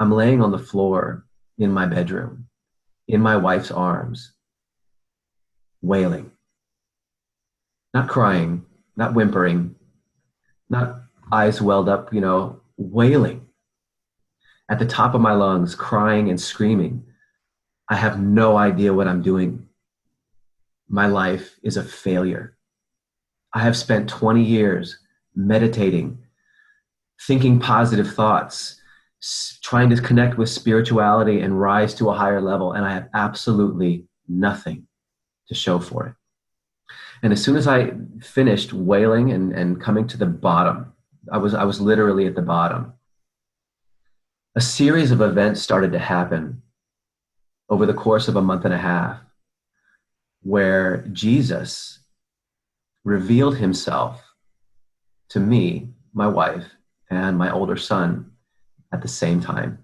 I'm laying on the floor in my bedroom, in my wife's arms, wailing, not crying, not whimpering, not eyes welled up, wailing at the top of my lungs, crying and screaming. I have no idea what I'm doing. My life is a failure. I have spent 20 years meditating, thinking positive thoughts, trying to connect with spirituality and rise to a higher level, and I have absolutely nothing to show for it. And as soon as I finished wailing and coming to the bottom, I was literally at the bottom. A series of events started to happen over the course of a month and a half, where Jesus revealed himself to me, my wife, and my older son at the same time.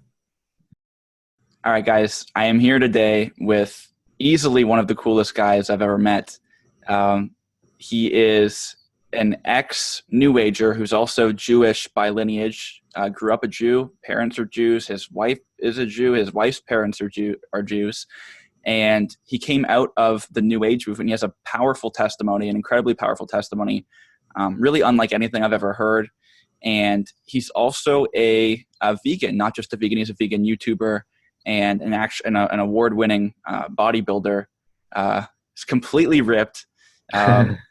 All right, guys, I am here today with easily one of the coolest guys I've ever met. He is an ex-New Ager who's also Jewish by lineage, grew up a Jew, parents are Jews, his wife is a Jew, his wife's parents are Jews, and he came out of the New Age movement. He has a powerful testimony, an incredibly powerful testimony, really unlike anything I've ever heard. And he's also a vegan, not just a vegan, he's a vegan YouTuber and an award-winning bodybuilder. He's completely ripped.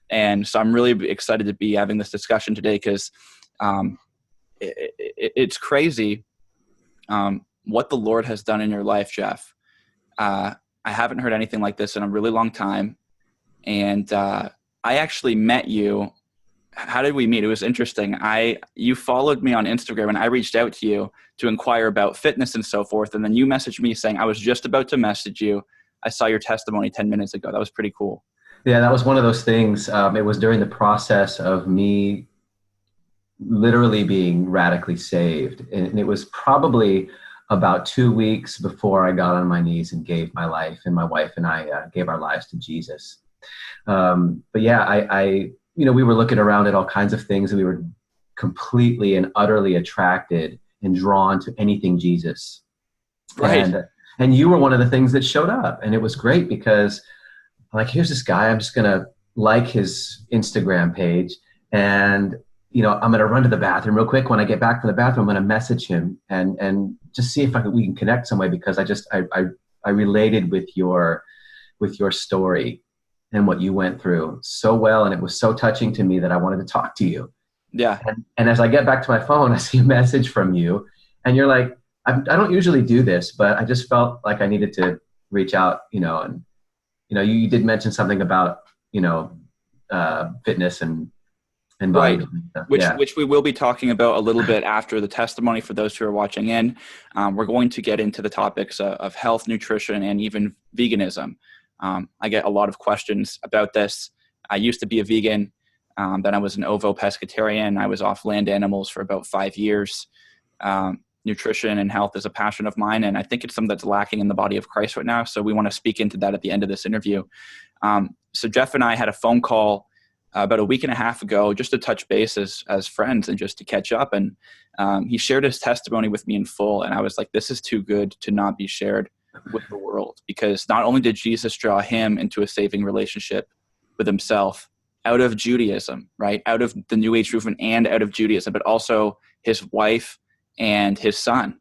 And so I'm really excited to be having this discussion today because it's crazy what the Lord has done in your life, Jeff. I haven't heard anything like this in a really long time. And I actually met you. How did we meet? It was interesting. You followed me on Instagram and I reached out to you to inquire about fitness and so forth. And then you messaged me saying, I was just about to message you. I saw your testimony 10 minutes ago. That was pretty cool. Yeah, that was one of those things. It was during the process of me literally being radically saved. And it was probably about 2 weeks before I got on my knees and gave my life, and my wife and I gave our lives to Jesus. But yeah, we were looking around at all kinds of things, and we were completely and utterly attracted and drawn to anything Jesus. Right. And you were one of the things that showed up, and it was great because like, here's this guy, I'm just going to like his Instagram page, and I'm going to run to the bathroom real quick. When I get back from the bathroom, I'm going to message him and just see if we can connect some way, because I related with your story and what you went through so well. And it was so touching to me that I wanted to talk to you. Yeah. And as I get back to my phone, I see a message from you, and you're like, I don't usually do this, but I just felt like I needed to reach out, and you did mention something about, fitness and right. bodybuilding. Which we will be talking about a little bit after the testimony for those who are watching in. We're going to get into the topics of health, nutrition, and even veganism. I get a lot of questions about this. I used to be a vegan. Then I was an ovo-pescatarian. I was off land animals for about 5 years. Nutrition and health is a passion of mine, and I think it's something that's lacking in the body of Christ right now. So we want to speak into that at the end of this interview. So Jeff and I had a phone call about a week and a half ago just to touch base as friends and just to catch up. And he shared his testimony with me in full. And I was like, this is too good to not be shared with the world, because not only did Jesus draw him into a saving relationship with himself out of Judaism, right? Out of the New Age movement and out of Judaism, but also his wife and his son,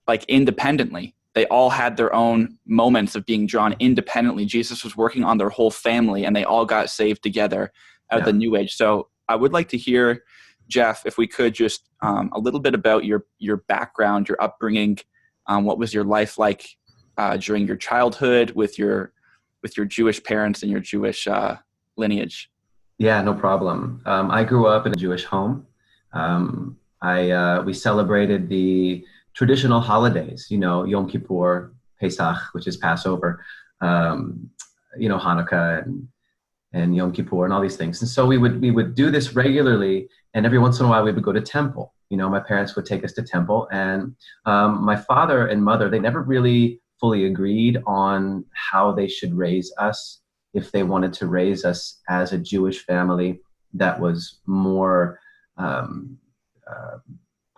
like independently. They all had their own moments of being drawn independently. Jesus was working on their whole family, and they all got saved together out of the New Age. So I would like to hear, Jeff, if we could just a little bit about your background, your upbringing. What was your life like during your childhood with your Jewish parents and your Jewish lineage? Yeah, no problem. I grew up in a Jewish home. We celebrated the traditional holidays, Yom Kippur, Pesach, which is Passover, Hanukkah and Yom Kippur and all these things. And so we would do this regularly, and every once in a while we would go to temple. My parents would take us to temple, and my father and mother, they never really fully agreed on how they should raise us, if they wanted to raise us as a Jewish family that was more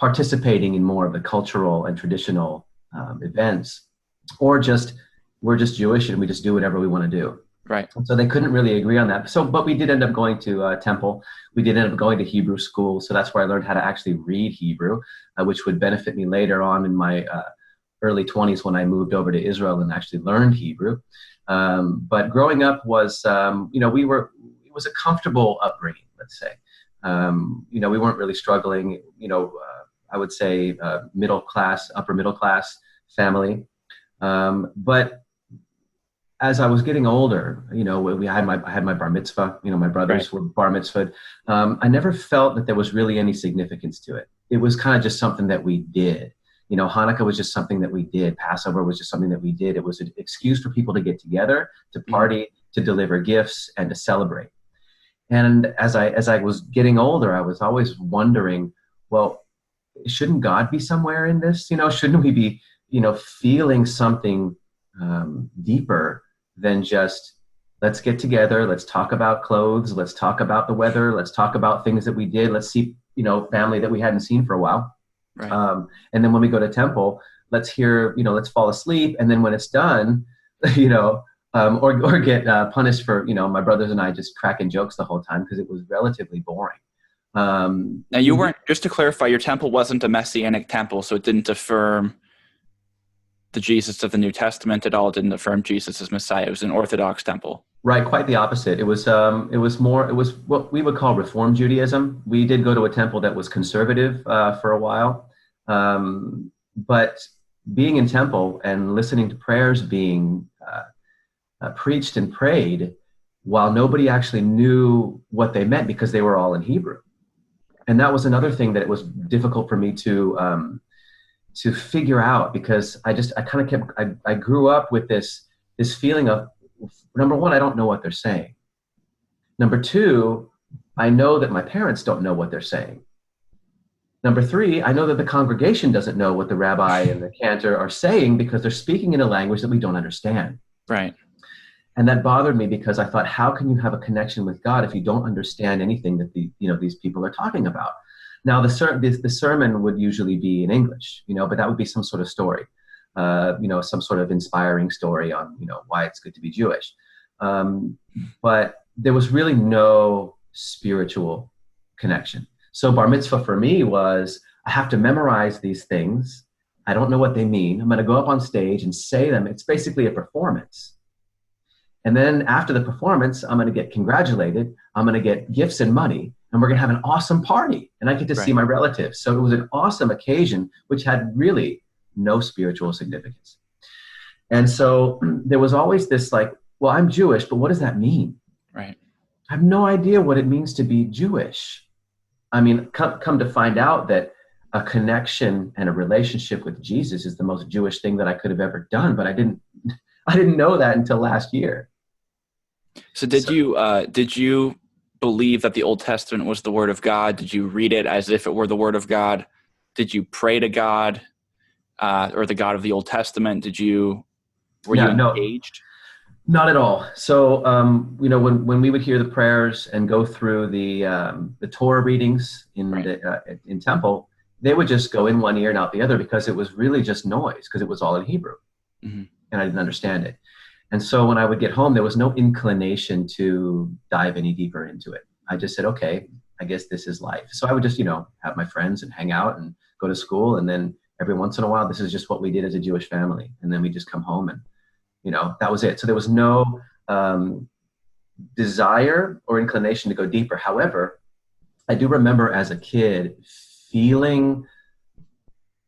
participating in more of the cultural and traditional events, or just we're just Jewish and we just do whatever we want to do. Right. So they couldn't really agree on that. So, but we did end up going to temple. We did end up going to Hebrew school. So that's where I learned how to actually read Hebrew, which would benefit me later on in my early 20s when I moved over to Israel and actually learned Hebrew. But growing up was, it was a comfortable upbringing, let's say. We weren't really struggling, I would say middle class, upper middle class family. But as I was getting older, I had my bar mitzvah, my brothers were bar mitzvahed. I never felt that there was really any significance to it. It was kind of just something that we did. Hanukkah was just something that we did. Passover was just something that we did. It was an excuse for people to get together, to party, to deliver gifts, and to celebrate. And as I was getting older, I was always wondering, well, shouldn't God be somewhere in this? Shouldn't we be, feeling something deeper than just, let's get together, let's talk about clothes, let's talk about the weather, let's talk about things that we did, let's see, family that we hadn't seen for a while. Right. And then when we go to temple, let's hear, let's fall asleep. And then when it's done, or get punished for, my brothers and I just cracking jokes the whole time because it was relatively boring. Now you weren't, just to clarify, your temple wasn't a messianic temple, so it didn't affirm the Jesus of the New Testament at all. It didn't affirm Jesus as Messiah. It was an Orthodox temple. Right, quite the opposite. It was what we would call Reform Judaism. We did go to a temple that was conservative for a while, but being in temple and listening to prayers being preached and prayed, while nobody actually knew what they meant because they were all in Hebrew, and that was another thing that it was difficult for me to figure out, because I grew up with this feeling of, number one, I don't know what they're saying. Number two, I know that my parents don't know what they're saying. Number three, I know that the congregation doesn't know what the rabbi and the cantor are saying because they're speaking in a language that we don't understand. Right. And that bothered me because I thought, how can you have a connection with God if you don't understand anything that these people are talking about? Now, the sermon would usually be in English, but that would be some sort of story, some sort of inspiring story on, why it's good to be Jewish. But there was really no spiritual connection. So bar mitzvah for me was, I have to memorize these things. I don't know what they mean. I'm going to go up on stage and say them. It's basically a performance. And then after the performance, I'm going to get congratulated. I'm going to get gifts and money, and we're going to have an awesome party. And I get to see my relatives. So it was an awesome occasion, which had really no spiritual significance. And so there was always this well, I'm Jewish, but what does that mean? Right. I have no idea what it means to be Jewish. I mean, come to find out that a connection and a relationship with Jesus is the most Jewish thing that I could have ever done. But I didn't know that until last year. So did you believe that the Old Testament was the Word of God? Did you read it as if it were the Word of God? Did you pray to God or the God of the Old Testament? Were you engaged? Not at all. So, when we would hear the prayers and go through the Torah readings in temple, they would just go in one ear and out the other because it was really just noise, because it was all in Hebrew, and I didn't understand it. And so when I would get home, there was no inclination to dive any deeper into it. I just said, okay, I guess this is life. So I would just, have my friends and hang out and go to school, and then every once in a while, this is just what we did as a Jewish family, and then we just come home and that was it. So there was no desire or inclination to go deeper. However, I do remember as a kid feeling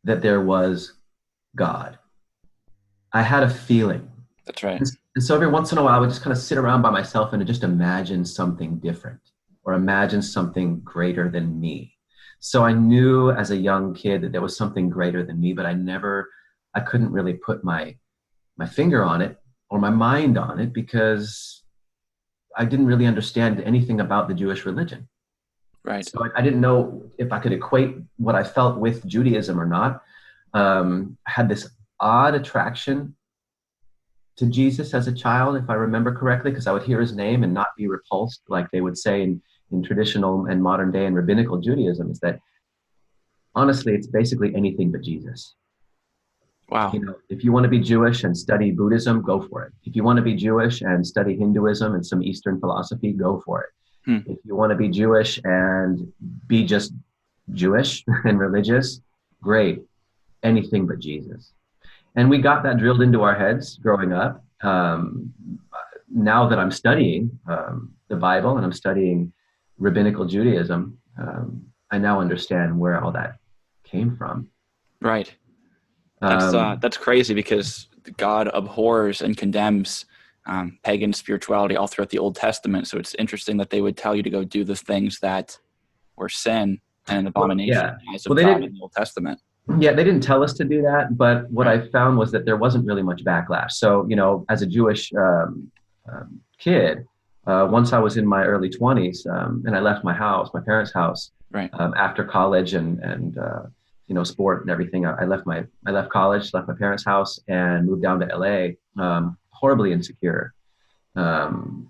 that there was God. I had a feeling. That's right. And so every once in a while, I would just kind of sit around by myself and just imagine something different or imagine something greater than me. So I knew as a young kid that there was something greater than me, but I couldn't really put my finger on it or my mind on it because I didn't really understand anything about the Jewish religion. Right. So I didn't know if I could equate what I felt with Judaism or not. I had this odd attraction to Jesus as a child, if I remember correctly, because I would hear his name and not be repulsed like they would say in traditional and modern day and rabbinical Judaism, is that honestly, it's basically anything but Jesus. Wow. If you want to be Jewish and study Buddhism, go for it. If you want to be Jewish and study Hinduism and some Eastern philosophy, go for it. Hmm. If you want to be Jewish and be just Jewish and religious, great. Anything but Jesus. And we got that drilled into our heads growing up. Now that I'm studying the Bible and I'm studying rabbinical Judaism, I now understand where all that came from. Right. Um, That's crazy because God abhors and condemns pagan spirituality all throughout the Old Testament. So it's interesting that they would tell you to go do the things that were sin and an well, abomination yeah. in the eyes Well, of God in the Old Testament. they didn't tell us to do that, but what Right. I found was that there wasn't really much backlash. So, as a Jewish kid, once I was in my early 20s, and I left my parents' house, Right. after college and sport and everything. I left college, left my parents' house, and moved down to LA. Horribly insecure.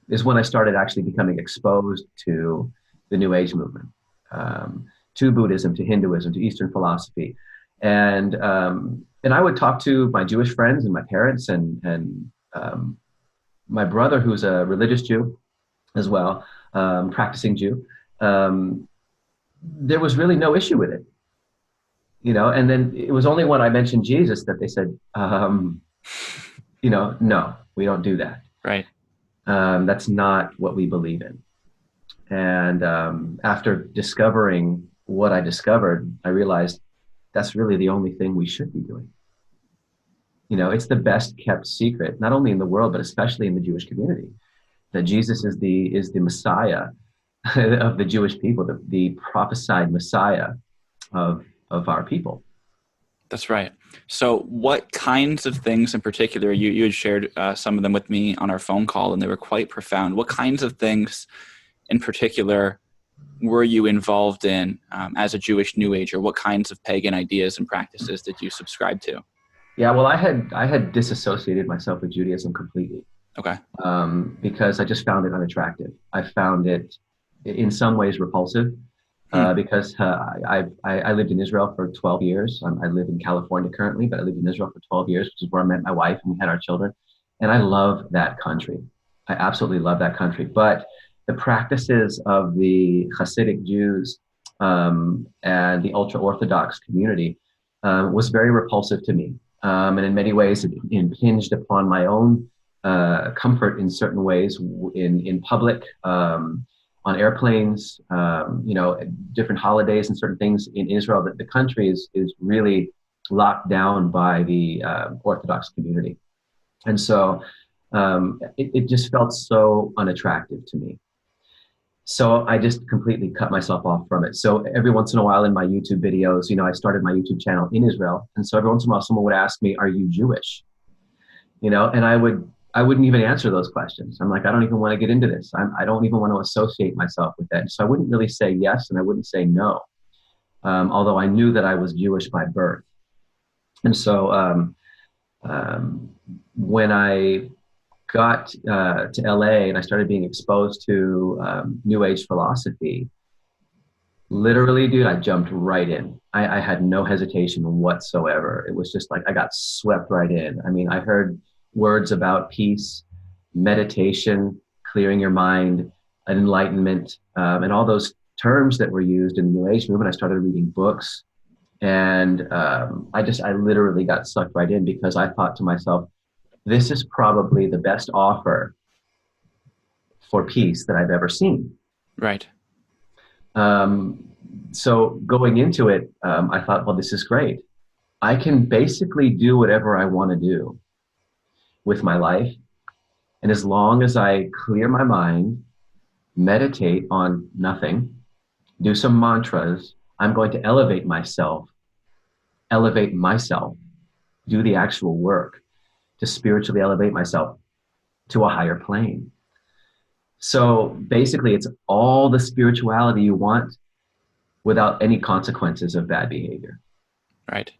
Is when I started actually becoming exposed to the New Age movement, to Buddhism, to Hinduism, to Eastern philosophy, and I would talk to my Jewish friends and my parents and my brother, who's a religious Jew as well, practicing Jew. Um, there was really no issue with it, And then it was only when I mentioned Jesus that they said, no, we don't do that. Right. That's not what we believe in. And after discovering what I discovered, I realized that's really the only thing we should be doing. It's the best kept secret, not only in the world, but especially in the Jewish community, that Jesus is the Messiah of the Jewish people, the prophesied Messiah of our people. That's right. So what kinds of things in particular, you had shared some of them with me on our phone call, and they were quite profound. What kinds of things in particular were you involved in as a Jewish New Ager? What kinds of pagan ideas and practices did you subscribe to? Yeah, well, I had disassociated myself with Judaism completely, Okay. because I just found it unattractive. I found it in some ways repulsive, Hmm. because I lived in Israel for 12 years. I live in California currently, but I lived in Israel for 12 years, which is where I met my wife and we had our children. And I love that country. I absolutely love that country. But the practices of the Hasidic Jews, and the ultra Orthodox community, was very repulsive to me. And in many ways, it impinged upon my own comfort in certain ways in public, on airplanes, different holidays and certain things in Israel. That the country is really locked down by the Orthodox community, and so it just felt so unattractive to me. So I just completely cut myself off from it. So every once in a while in my YouTube videos, I started my YouTube channel in Israel. And so every once in a while someone would ask me, are you Jewish? And I wouldn't even answer those questions. I'm like, I don't even want to get into this. I don't even want to associate myself with that. So I wouldn't really say yes and I wouldn't say no. Although I knew that I was Jewish by birth. And so when I got to LA and I started being exposed to New Age philosophy, literally, dude, I jumped right in. I had no hesitation whatsoever. It was just like I got swept right in. I mean, I heard words about peace, meditation, clearing your mind, enlightenment, and all those terms that were used in the New Age movement. I started reading books, and I literally got sucked right in because I thought to myself, this is probably the best offer for peace that I've ever seen. Right. So going into it, I thought, well, this is great. I can basically do whatever I want to do with my life. And as long as I clear my mind, meditate on nothing, do some mantras, I'm going to elevate myself, do the actual work to spiritually elevate myself to a higher plane. So basically, it's all the spirituality you want without any consequences of bad behavior. Right.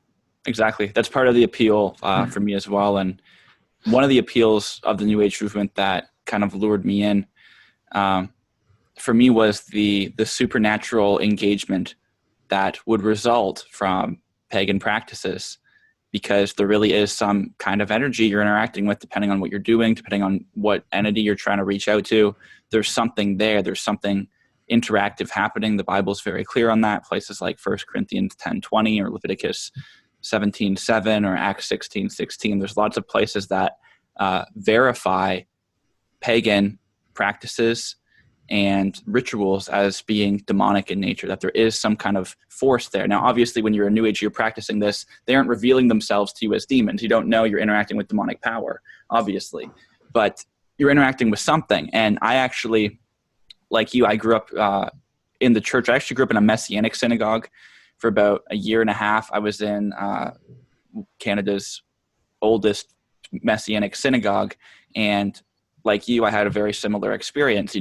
Exactly. That's part of the appeal for me as well. And one of the appeals of the New Age movement that kind of lured me in, for me, was the supernatural engagement that would result from pagan practices, because there really is some kind of energy you're interacting with, depending on what you're doing, depending on what entity you're trying to reach out to. There's something there. There's something interactive happening. The Bible's very clear on that. Places like 1 Corinthians 10:20 or Leviticus 17:7 or Acts 16:16. There's lots of places that verify pagan practices and rituals as being demonic in nature, that there is some kind of force there. Now, obviously, when you're a New Age, you're practicing this, they aren't revealing themselves to you as demons. You don't know you're interacting with demonic power, obviously, but you're interacting with something. And I actually, like you, I grew up in the church. I actually grew up in a Messianic synagogue for about a year and a half. I was in Canada's oldest Messianic synagogue, and like you, I had a very similar experience,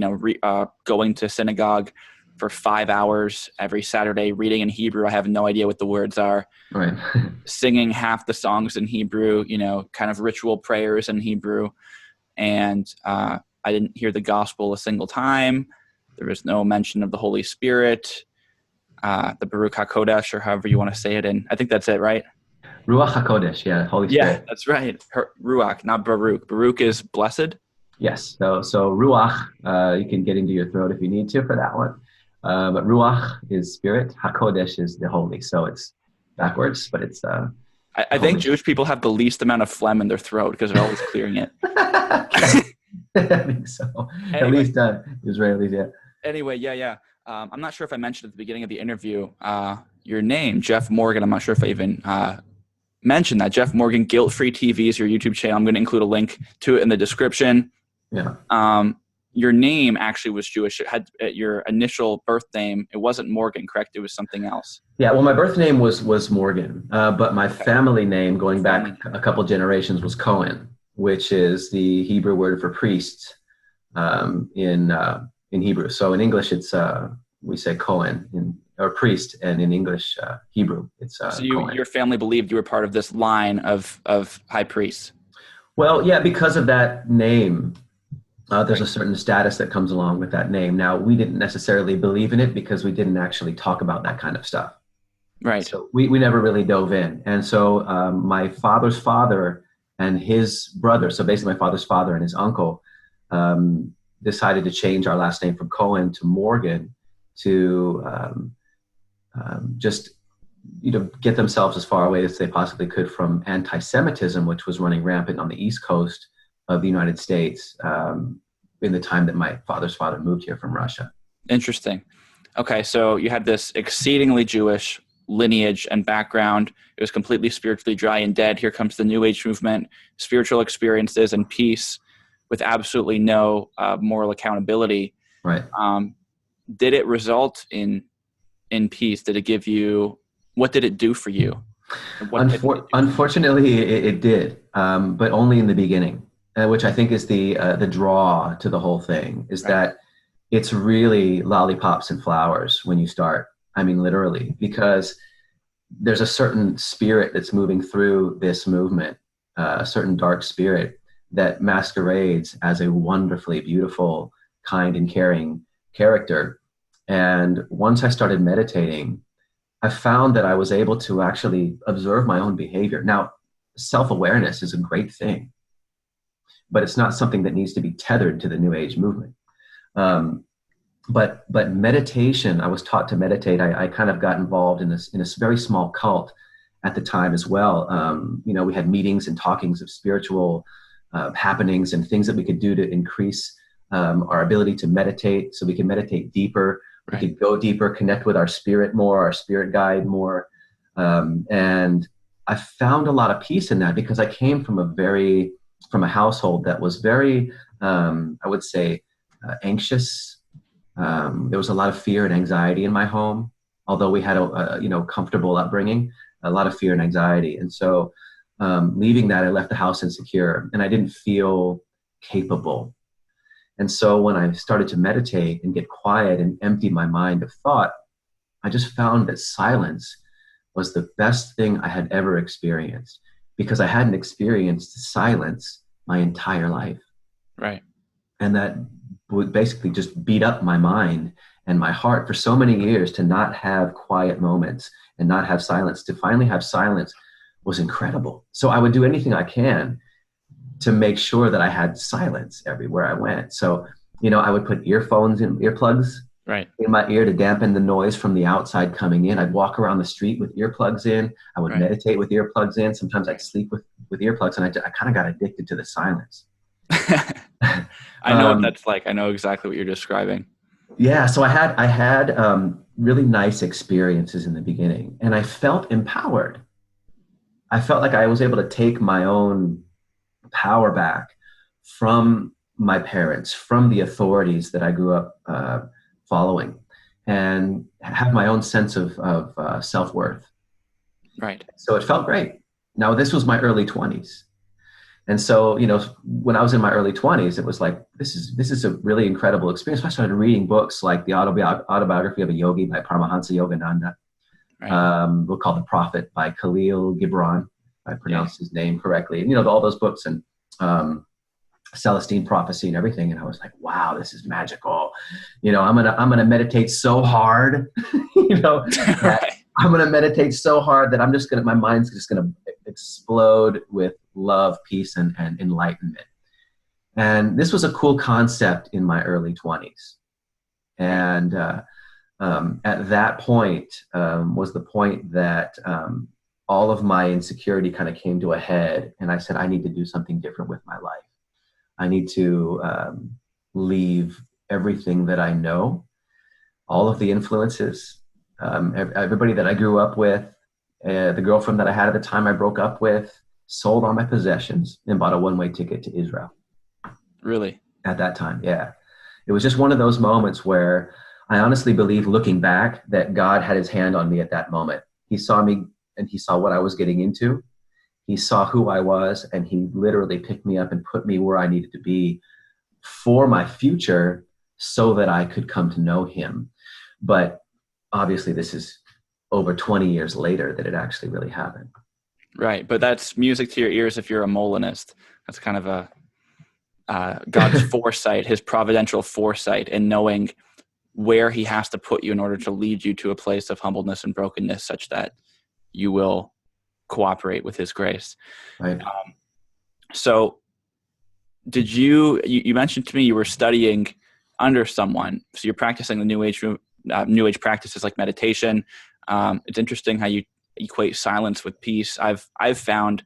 going to synagogue for 5 hours every Saturday, reading in Hebrew. I have no idea what the words are. Right. Singing half the songs in Hebrew, kind of ritual prayers in Hebrew. And I didn't hear the gospel a single time. There was no mention of the Holy Spirit, the Baruch HaKodesh, or however you want to say it. And I think that's it, right? Ruach HaKodesh, yeah, Holy Spirit. Yeah, that's right. Ruach, not Baruch. Baruch is blessed. Yes. So Ruach, you can get into your throat if you need to for that one. But Ruach is spirit. HaKodesh is the holy. So it's backwards, but it's I think Jewish people have the least amount of phlegm in their throat because they're always clearing it. I think so. Anyway, at least Israelis, yeah. Anyway, yeah. I'm not sure if I mentioned at the beginning of the interview your name, Jeff Morgan. I'm not sure if I even mentioned that. Jeff Morgan, Guilt-Free TV is your YouTube channel. I'm going to include a link to it in the description. Yeah. Your name actually was Jewish. It had your initial birth name. It wasn't Morgan, correct? It was something else. Yeah. Well, my birth name was Morgan, but my family name, going back a couple generations, was Cohen, which is the Hebrew word for priest in Hebrew. So in English, it's we say Cohen, or priest, and in English, Hebrew, it's so Cohen. Your family believed you were part of this line of high priests. Well, yeah, because of that name. There's a certain status that comes along with that name. Now, we didn't necessarily believe in it because we didn't actually talk about that kind of stuff. Right. So we never really dove in. And so my father's father and his brother, so basically my father's father and his uncle, decided to change our last name from Cohen to Morgan to just get themselves as far away as they possibly could from anti-Semitism, which was running rampant on the East Coast of the United States in the time that my father's father moved here from Russia. Interesting. Okay, so you had this exceedingly Jewish lineage and background. It was completely spiritually dry and dead. Here comes the New Age movement, spiritual experiences and peace with absolutely no moral accountability. Right. Did it result in peace? Did it give you, what did it do for you? Unfortunately, it did, but only in the beginning. Which I think is the draw to the whole thing, is that it's really lollipops and flowers when you start. I mean, literally, because there's a certain spirit that's moving through this movement, a certain dark spirit that masquerades as a wonderfully beautiful, kind and caring character. And once I started meditating, I found that I was able to actually observe my own behavior. Now, self-awareness is a great thing, but it's not something that needs to be tethered to the New Age movement. But meditation, I was taught to meditate. I kind of got involved in a very small cult at the time as well. We had meetings and talkings of spiritual happenings and things that we could do to increase our ability to meditate, so we can meditate deeper. Right. We could go deeper, connect with our spirit more, our spirit guide more. And I found a lot of peace in that because I came from a household that was very, I would say, anxious. There was a lot of fear and anxiety in my home, although we had a comfortable upbringing, a lot of fear and anxiety. And so leaving that, I left the house insecure and I didn't feel capable. And so when I started to meditate and get quiet and empty my mind of thought, I just found that silence was the best thing I had ever experienced, because I hadn't experienced silence my entire life. Right. And that would basically just beat up my mind and my heart for so many years to not have quiet moments and not have silence, to finally have silence was incredible. So I would do anything I can to make sure that I had silence everywhere I went. So, I would put earplugs Right. in my ear to dampen the noise from the outside coming in. I'd walk around the street with earplugs in. I would Right. meditate with earplugs in. Sometimes I'd sleep with earplugs, and I kind of got addicted to the silence. I know what that's like. I know exactly what you're describing. Yeah, so I had really nice experiences in the beginning, and I felt empowered. I felt like I was able to take my own power back from my parents, from the authorities that I grew up following, and have my own sense of self-worth. Right. So it felt great. Now, this was my early 20s. And so, when I was in my early 20s, it was like, this is a really incredible experience. I started reading books like the autobiography of a yogi by Paramahansa Yogananda, Right. book called The Prophet by Khalil Gibran, if I pronounced his name correctly. And, all those books, and Celestine Prophecy and everything. And I was like, wow, this is magical. I'm gonna meditate so hard, that Right. I'm gonna meditate so hard that my mind's just gonna explode with love, peace, and enlightenment. And this was a cool concept in my early 20s. And at that point was the point that all of my insecurity kind of came to a head. And I said, I need to do something different with my life. I need to leave everything that I know, all of the influences, everybody that I grew up with, the girlfriend that I had at the time I broke up with, sold all my possessions and bought a one-way ticket to Israel. Really? At that time, yeah. It was just one of those moments where I honestly believe, looking back, that God had his hand on me at that moment. He saw me and he saw what I was getting into. He saw who I was, and he literally picked me up and put me where I needed to be for my future so that I could come to know him. But obviously this is over 20 years later that it actually really happened. Right. But that's music to your ears if you're a Molinist. That's kind of a God's foresight, his providential foresight, and knowing where he has to put you in order to lead you to a place of humbleness and brokenness such that you will cooperate with his grace. Right. So did you mentioned to me you were studying under someone, so you're practicing the new age practices like meditation. It's interesting how you equate silence with peace. I've found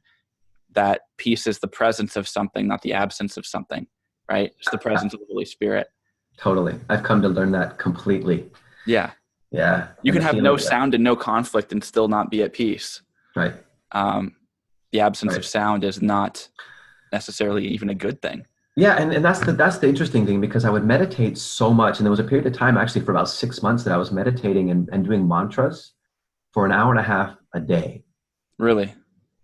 that peace is the presence of something, not the absence of something, right? It's the presence of the Holy Spirit. Totally. I've come to learn that completely. Yeah. Yeah. You And can the have feeling no of that. sound and no conflict and still not be at peace. Right. The absence of Right. sound is not necessarily even a good thing. Yeah, and that's the interesting thing, because I would meditate so much, and there was a period of time actually for about 6 months that I was meditating and doing mantras for an hour and a half a day. Really?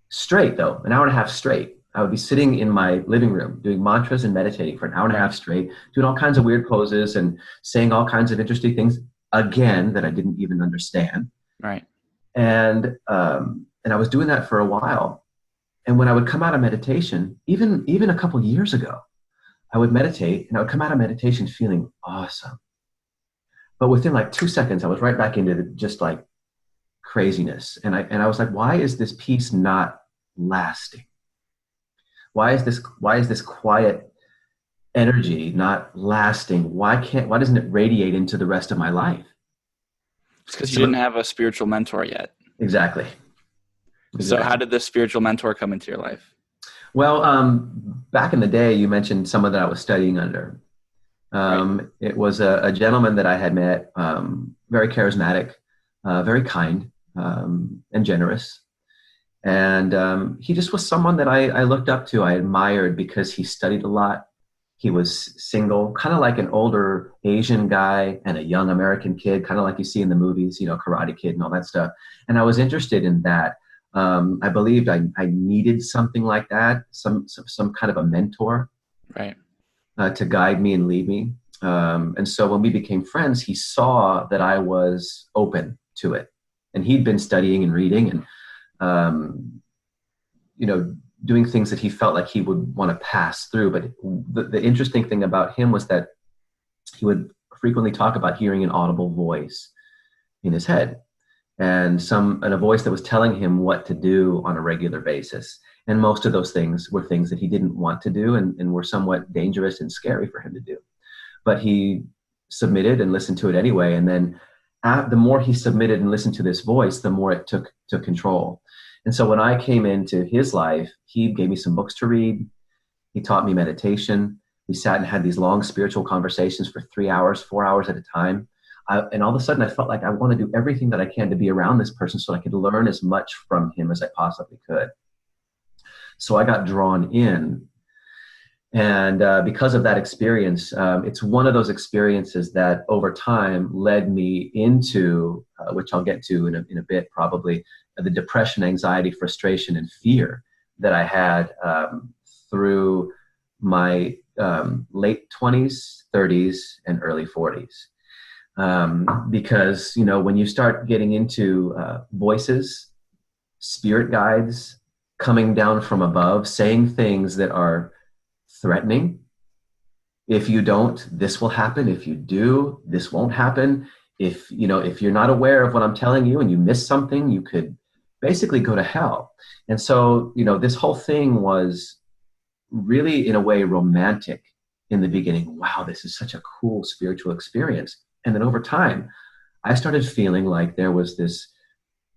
Straight though, an hour and a half straight. I would be sitting in my living room doing mantras and meditating for an hour and a half straight, doing all kinds of weird poses and saying all kinds of interesting things again that I didn't even understand. Right. And I was doing that for a while. And when I would come out of meditation, even a couple years ago, I would meditate and I would come out of meditation feeling awesome. But within like 2 seconds, I was right back into just like craziness. And I was like, why is this peace not lasting? Why is this quiet energy not lasting? Why doesn't it radiate into the rest of my life? It's because you So didn't have a spiritual mentor yet. exactly. So how did this spiritual mentor come into your life? Well, back in the day, you mentioned someone that I was studying under. Right. It was a gentleman that I had met, very charismatic, very kind, and generous. And he just was someone that I looked up to, I admired, because he studied a lot. He was single, kind of like an older Asian guy and a young American kid, kind of like you see in the movies, Karate Kid and all that stuff. And I was interested in that. I believed I needed something like that, some kind of a mentor, Right. to guide me and lead me. And so when we became friends, he saw that I was open to it. And he'd been studying and reading and, doing things that he felt like he would want to pass through. But the interesting thing about him was that he would frequently talk about hearing an audible voice in his head, and a voice that was telling him what to do on a regular basis. And most of those things were things that he didn't want to do, and were somewhat dangerous and scary for him to do. But he submitted and listened to it anyway. And then the more he submitted and listened to this voice, the more it took control. And so when I came into his life, he gave me some books to read. He taught me meditation. We sat and had these long spiritual conversations for 3 hours, 4 hours at a time. And all of a sudden I felt like I want to do everything that I can to be around this person so I could learn as much from him as I possibly could. So I got drawn in. And because of that experience, it's one of those experiences that over time led me into, which I'll get to in a bit probably, the depression, anxiety, frustration, and fear that I had through my late 20s, 30s, and early 40s. Because, when you start getting into voices, spirit guides coming down from above, saying things that are threatening. If you don't, this will happen. If you do, this won't happen. If you're not aware of what I'm telling you and you miss something, you could basically go to hell. And so, this whole thing was really, in a way, romantic in the beginning. Wow, this is such a cool spiritual experience. And then over time, I started feeling like there was this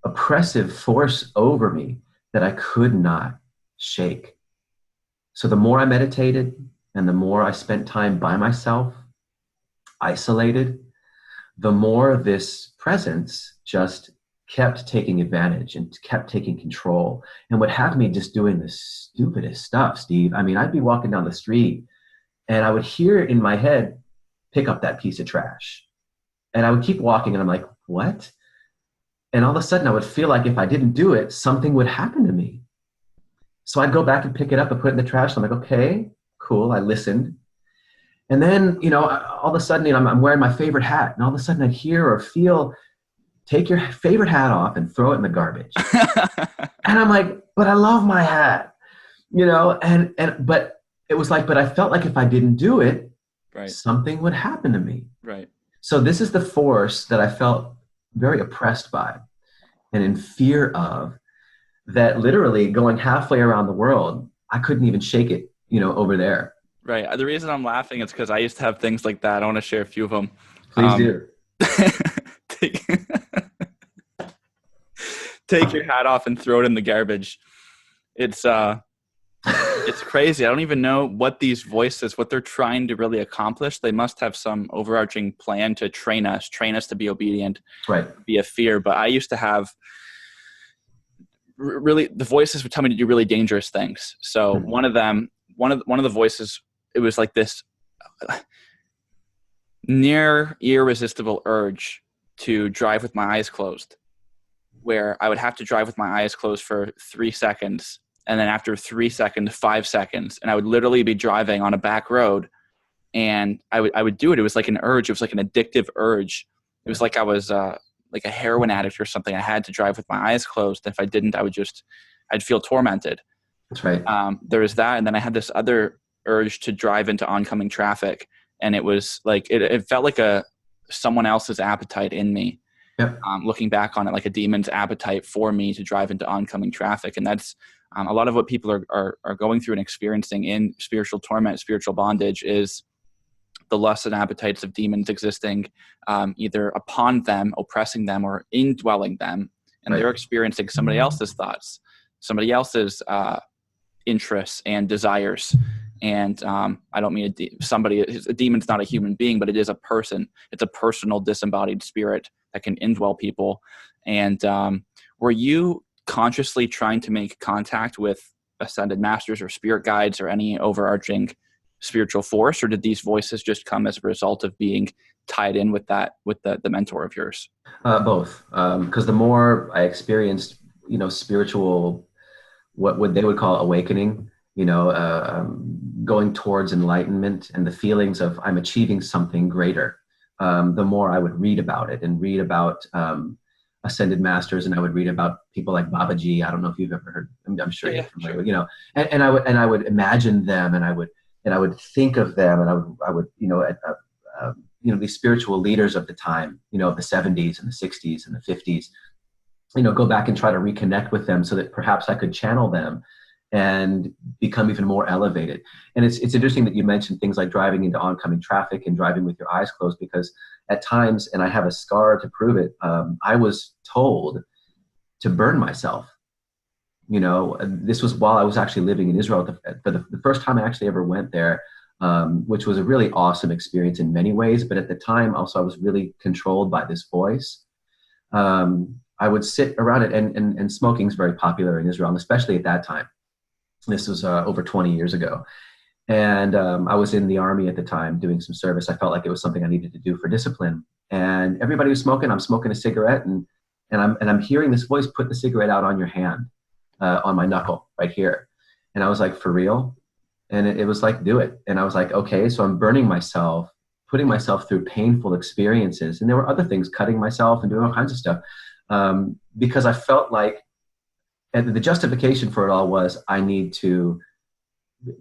oppressive force over me that I could not shake. So the more I meditated and the more I spent time by myself, isolated, the more this presence just kept taking advantage and kept taking control, and would have me just doing the stupidest stuff, Steve. I mean, I'd be walking down the street and I would hear in my head, pick up that piece of trash. And I would keep walking and I'm like, what? And all of a sudden I would feel like if I didn't do it, something would happen to me. So I'd go back and pick it up and put it in the trash. I'm like, okay, cool. I listened. And then, all of a sudden, I'm wearing my favorite hat. And all of a sudden I'd hear or feel, take your favorite hat off and throw it in the garbage. And I'm like, but I love my hat, but it was like, but I felt like if I didn't do it, right, something would happen to me. Right. So this is the force that I felt very oppressed by and in fear of, that literally going halfway around the world, I couldn't even shake it, over there. Right. The reason I'm laughing is because I used to have things like that. I want to share a few of them. Please do. Take your hat off and throw it in the garbage. It's crazy. I don't even know what these voices, what they're trying to really accomplish. They must have some overarching plan to train us to be obedient, right? Be a fear. But I used to have really, the voices would tell me to do really dangerous things. So one of the voices, it was like this near irresistible urge to drive with my eyes closed, where I would have to drive with my eyes closed for 3 seconds. And then after 3 seconds, 5 seconds, and I would literally be driving on a back road, and I would do it. It was like an urge. It was like an addictive urge. It was like I was like a heroin addict or something. I had to drive with my eyes closed. If I didn't, I'd feel tormented. That's right. There was that. And then I had this other urge to drive into oncoming traffic. And it was like, it felt like someone else's appetite in me. Yep. Looking back on it, like a demon's appetite for me to drive into oncoming traffic. And that's a lot of what people are going through and experiencing in spiritual torment, spiritual bondage, is the lusts and appetites of demons existing either upon them, oppressing them, or indwelling them. And they're experiencing somebody else's thoughts, somebody else's interests and desires. And I don't mean a demon's not a human being, but it is a person. It's a personal disembodied spirit that can indwell people. And were you consciously trying to make contact with ascended masters or spirit guides or any overarching spiritual force, or did these voices just come as a result of being tied in with the mentor of yours? Both, because the more I experienced, spiritual, what they would call awakening, going towards enlightenment and the feelings of I'm achieving something greater, the more I would read about it and read about ascended masters, and I would read about people like Babaji. I don't know if you've ever heard. I'm sure you're familiar. Sure. And I would imagine them, and I would think of them, and I would these spiritual leaders of the time, of the 70s and the 60s and the 50s, go back and try to reconnect with them so that perhaps I could channel them and become even more elevated. And it's interesting that you mentioned things like driving into oncoming traffic and driving with your eyes closed, because at times, and I have a scar to prove it, I was told to burn myself. This was while I was actually living in Israel. For the first time I actually ever went there, which was a really awesome experience in many ways. But at the time, also, I was really controlled by this voice. I would sit around it, and smoking is very popular in Israel, and especially at that time. This was over 20 years ago. And I was in the army at the time doing some service. I felt like it was something I needed to do for discipline. And everybody was smoking. I'm smoking a cigarette, and I'm hearing this voice, put the cigarette out on your hand, on my knuckle right here. And I was like, for real? And it was like, do it. And I was like, okay. So I'm burning myself, putting myself through painful experiences. And there were other things, cutting myself and doing all kinds of stuff, because I felt like, and the justification for it all was, I need to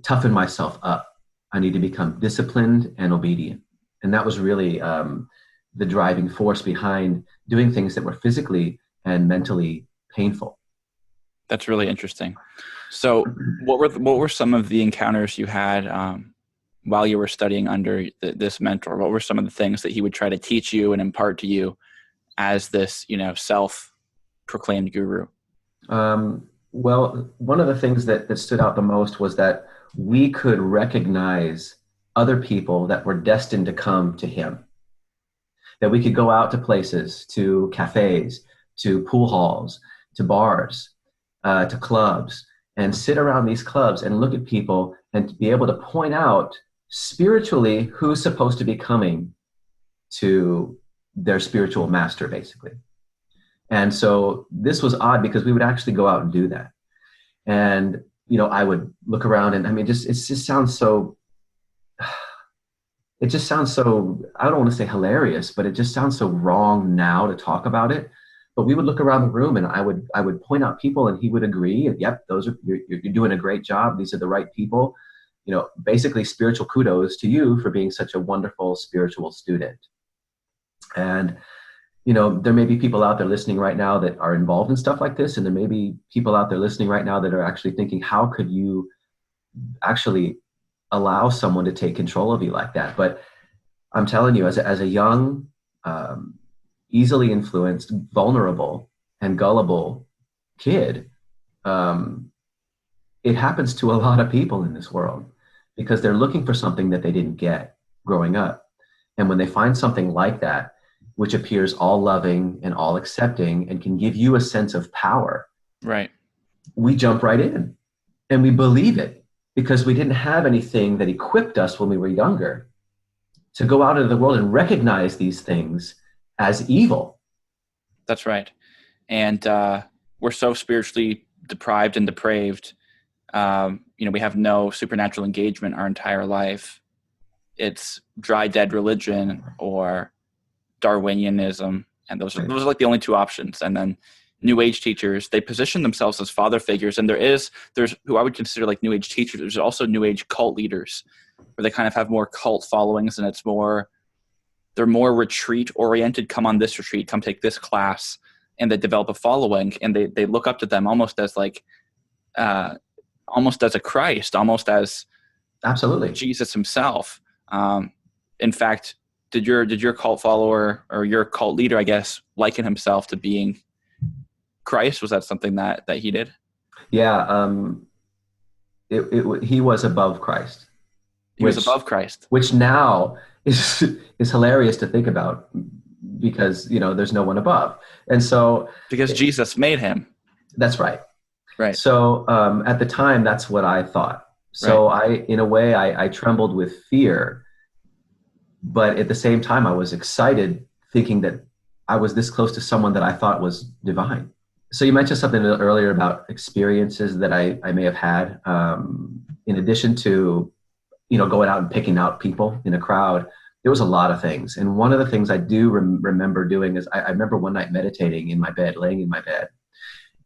toughen myself up. I need to become disciplined and obedient. And that was really the driving force behind doing things that were physically and mentally painful. That's really interesting. So what were some of the encounters you had while you were studying under this mentor? What were some of the things that he would try to teach you and impart to you as this, self-proclaimed guru? Well, one of the things that stood out the most was that we could recognize other people that were destined to come to him. That we could go out to places, to cafes, to pool halls, to bars, to clubs, and sit around these clubs and look at people and be able to point out spiritually who's supposed to be coming to their spiritual master, basically. And so this was odd, because we would actually go out and do that. And, I would look around, and it just sounds so, I don't want to say hilarious, but it just sounds so wrong now to talk about it. But we would look around the room, and I would point out people, and he would agree. And, yep, you're doing a great job. These are the right people. Basically spiritual kudos to you for being such a wonderful spiritual student. And, there may be people out there listening right now that are involved in stuff like this. And there may be people out there listening right now that are actually thinking, how could you actually allow someone to take control of you like that? But I'm telling you, as a young, easily influenced, vulnerable, and gullible kid, it happens to a lot of people in this world, because they're looking for something that they didn't get growing up. And when they find something like that, which appears all loving and all accepting and can give you a sense of power, right, we jump right in and we believe it, because we didn't have anything that equipped us when we were younger to go out into the world and recognize these things as evil. That's right. And we're so spiritually deprived and depraved. We have no supernatural engagement our entire life. It's dry, dead religion or Darwinianism. And those are like the only two options. And then New Age teachers, they position themselves as father figures. And there's who I would consider like New Age teachers. There's also New Age cult leaders, where they kind of have more cult followings, and they're more retreat oriented. Come on this retreat, come take this class, and they develop a following, and they look up to them almost as like, almost as a Christ, almost as absolutely Jesus himself. In fact, did your cult follower or your cult leader, I guess, liken himself to being Christ? Was that something that he did? Yeah. He was above Christ. He was above Christ. Which now is hilarious to think about, because, there's no one above. And so. Because Jesus made him. That's right. Right. So at the time, that's what I thought. So right. In a way, I trembled with fear. But at the same time, I was excited, thinking that I was this close to someone that I thought was divine. So you mentioned something earlier about experiences that I may have had, in addition to, going out and picking out people in a crowd. There was a lot of things. And one of the things I do remember doing is I remember one night meditating in my bed, laying in my bed.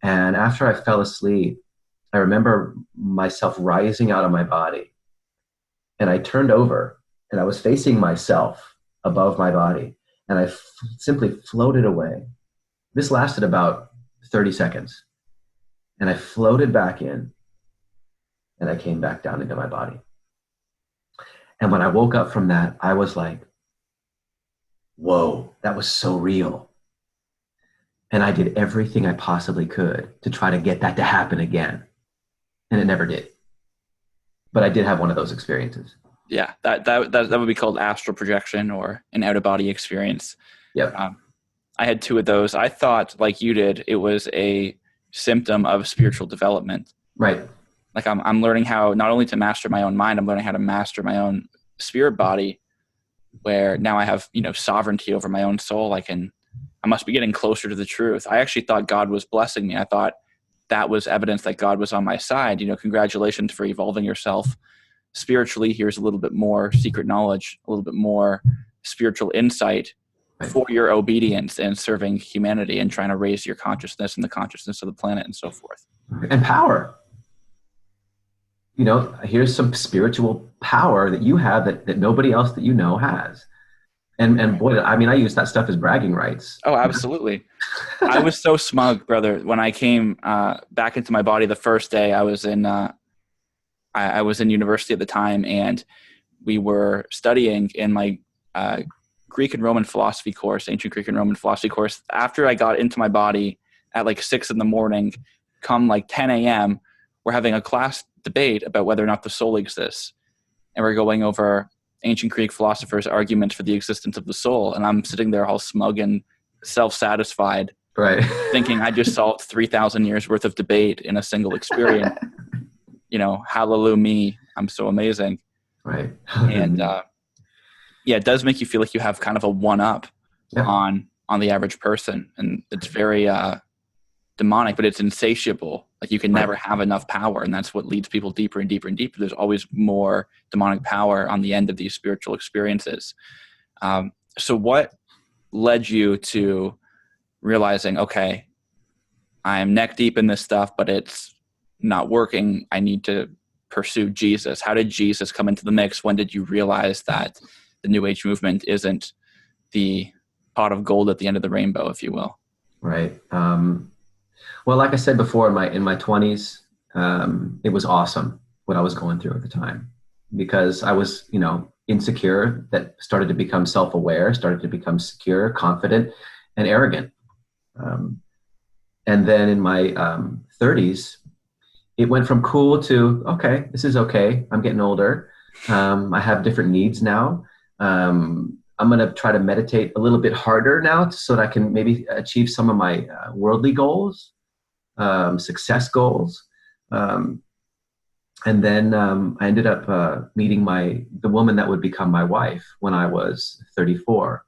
And after I fell asleep, I remember myself rising out of my body. And I turned over, and I was facing myself. above my body, and I simply floated away. This lasted about 30 seconds, and I floated back in, and I came back down into my body. And when I woke up from that, I was like, whoa, that was so real. And I did everything I possibly could to try to get that to happen again. And it never did. But I did have one of those experiences. Yeah, that would be called astral projection or an out of body experience. Yep. I had two of those. I thought, like you did, it was a symptom of spiritual development. Right. Like I'm learning how not only to master my own mind, I'm learning how to master my own spirit body, where now I have, sovereignty over my own soul. I must be getting closer to the truth. I actually thought God was blessing me. I thought that was evidence that God was on my side. Congratulations for evolving yourself spiritually. Here's a little bit more secret knowledge, a little bit more spiritual insight for your obedience and serving humanity and trying to raise your consciousness and the consciousness of the planet and so forth. And power. Here's some spiritual power that you have that nobody else that has. And boy, I use that stuff as bragging rights. Oh, absolutely. I was so smug, brother, when I came back into my body the first day. I was in university at the time, and we were studying in my Greek and Roman philosophy course, ancient Greek and Roman philosophy course. After I got into my body at like 6 a.m, come like 10 a.m., we're having a class debate about whether or not the soul exists. And we're going over ancient Greek philosophers' arguments for the existence of the soul. And I'm sitting there all smug and self-satisfied, right, thinking I just solved 3,000 years worth of debate in a single experience. Hallelujah me, I'm so amazing. Right. And it does make you feel like you have kind of a one-up on the average person. And it's very demonic, but it's insatiable. Like you can never have enough power, and that's what leads people deeper and deeper and deeper. There's always more demonic power on the end of these spiritual experiences. So what led you to realizing, okay, I'm neck deep in this stuff, but it's not working. I need to pursue Jesus. How did Jesus come into the mix? When did you realize that the New Age movement isn't the pot of gold at the end of the rainbow, if you will? Right. Well, like I said before, in my 20s, it was awesome what I was going through at the time, because I was, insecure, that started to become self-aware, started to become secure, confident, and arrogant. And then in my 30s, it went from cool to, okay, this is okay. I'm getting older. I have different needs now. I'm going to try to meditate a little bit harder now so that I can maybe achieve some of my worldly goals, success goals. And then I ended up meeting the woman that would become my wife when I was 34.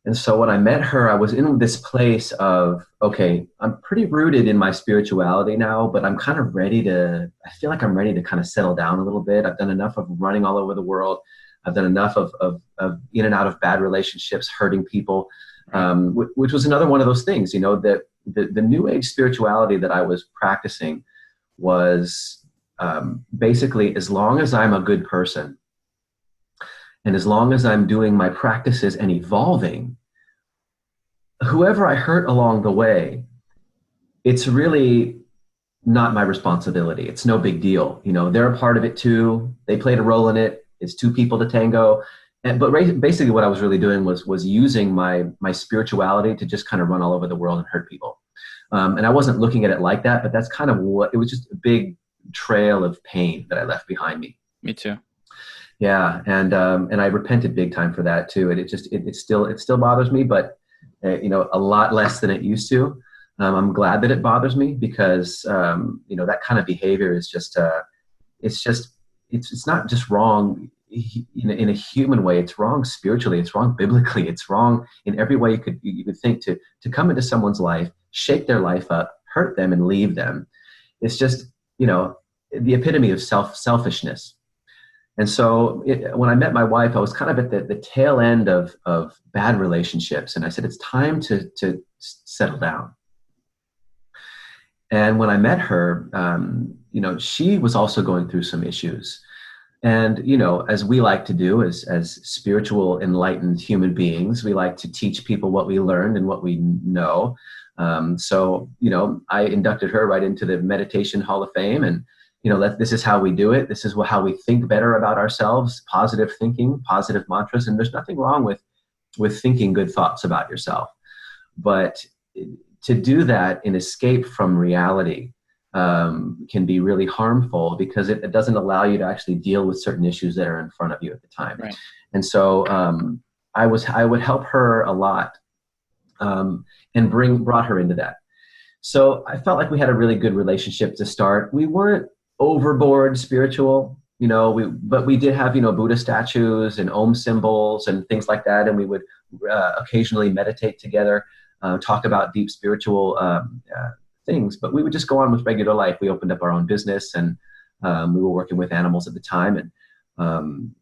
And so when I met her, I was in this place of, okay, I'm pretty rooted in my spirituality now, but I feel like I'm ready to kind of settle down a little bit. I've done enough of running all over the world. I've done enough of in and out of bad relationships, hurting people, which was another one of those things, that the New Age spirituality that I was practicing was basically, as long as I'm a good person and as long as I'm doing my practices and evolving, whoever I hurt along the way, it's really not my responsibility. It's no big deal. They're a part of it too. They played a role in it. It's two people to tango. But basically what I was really doing was using my spirituality to just kind of run all over the world and hurt people. And I wasn't looking at it like that, but that's kind of it was just a big trail of pain that I left behind me. Me too. Yeah. And I repented big time for that too. And it still bothers me, but a lot less than it used to. I'm glad that it bothers me because, that kind of behavior is just, it's not just wrong in a human way. It's wrong spiritually. It's wrong biblically. It's wrong in every way you could think to come into someone's life, shake their life up, hurt them and leave them. It's just, the epitome of selfishness. And so when I met my wife, I was kind of at the tail end of bad relationships. And I said, it's time to settle down. And when I met her, she was also going through some issues. And, you know, as we like to do as spiritual, enlightened human beings, we like to teach people what we learned and what we know. So, you know, I inducted her right into the Meditation Hall of Fame. And, you know, this is how we do it. This is how we think better about ourselves, positive thinking, positive mantras. And there's nothing wrong with thinking good thoughts about yourself. But to do that in escape from reality can be really harmful because it doesn't allow you to actually deal with certain issues that are in front of you at the time. Right. And so I would help her a lot and brought her into that. So I felt like we had a really good relationship to start. We weren't overboard spiritual, you know, but we did have, you know, Buddha statues and Om symbols and things like that. And we would occasionally meditate together, talk about deep spiritual things, but we would just go on with regular life. We opened up our own business, and we were working with animals at the time, and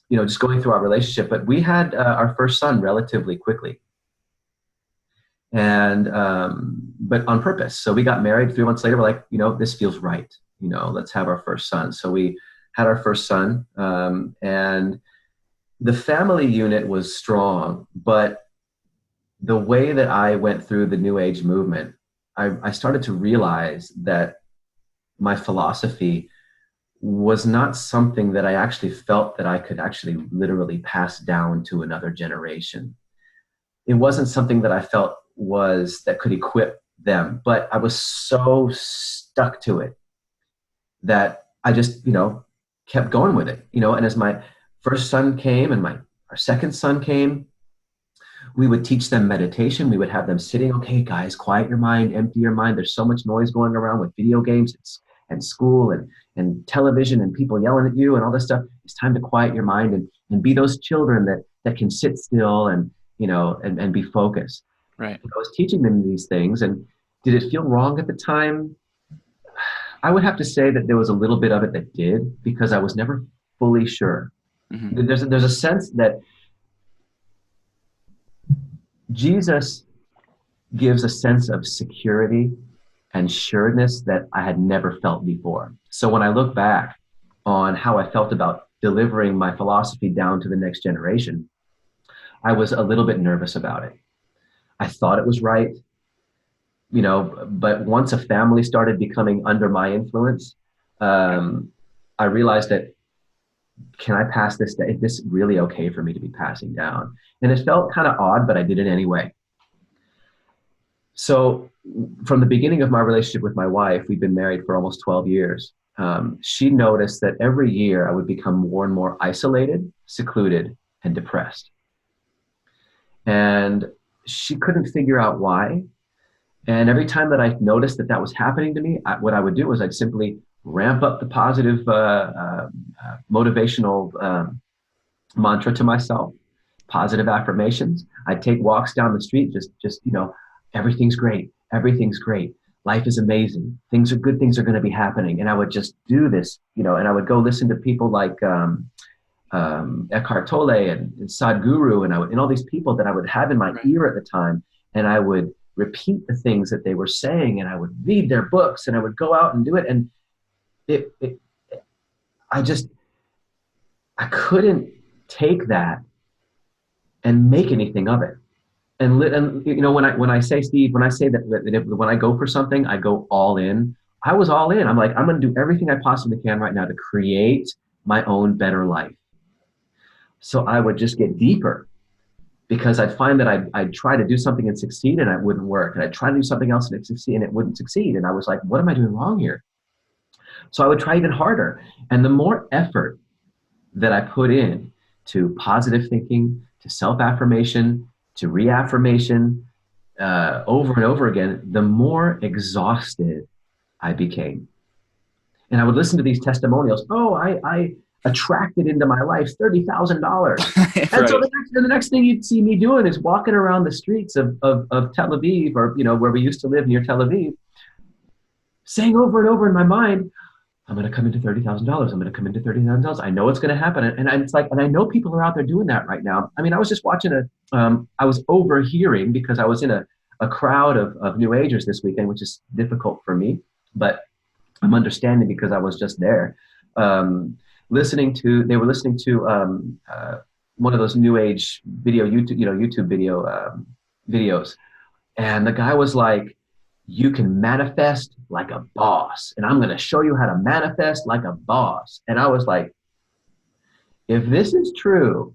you know, just going through our relationship. But we had our first son relatively quickly, and but on purpose. So we got married 3 months later. We're like, you know, this feels right. You know, let's have our first son. So we had our first son, and the family unit was strong, but the way that I went through the New Age movement, I started to realize that my philosophy was not something that I actually felt that I could actually literally pass down to another generation. It wasn't something that I felt that could equip them, but I was so stuck to it that I just, you know, kept going with it, you know. And as my first son came and our second son came, we would teach them meditation. We would have them sitting, okay, guys, quiet your mind, empty your mind. There's so much noise going around with video games and school and television and people yelling at you and all this stuff. It's time to quiet your mind and be those children that can sit still and, you know, and be focused. Right. I was teaching them these things. And did it feel wrong at the time? I would have to say that there was a little bit of it that did, because I was never fully sure. Mm-hmm. There's a sense that Jesus gives a sense of security and sureness that I had never felt before. So when I look back on how I felt about delivering my philosophy down to the next generation, I was a little bit nervous about it. I thought it was right, you know, but once a family started becoming under my influence, I realized that, can I pass this down? Is this really okay for me to be passing down? And it felt kind of odd, but I did it anyway. So from the beginning of my relationship with my wife, we've been married for almost 12 years. She noticed that every year I would become more and more isolated, secluded, and depressed. And she couldn't figure out why. And every time that I noticed that was happening to me, what I would do was I'd simply ramp up the positive motivational mantra to myself, positive affirmations. I'd take walks down the street, just you know, everything's great. Everything's great. Life is amazing. Good things are going to be happening. And I would just do this, you know, and I would go listen to people like Eckhart Tolle and Sadhguru and all these people that I would have in my ear at the time. And I would repeat the things that they were saying, and I would read their books, and I would go out and do it. And I couldn't take that and make anything of it. And you know, when I say, Steve, when I say that when I go for something, I go all in. I was all in. I'm like, I'm going to do everything I possibly can right now to create my own better life. So I would just get deeper, because I'd find that I'd try to do something and succeed and it wouldn't work. And I'd try to do something else and it wouldn't succeed. And I was like, what am I doing wrong here? So I would try even harder. And the more effort that I put in to positive thinking, to self-affirmation, to reaffirmation, over and over again, the more exhausted I became. And I would listen to these testimonials. Oh, I attracted into my life $30,000. And right. So the next thing you'd see me doing is walking around the streets of Tel Aviv, or, you know, where we used to live near Tel Aviv, saying over and over in my mind, I'm going to come into $30,000. I'm going to come into $30,000. I know it's going to happen. And it's like, and I know people are out there doing that right now. I mean, I was just watching I was overhearing, because I was in a crowd of New Agers this weekend, which is difficult for me, but I'm understanding because I was just there. they were listening to one of those new age video YouTube, YouTube video videos. And the guy was like, you can manifest like a boss. And I'm going to show you how to manifest like a boss. And I was like, if this is true,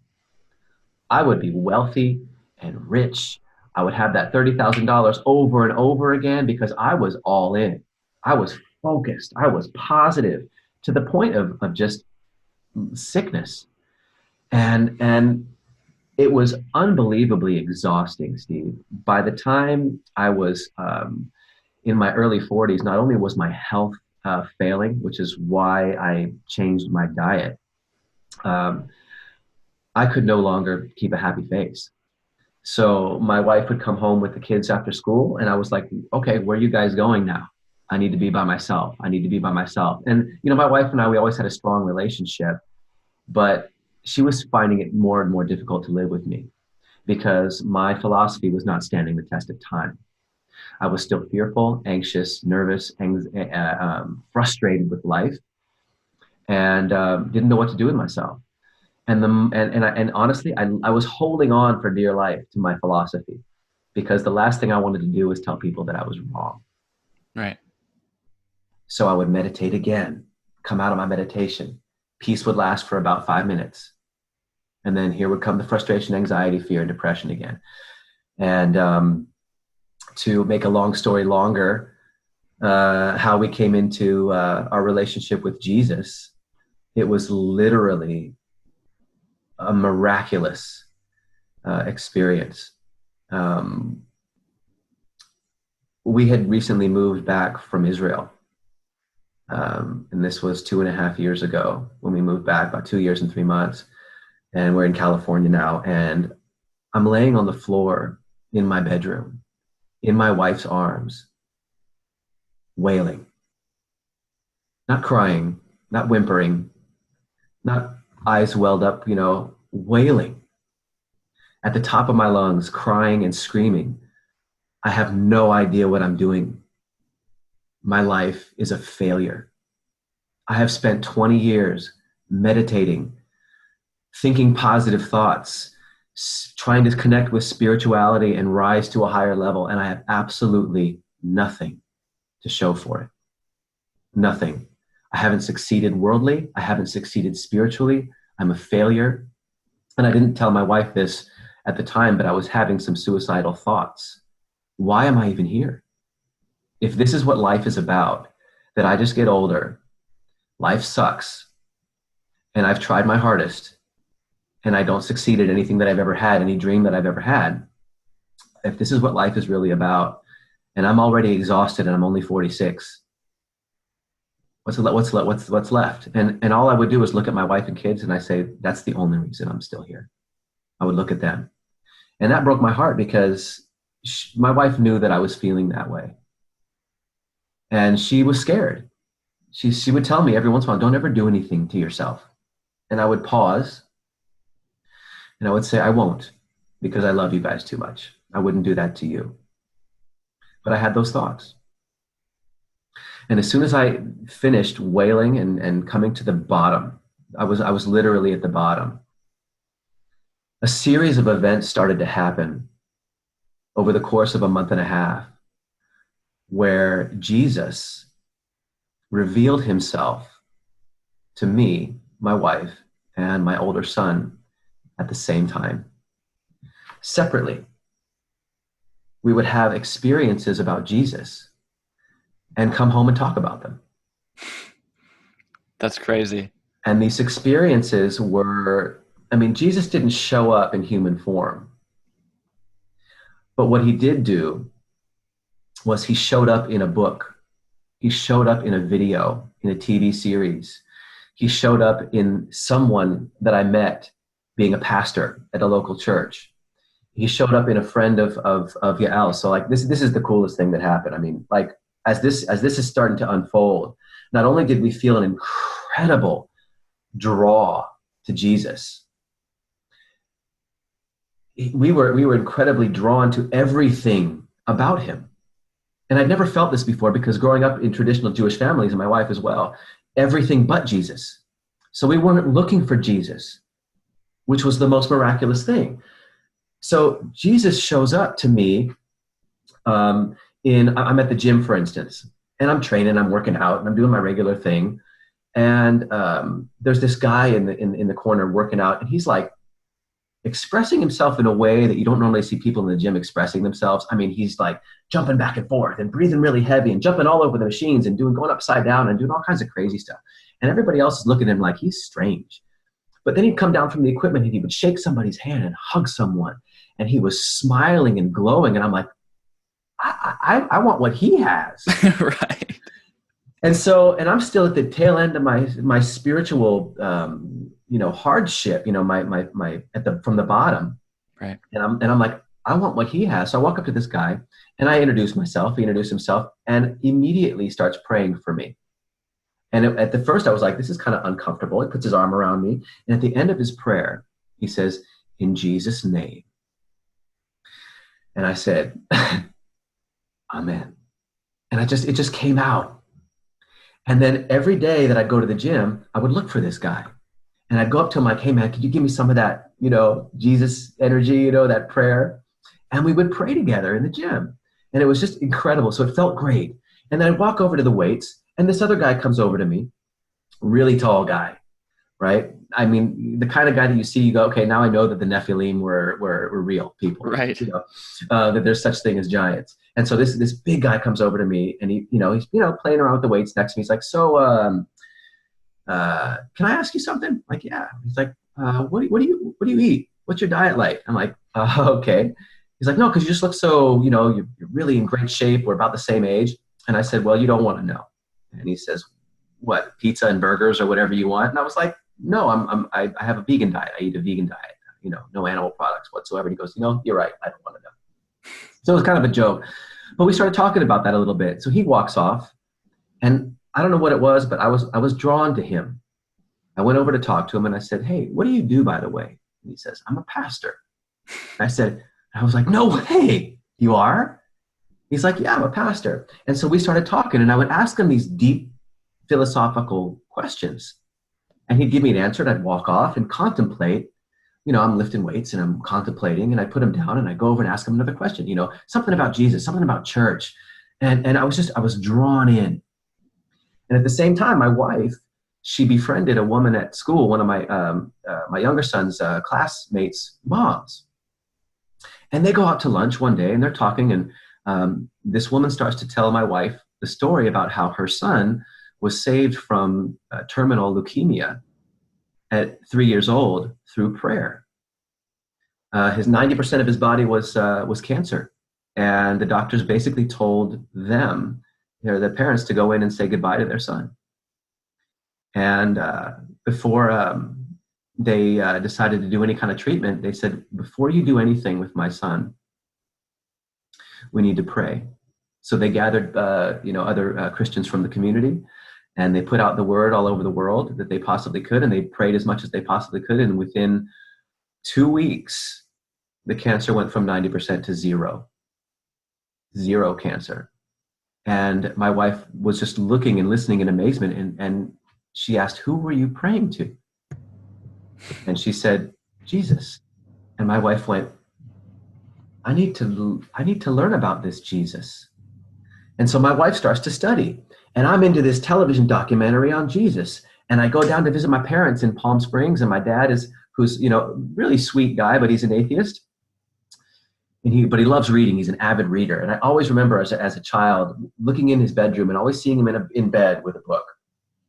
I would be wealthy and rich. I would have that $30,000 over and over again because I was all in. I was focused. I was positive to the point of just sickness. And it was unbelievably exhausting, Steve. By the time I was in my early 40s, not only was my health failing, which is why I changed my diet, um, I could no longer keep a happy face. So my wife would come home with the kids after school, and I was like, okay, where are you guys going now? I need to be by myself. I need to be by myself. And, my wife and I, we always had a strong relationship, but she was finding it more and more difficult to live with me because my philosophy was not standing the test of time. I was still fearful, anxious, nervous, frustrated with life, and didn't know what to do with myself. And honestly, I was holding on for dear life to my philosophy because the last thing I wanted to do was tell people that I was wrong. Right. So I would meditate again, come out of my meditation. Peace would last for about 5 minutes. And then here would come the frustration, anxiety, fear, and depression again. And to make a long story longer, how we came into our relationship with Jesus, it was literally a miraculous experience. We had recently moved back from Israel. And this was 2.5 years ago when we moved back, about 2 years and 3 months. And we're in California now. And I'm laying on the floor in my bedroom, in my wife's arms, wailing, not crying, not whimpering, not eyes welled up, wailing at the top of my lungs, crying and screaming. I have no idea what I'm doing. My life is a failure. I have spent 20 years meditating, thinking positive thoughts, trying to connect with spirituality and rise to a higher level, and I have absolutely nothing to show for it. Nothing. I haven't succeeded worldly. I haven't succeeded spiritually. I'm a failure. And I didn't tell my wife this at the time, but I was having some suicidal thoughts. Why am I even here? If this is what life is about, that I just get older, life sucks, and I've tried my hardest, and I don't succeed at anything that I've ever had, any dream that I've ever had. If this is what life is really about, and I'm already exhausted and I'm only 46, what's left? And all I would do is look at my wife and kids and I say, that's the only reason I'm still here. I would look at them. And that broke my heart because my wife knew that I was feeling that way. And she was scared. She would tell me every once in a while, don't ever do anything to yourself. And I would pause and I would say, I won't, because I love you guys too much. I wouldn't do that to you. But I had those thoughts. And as soon as I finished wailing and coming to the bottom, I was literally at the bottom. A series of events started to happen over the course of a month and a half where Jesus revealed himself to me, my wife, and my older son at the same time. Separately, we would have experiences about Jesus and come home and talk about them. That's crazy. And these experiences were, Jesus didn't show up in human form. But what he did do was he showed up in a book. He showed up in a video, in a TV series. He showed up in someone that I met being a pastor at a local church. He showed up in a friend of Yael. So this is the coolest thing that happened. As this is starting to unfold, not only did we feel an incredible draw to Jesus, we were incredibly drawn to everything about him. And I'd never felt this before because growing up in traditional Jewish families, and my wife as well, everything but Jesus. So we weren't looking for Jesus, which was the most miraculous thing. So Jesus shows up to me I'm at the gym, for instance, and I'm training, I'm working out, and I'm doing my regular thing. And there's this guy in the corner working out, and he's like expressing himself in a way that you don't normally see people in the gym expressing themselves. I mean, he's like jumping back and forth and breathing really heavy and jumping all over the machines and going upside down and doing all kinds of crazy stuff. And everybody else is looking at him like he's strange. But then he'd come down from the equipment and he would shake somebody's hand and hug someone. And he was smiling and glowing. And I'm like, I want what he has. Right. And I'm still at the tail end of my spiritual, hardship, from the bottom. Right. And I'm like, I want what he has. So I walk up to this guy and I introduce myself. He introduced himself and immediately starts praying for me. And at the first I was like, this is kind of uncomfortable. He puts his arm around me. And at the end of his prayer, he says, in Jesus' name. And I said, Amen. And it just came out. And then every day that I'd go to the gym, I would look for this guy. And I'd go up to him like, hey man, could you give me some of that, Jesus energy, that prayer? And we would pray together in the gym. And it was just incredible. So it felt great. And then I'd walk over to the weights and this other guy comes over to me, really tall guy, right? I mean, the kind of guy that you see, you go, okay, now I know that the Nephilim were real people, Right. That there's such thing as giants. And so this big guy comes over to me and he's playing around with the weights next to me. He's like, so, can I ask you something? I'm like, yeah. He's like, what do you eat? What's your diet like? I'm like, okay. He's like, no, because you just look so, you're really in great shape. We're about the same age. And I said, well, you don't want to know. And he says, what, pizza and burgers or whatever you want? And I was like, no, I have a vegan diet. I eat a vegan diet, no animal products whatsoever. And he goes, you're right. I don't want to know. So it was kind of a joke, but we started talking about that a little bit. So he walks off and I don't know what it was, but I was drawn to him. I went over to talk to him and I said, hey, what do you do, by the way? And he says, I'm a pastor. And I was like, no way, you are? He's like, yeah, I'm a pastor. And so we started talking and I would ask him these deep philosophical questions. And he'd give me an answer and I'd walk off and contemplate. I'm lifting weights and I'm contemplating and I put him down and I go over and ask him another question, something about Jesus, something about church. And I was drawn in. And at the same time, my wife, she befriended a woman at school, one of my younger son's classmates' moms. And they go out to lunch one day and they're talking and this woman starts to tell my wife the story about how her son was saved from terminal leukemia at 3 years old through prayer. His 90% of his body was cancer. And the doctors basically told them, the parents, to go in and say goodbye to their son. And before they decided to do any kind of treatment, they said, before you do anything with my son, we need to pray. So they gathered, other Christians from the community, and they put out the word all over the world that they possibly could, and they prayed as much as they possibly could. And within 2 weeks, the cancer went from 90% to zero cancer. And my wife was just looking and listening in amazement. And she asked, who were you praying to? And she said, Jesus. And my wife went, I need to learn about this Jesus. And so my wife starts to study. And I'm into this television documentary on Jesus. And I go down to visit my parents in Palm Springs. And my dad who's really sweet guy, but he's an atheist. But he loves reading. He's an avid reader. And I always remember as a child looking in his bedroom and always seeing him in bed with a book,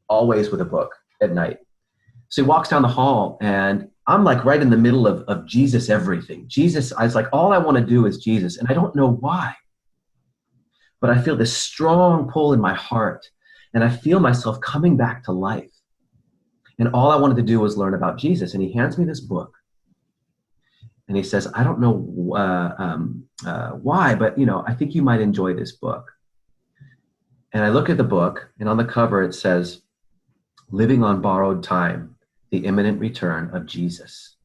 always with a book at night. So he walks down the hall and I'm like right in the middle of Jesus everything. Jesus, I was like, all I want to do is Jesus. And I don't know why, but I feel this strong pull in my heart and I feel myself coming back to life. And all I wanted to do was learn about Jesus. And he hands me this book. And he says, I don't know why, but I think you might enjoy this book. And I look at the book, and on the cover it says, Living on Borrowed Time, the Imminent Return of Jesus.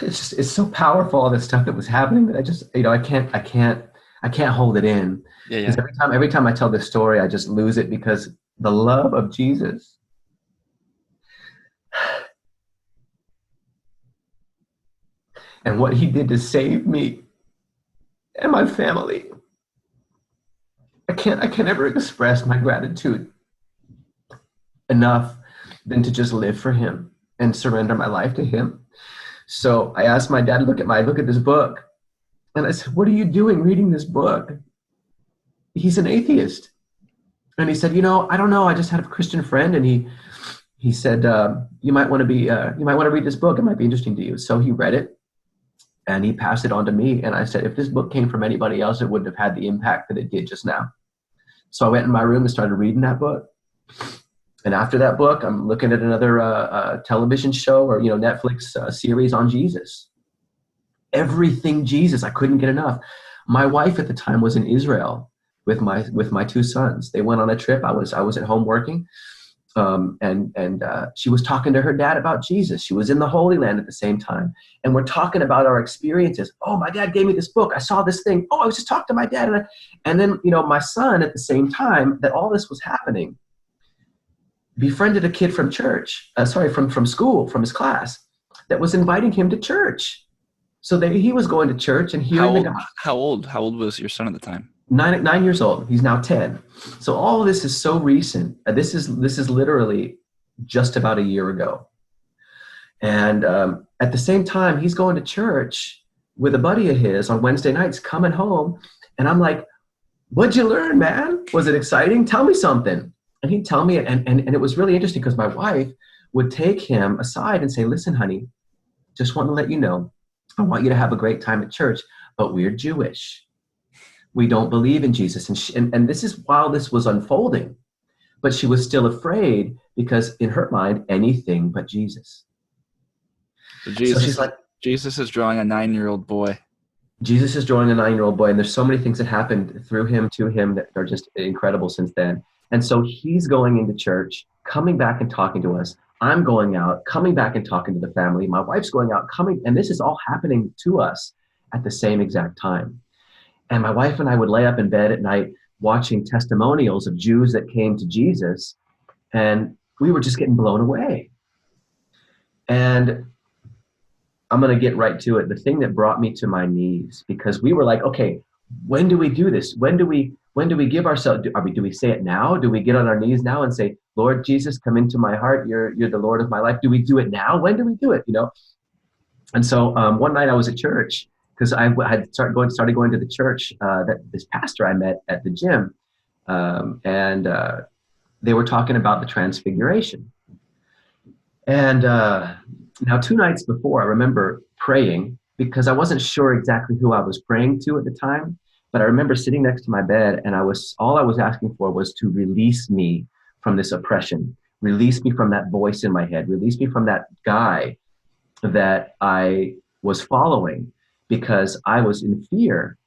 it's so powerful, all this stuff that was happening, that I just, I can't hold it in. Yeah, Because yeah. every time I tell this story, I just lose it, because the love of Jesus and what he did to save me and my family. I can't ever express my gratitude enough than to just live for him and surrender my life to him. So I asked my dad to look at this book. And I said, "What are you doing reading this book?" He's an atheist. And he said, "I don't know. I just had a Christian friend, and he said, you might want to read this book. It might be interesting to you." So he read it and he passed it on to me. And I said, if this book came from anybody else, it wouldn't have had the impact that it did just now. So I went in my room and started reading that book. And after that book, I'm looking at another television show, or Netflix series on Jesus. Everything Jesus. I couldn't get enough. My wife at the time was in Israel with my two sons. They went on a trip. I was at home working, and she was talking to her dad about Jesus. She was in the Holy Land at the same time, and we're talking about our experiences. "Oh, my dad gave me this book. I saw this thing. Oh, I was just talking to my dad," and then my son, at the same time that all this was happening, befriended a kid from church. From school, from his class, that was inviting him to church. So he was going to church and How hearing the old? gospel. How old was your son at the time? 9 years old. He's now 10. So all of this is so recent. This is literally just about a year ago. And at the same time, he's going to church with a buddy of his on Wednesday nights, coming home. And I'm like, "What'd you learn, man? Was it exciting? Tell me something." And he'd tell me, and it was really interesting, because my wife would take him aside and say, "Listen, honey, just want to let you know, I want you to have a great time at church, but we're Jewish. We don't believe in Jesus." And this is while this was unfolding, but she was still afraid, because in her mind, anything but Jesus. So So she's like, Jesus is drawing a 9-year-old boy. Jesus is drawing a 9-year-old boy, and there's so many things that happened through him, to him, that are just incredible since then. And so he's going into church, coming back and talking to us. I'm going out, coming back and talking to the family. My wife's going out, coming, and this is all happening to us at the same exact time. And my wife and I would lay up in bed at night watching testimonials of Jews that came to Jesus, and we were just getting blown away. And I'm going to get right to it. The thing that brought me to my knees, because we were like, okay, when do we do this? When do we give ourselves? Do we say it now? Do we get on our knees now and say, "Lord Jesus, come into my heart. You're the Lord of my life"? Do we do it now? When do we do it? And so one night I was at church, because I had started going to the church that this pastor I met at the gym, and they were talking about the transfiguration. And now 2 nights before, I remember praying, because I wasn't sure exactly who I was praying to at the time, but I remember sitting next to my bed, and all I was asking for was to release me from this oppression, release me from that voice in my head, release me from that guy that I was following, because I was in fear.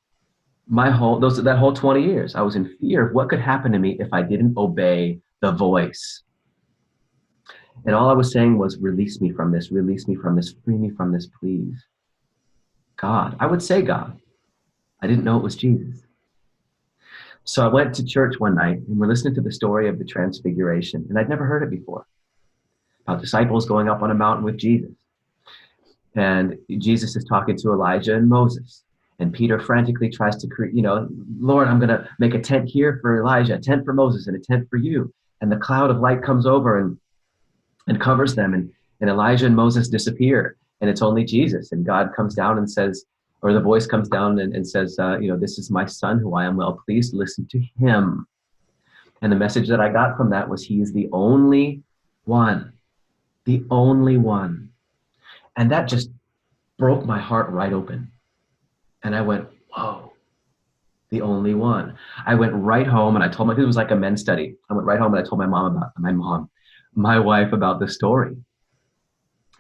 That whole 20 years, I was in fear of what could happen to me if I didn't obey the voice. And all I was saying was, "Release me from this, free me from this, please." God. I would say God. I didn't know it was Jesus. So I went to church one night, and we're listening to the story of the transfiguration, and I'd never heard it before, about disciples going up on a mountain with Jesus. And Jesus is talking to Elijah and Moses. And Peter frantically tries to create, "Lord, I'm going to make a tent here for Elijah, a tent for Moses, and a tent for you." And the cloud of light comes over and covers them. And Elijah and Moses disappear. And it's only Jesus. And God comes down and says, or the voice comes down and says, "This is my son who I am well pleased. Listen to him." And the message that I got from that was, he is the only one. The only one. And that just broke my heart right open. And I went, whoa, the only one. I went right home and I told it was like a men's study. I went right home and I told my wife about the story.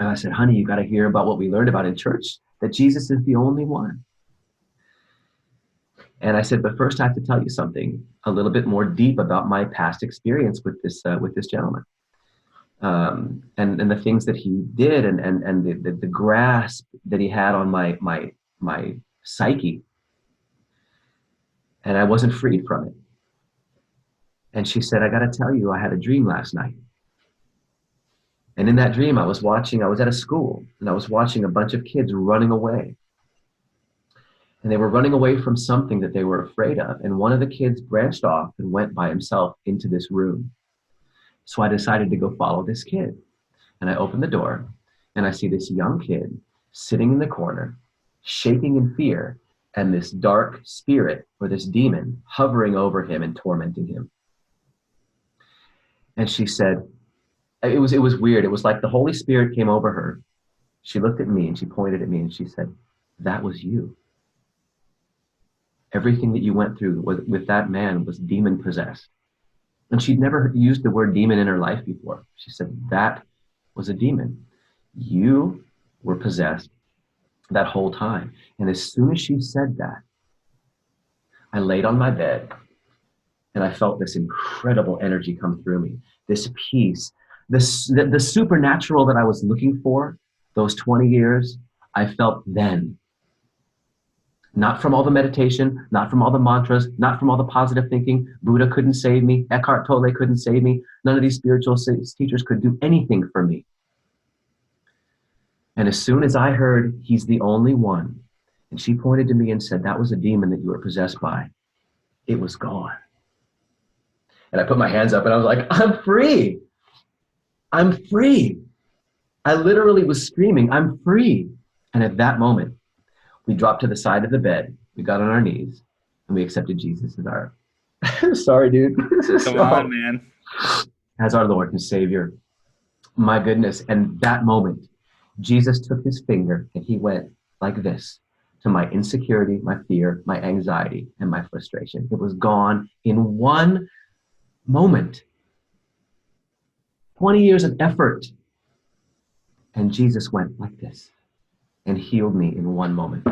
And I said, "Honey, you got to hear about what we learned about in church, that Jesus is the only one." And I said, "But first I have to tell you something a little bit more deep about my past experience with this gentleman." and the things that he did, and the grasp that he had on my psyche, and I wasn't freed from it. And she said, I got to tell you, I had a dream last night. And in that dream, I was at a school, and I was watching a bunch of kids running away. And they were running away from something that they were afraid of. And one of the kids branched off and went by himself into this room. So I decided to go follow this kid. And I opened the door, and I see this young kid sitting in the corner, shaking in fear, and this dark spirit or this demon hovering over him and tormenting him. And she said, it was weird. It was like the Holy Spirit came over her. She looked at me and she pointed at me and she said, that was you. Everything that you went through with that man was demon possessed. And she'd never used the word demon in her life before. She said, that was a demon. You were possessed that whole time. And as soon as she said that, I laid on my bed and I felt this incredible energy come through me, this peace, the supernatural that I was looking for those 20 years, I felt then. Not from all the meditation, not from all the mantras, not from all the positive thinking. Buddha couldn't save me. Eckhart Tolle couldn't save me. None of these spiritual teachers could do anything for me. And as soon as I heard he's the only one, and she pointed to me and said, that was a demon that you were possessed by, it was gone. And I put my hands up and I was like, I'm free. I'm free. I literally was screaming, I'm free. And at that moment, we dropped to the side of the bed, we got on our knees, and we accepted Jesus as our, sorry, dude. Come on, man. As our Lord and Savior. My goodness. And that moment, Jesus took his finger and he went like this to my insecurity, my fear, my anxiety, and my frustration. It was gone in one moment. 20 years of effort. And Jesus went like this and healed me in one moment.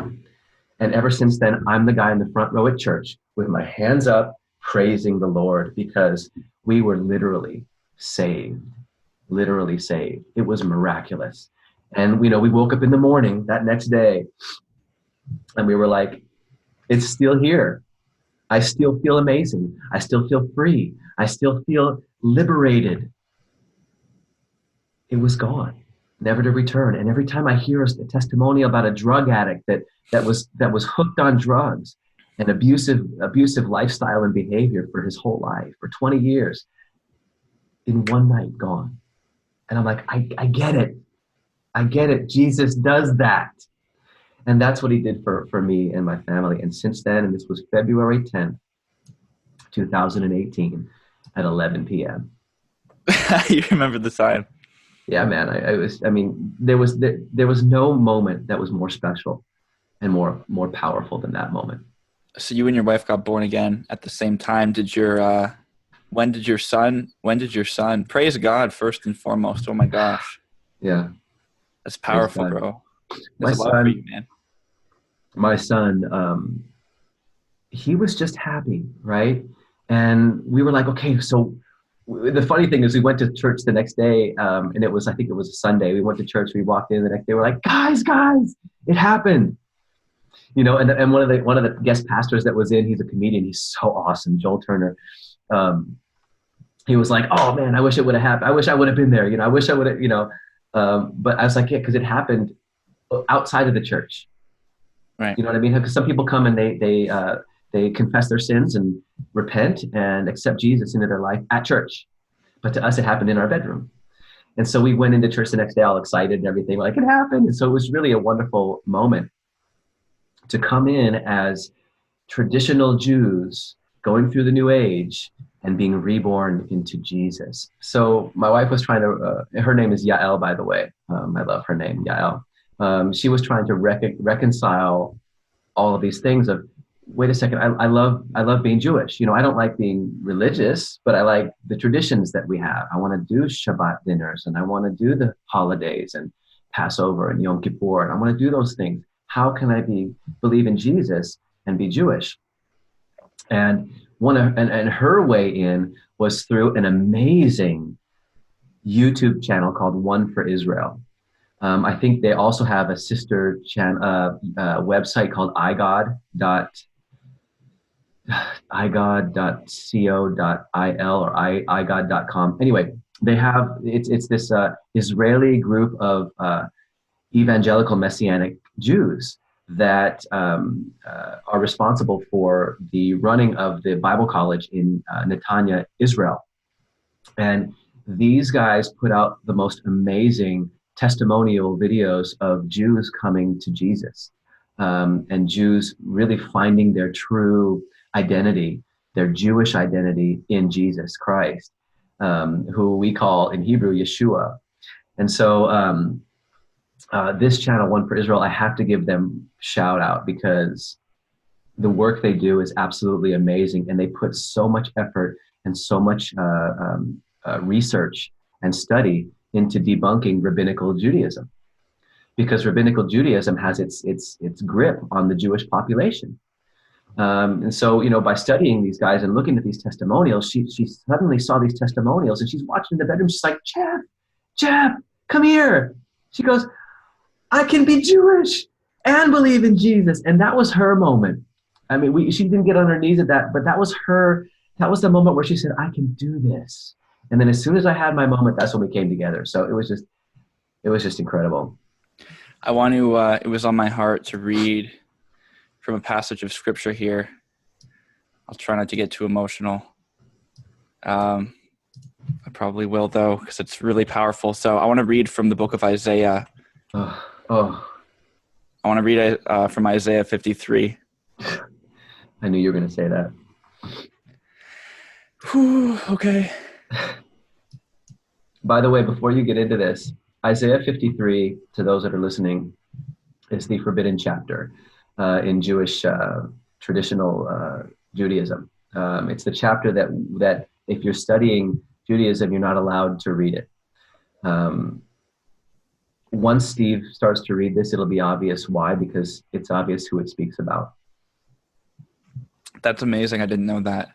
And ever since then, I'm the guy in the front row at church with my hands up, praising the Lord, because we were literally saved. Literally saved. It was miraculous. And we woke up in the morning that next day and we were like, it's still here. I still feel amazing. I still feel free. I still feel liberated. It was gone, never to return. And every time I hear a testimonial about a drug addict that was hooked on drugs and abusive lifestyle and behavior for his whole life, for 20 years, in one night gone. And I'm like, I get it. I get it. Jesus does that. And that's what he did for me and my family. And since then, and this was February 10th, 2018 at 11 p.m. You remember the time. Yeah, man. There was no moment that was more special and more powerful than that moment. So you and your wife got born again at the same time. When did your son, praise God first and foremost. Oh my gosh. Yeah. That's powerful, bro. My There's a lot for you, man. My son, he was just happy, right? And we were like, okay, so the funny thing is we went to church the next day, and I think it was a Sunday. We went to church, we walked in the next day, we're like, guys, it happened. And one of the guest pastors that was in, he's a comedian, he's so awesome, Joel Turner. He was like, oh man, I wish it would have happened. I wish I would have been there. I wish I would have, but I was like, yeah, because it happened outside of the church. Right. You know what I mean? Because some people come and they confess their sins and repent and accept Jesus into their life at church. But to us, it happened in our bedroom. And so we went into church the next day all excited and everything, like it happened. And so it was really a wonderful moment to come in as traditional Jews going through the new age and being reborn into Jesus. So my wife was trying to, her name is Yael, by the way. I love her name, Yael. She was trying to reconcile all of these things of, wait a second, I love being Jewish. I don't like being religious, but I like the traditions that we have. I want to do Shabbat dinners and I want to do the holidays and Passover and Yom Kippur. And I want to do those things. How can I believe in Jesus and be Jewish? And her way in was through an amazing YouTube channel called One for Israel. I think they also have a sister website called igod.co.il or igod.com. Anyway, they have it's this Israeli group of evangelical messianic Jews that are responsible for the running of the Bible College in Netanya, Israel. And these guys put out the most amazing testimonial videos of Jews coming to Jesus, and Jews really finding their true identity, their Jewish identity in Jesus Christ, who we call in Hebrew Yeshua. And so this channel, One for Israel, I have to give them shout out because the work they do is absolutely amazing, and they put so much effort and so much research and study into debunking rabbinical Judaism, because rabbinical Judaism has its grip on the Jewish population. And so, by studying these guys and looking at these testimonials, she suddenly saw these testimonials, and she's watching in the bedroom. She's like, Jeff, come here. She goes, I can be Jewish and believe in Jesus. And that was her moment. I mean, she didn't get on her knees at that, but that was the moment where she said, I can do this. And then as soon as I had my moment, that's when we came together. So it was just incredible. I want to, it was on my heart to read from a passage of scripture here. I'll try not to get too emotional. I probably will though, because it's really powerful. So I want to read from the book of Isaiah. I want to read from Isaiah 53. I knew you were going to say that. Whew, okay. By the way, before you get into this, Isaiah 53, to those that are listening, is the forbidden chapter in Jewish traditional Judaism. It's the chapter that if you're studying Judaism, you're not allowed to read it. Once Steve starts to read this, it'll be obvious why, because it's obvious who it speaks about. That's amazing. I didn't know that.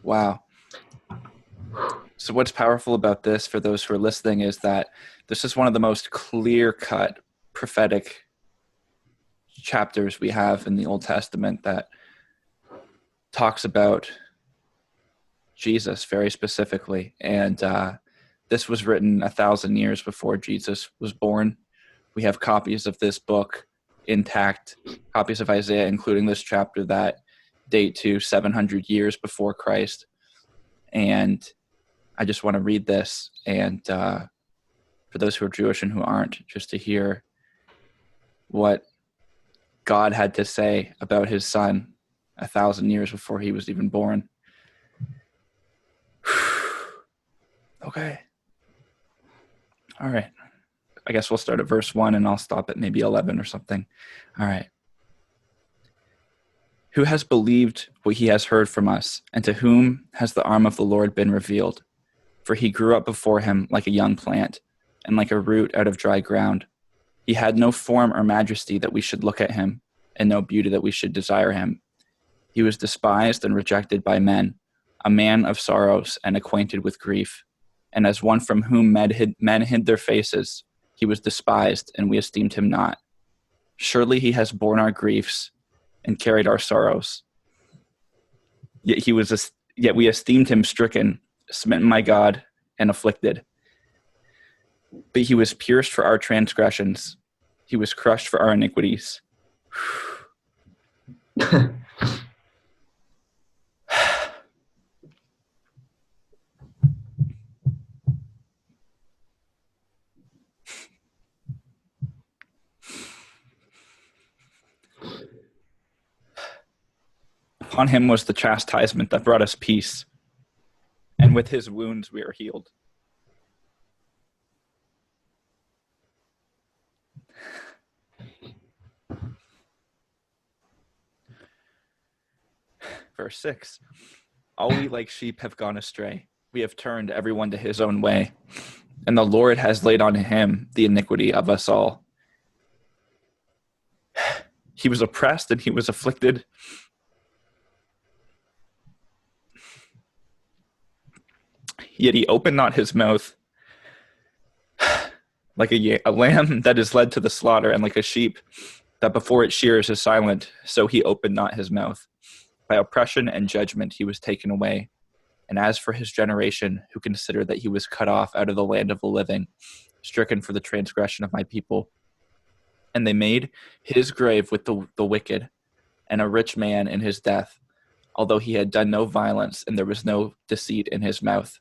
Wow. So what's powerful about this for those who are listening is that this is one of the most clear-cut prophetic chapters we have in the Old Testament that talks about Jesus very specifically. And this was written 1,000 years before Jesus was born. We have copies of this book intact, copies of Isaiah, including this chapter that date to 700 years before Christ. And I just want to read this, and for those who are Jewish and who aren't, just to hear what God had to say about his son 1,000 years before he was even born. Okay. All right. I guess we'll start at verse 1 and I'll stop at maybe 11 or something. All right. Who has believed what he has heard from us, and to whom has the arm of the Lord been revealed? For he grew up before him like a young plant, and like a root out of dry ground. He had no form or majesty that we should look at him, and no beauty that we should desire him. He was despised and rejected by men, a man of sorrows and acquainted with grief. And as one from whom men hid their faces, he was despised, and we esteemed him not. Surely he has borne our griefs and carried our sorrows. Yet we esteemed him stricken, smitten by God, and afflicted. But he was pierced for our transgressions. He was crushed for our iniquities. Upon him was the chastisement that brought us peace, and with his wounds we are healed. Verse 6, all we like sheep have gone astray. We have turned everyone to his own way, and the Lord has laid on him the iniquity of us all. He was oppressed and he was afflicted, yet he opened not his mouth. like a lamb that is led to the slaughter, and like a sheep that before it shears is silent, so he opened not his mouth. By oppression and judgment he was taken away. And as for his generation, who considered that he was cut off out of the land of the living, stricken for the transgression of my people. And they made his grave with the wicked, and a rich man in his death, although he had done no violence, and there was no deceit in his mouth.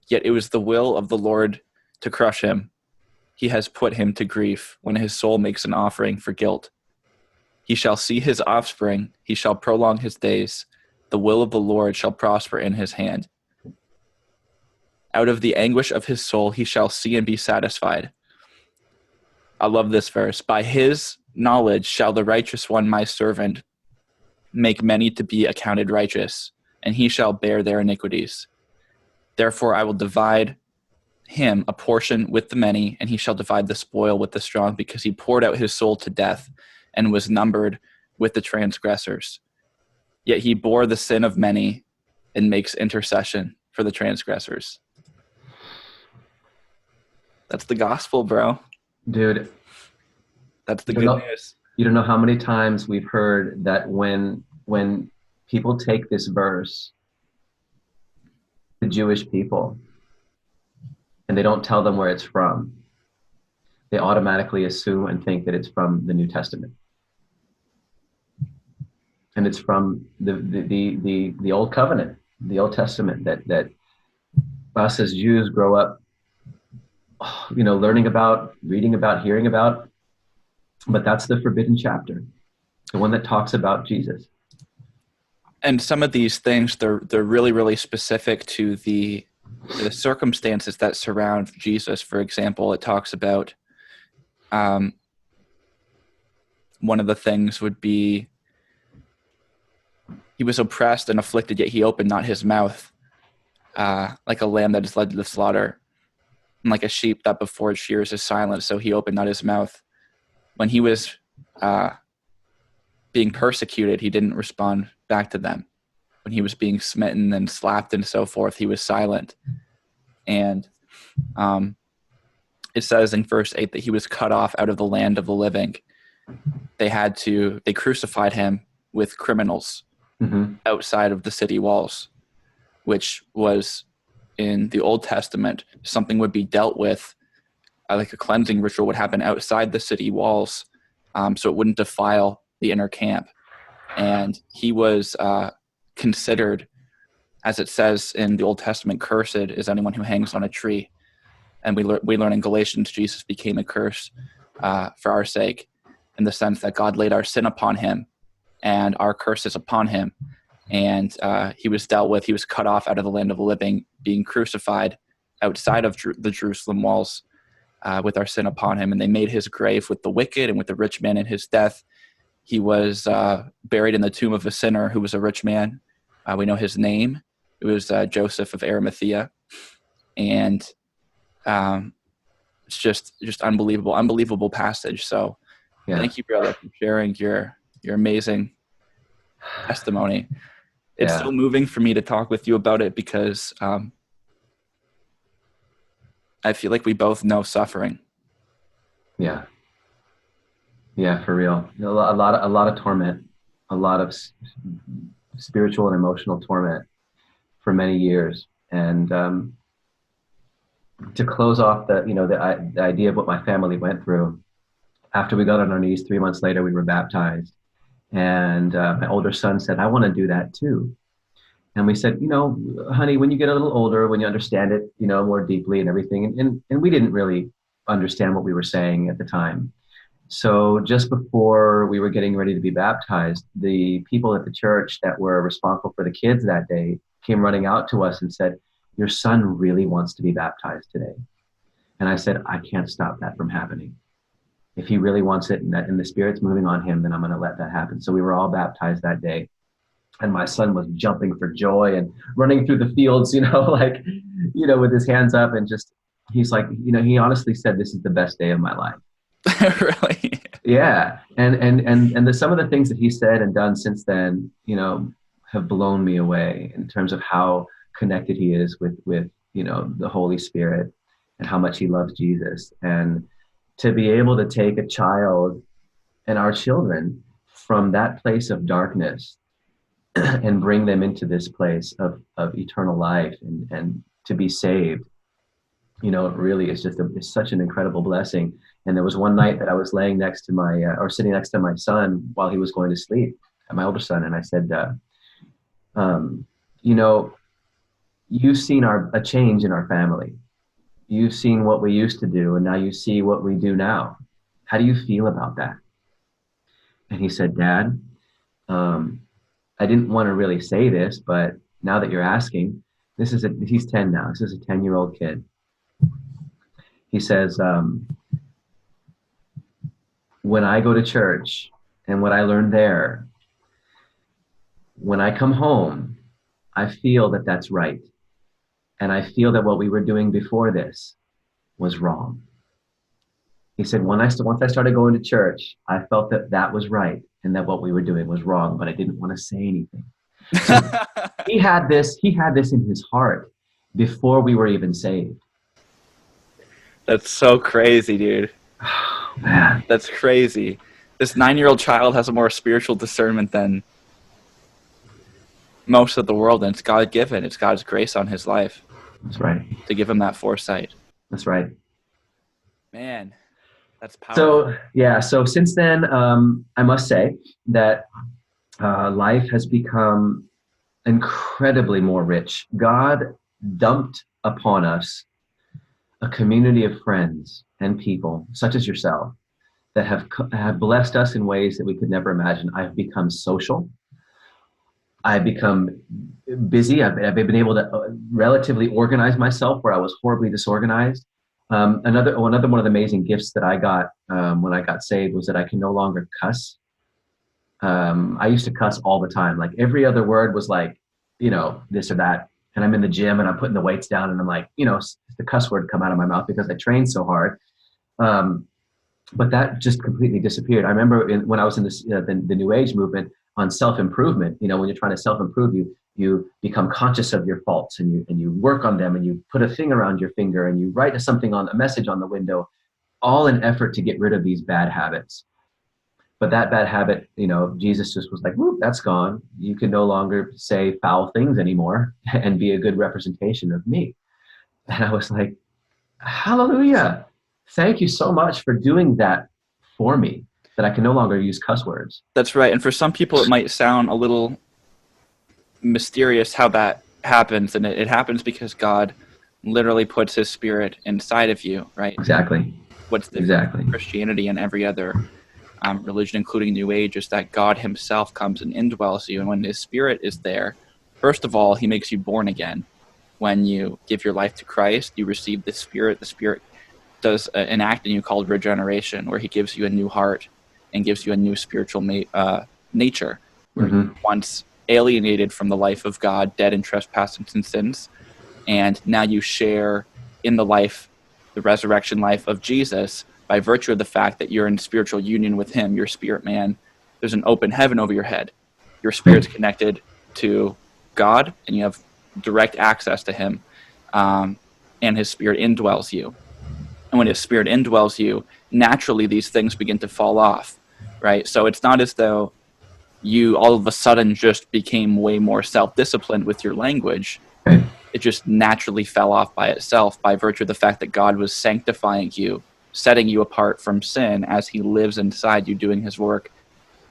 Yet it was the will of the Lord to crush him. He has put him to grief when his soul makes an offering for guilt. He shall see his offspring, he shall prolong his days. The will of the Lord shall prosper in his hand. Out of the anguish of his soul he shall see and be satisfied. I love this verse. By his knowledge shall the righteous one, my servant, make many to be accounted righteous, and he shall bear their iniquities. Therefore I will divide him a portion with the many, and he shall divide the spoil with the strong, because he poured out his soul to death and was numbered with the transgressors. Yet he bore the sin of many and makes intercession for the transgressors. That's the gospel, bro. Dude, That's the good news. you don't know how many times we've heard that when people take this verse, the Jewish people, and they don't tell them where it's from, they automatically assume and think that it's from the New Testament. And it's from the Old Covenant, the Old Testament, that us as Jews grow up, learning about, reading about, hearing about. But that's the forbidden chapter, the one that talks about Jesus. And some of these things, they're really, really specific to the circumstances that surround Jesus. For example, it talks about one of the things would be he was oppressed and afflicted, yet he opened not his mouth, like a lamb that is led to the slaughter, and like a sheep that before it shears is silent, so he opened not his mouth. When he was being persecuted, he didn't respond back to them. When he was being smitten and slapped and so forth, he was silent. And it says in verse 8 that he was cut off out of the land of the living. They crucified him with criminals outside of the city walls, which was in the Old Testament, something would be dealt with, like a cleansing ritual would happen outside the city walls, so it wouldn't defile the inner camp. And he was considered, as it says in the Old Testament, cursed is anyone who hangs on a tree. And we learn in Galatians, Jesus became a curse for our sake, in the sense that God laid our sin upon him and our curses upon him. And he was dealt with. He was cut off out of the land of the living, being crucified outside of the Jerusalem walls with our sin upon him. And they made his grave with the wicked and with the rich man in his death. He was buried in the tomb of a sinner who was a rich man. We know his name. It was Joseph of Arimathea. And it's just unbelievable passage. So Thank you, brother, for sharing your amazing testimony. It's so moving for me to talk with you about it, because I feel like we both know suffering. Yeah, for real. A lot of torment, a lot of spiritual and emotional torment for many years. And to close off the idea of what my family went through, after we got on our knees, 3 months later, we were baptized. And my older son said, I want to do that too. And we said, honey, when you get a little older, when you understand it, more deeply and everything. And we didn't really understand what we were saying at the time. So just before we were getting ready to be baptized, the people at the church that were responsible for the kids that day came running out to us and said, your son really wants to be baptized today. And I said, I can't stop that from happening. If he really wants it and the Spirit's moving on him, then I'm going to let that happen. So we were all baptized that day. And my son was jumping for joy and running through the fields, with his hands up, and he's like, he honestly said, this is the best day of my life. Really? Yeah. And some of the things that he said and done since then, have blown me away in terms of how connected he is with the Holy Spirit. and how much he loves Jesus. And to be able to take a child and our children from that place of darkness and bring them into this place of eternal life and to be saved, you know, it really is just it's such an incredible blessing. And there was one night that I was laying next to my or sitting next to my son while he was going to sleep, my older son, and I said, um, you know, you've seen a change in our family. You've seen what we used to do, and now you see what we do now. How do you feel about that? And he said, Dad, um, I didn't want to really say this, but now that you're asking, he's 10 now. This is a 10-year-old kid. He says, when I go to church and what I learned there, when I come home, I feel that that's right. And I feel that what we were doing before this was wrong. He said, once I started going to church, I felt that that was right and that what we were doing was wrong, but I didn't want to say anything. So he had this in his heart before we were even saved. That's so crazy, dude. Oh, man. That's crazy. This 9-year-old child has a more spiritual discernment than most of the world, and it's God given. It's God's grace on his life. That's right. To give him that foresight. That's right. Man, that's powerful. So, yeah, so since then, I must say that life has become incredibly more rich. God dumped upon us a community of friends and people, such as yourself, that have blessed us in ways that we could never imagine. I've become social. I've become busy. I've been able to relatively organize myself where I was horribly disorganized. Another one of the amazing gifts that I got when I got saved was that I can no longer cuss. I used to cuss all the time. Like every other word was like, you know, this or that. And I'm in the gym and I'm putting the weights down and I'm like, you know, the cuss word come out of my mouth because I trained so hard. But that just completely disappeared. I remember when I was in this, the New Age movement on self-improvement, you know, when you're trying to self-improve, you become conscious of your faults and you work on them and you put a thing around your finger and you write something on a message on the window, all in effort to get rid of these bad habits. But that bad habit, you know, Jesus just was like, whoop, that's gone. You can no longer say foul things anymore and be a good representation of me. And I was like, hallelujah. Thank you so much for doing that for me, that I can no longer use cuss words. That's right. And for some people, it might sound a little mysterious how that happens. And it happens because God literally puts his spirit inside of you, right? Exactly. What's the Exactly. Christianity and every other religion, including New Age, is that God himself comes and indwells you. And when his spirit is there, first of all, he makes you born again. When you give your life to Christ, you receive the Spirit. The Spirit does an act in you called regeneration, where he gives you a new heart and gives you a new spiritual nature, where you once alienated from the life of God, dead in trespasses and sins, and now you share in the life, the resurrection life of Jesus, by virtue of the fact that you're in spiritual union with him, your spirit man. There's an open heaven over your head. Your spirit's connected to God, and you have direct access to him, and his spirit indwells you. And when his spirit indwells you, naturally these things begin to fall off, right? So it's not as though you all of a sudden just became way more self-disciplined with your language. It just naturally fell off by itself by virtue of the fact that God was sanctifying you, setting you apart from sin as he lives inside you, doing his work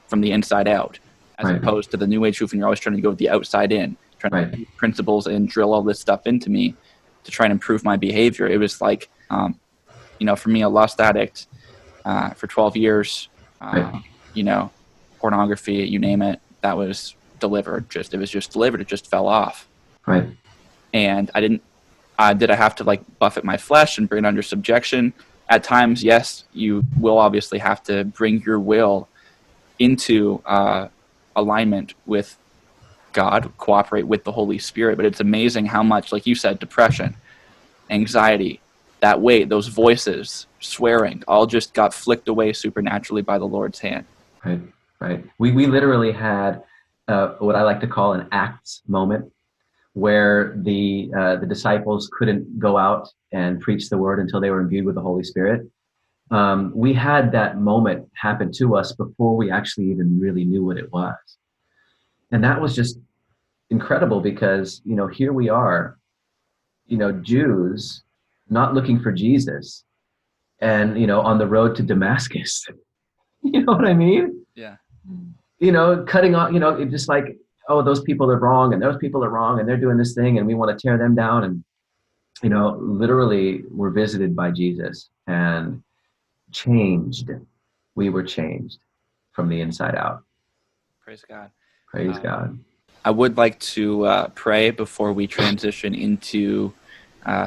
from the inside out, as opposed to the New Age movement. You're always trying to go the outside in, trying to put principles and drill all this stuff into me to try and improve my behavior. It was like, you know, for me, a lust addict for 12 years, you know, pornography, you name it, that was delivered. It was just delivered. It just fell off. Right. And I didn't, did I have to like buffet my flesh and bring it under subjection? At times, yes, you will obviously have to bring your will into alignment with God, cooperate with the Holy Spirit. But it's amazing how much, like you said, depression, anxiety, that weight, those voices, swearing, all just got flicked away supernaturally by the Lord's hand. Right, right. We literally had what I like to call an ACTS moment, where the disciples couldn't go out and preach the word until they were imbued with the Holy Spirit. We had that moment happen to us before we actually even really knew what it was. And that was just incredible because, here we are, Jews not looking for Jesus and, on the road to Damascus. You know what I mean? Yeah. Cutting off, it just like, oh, those people are wrong and those people are wrong and they're doing this thing and we want to tear them down. And, literally we're visited by Jesus and changed. We were changed from the inside out. Praise God. Praise God. I would like to pray before we transition into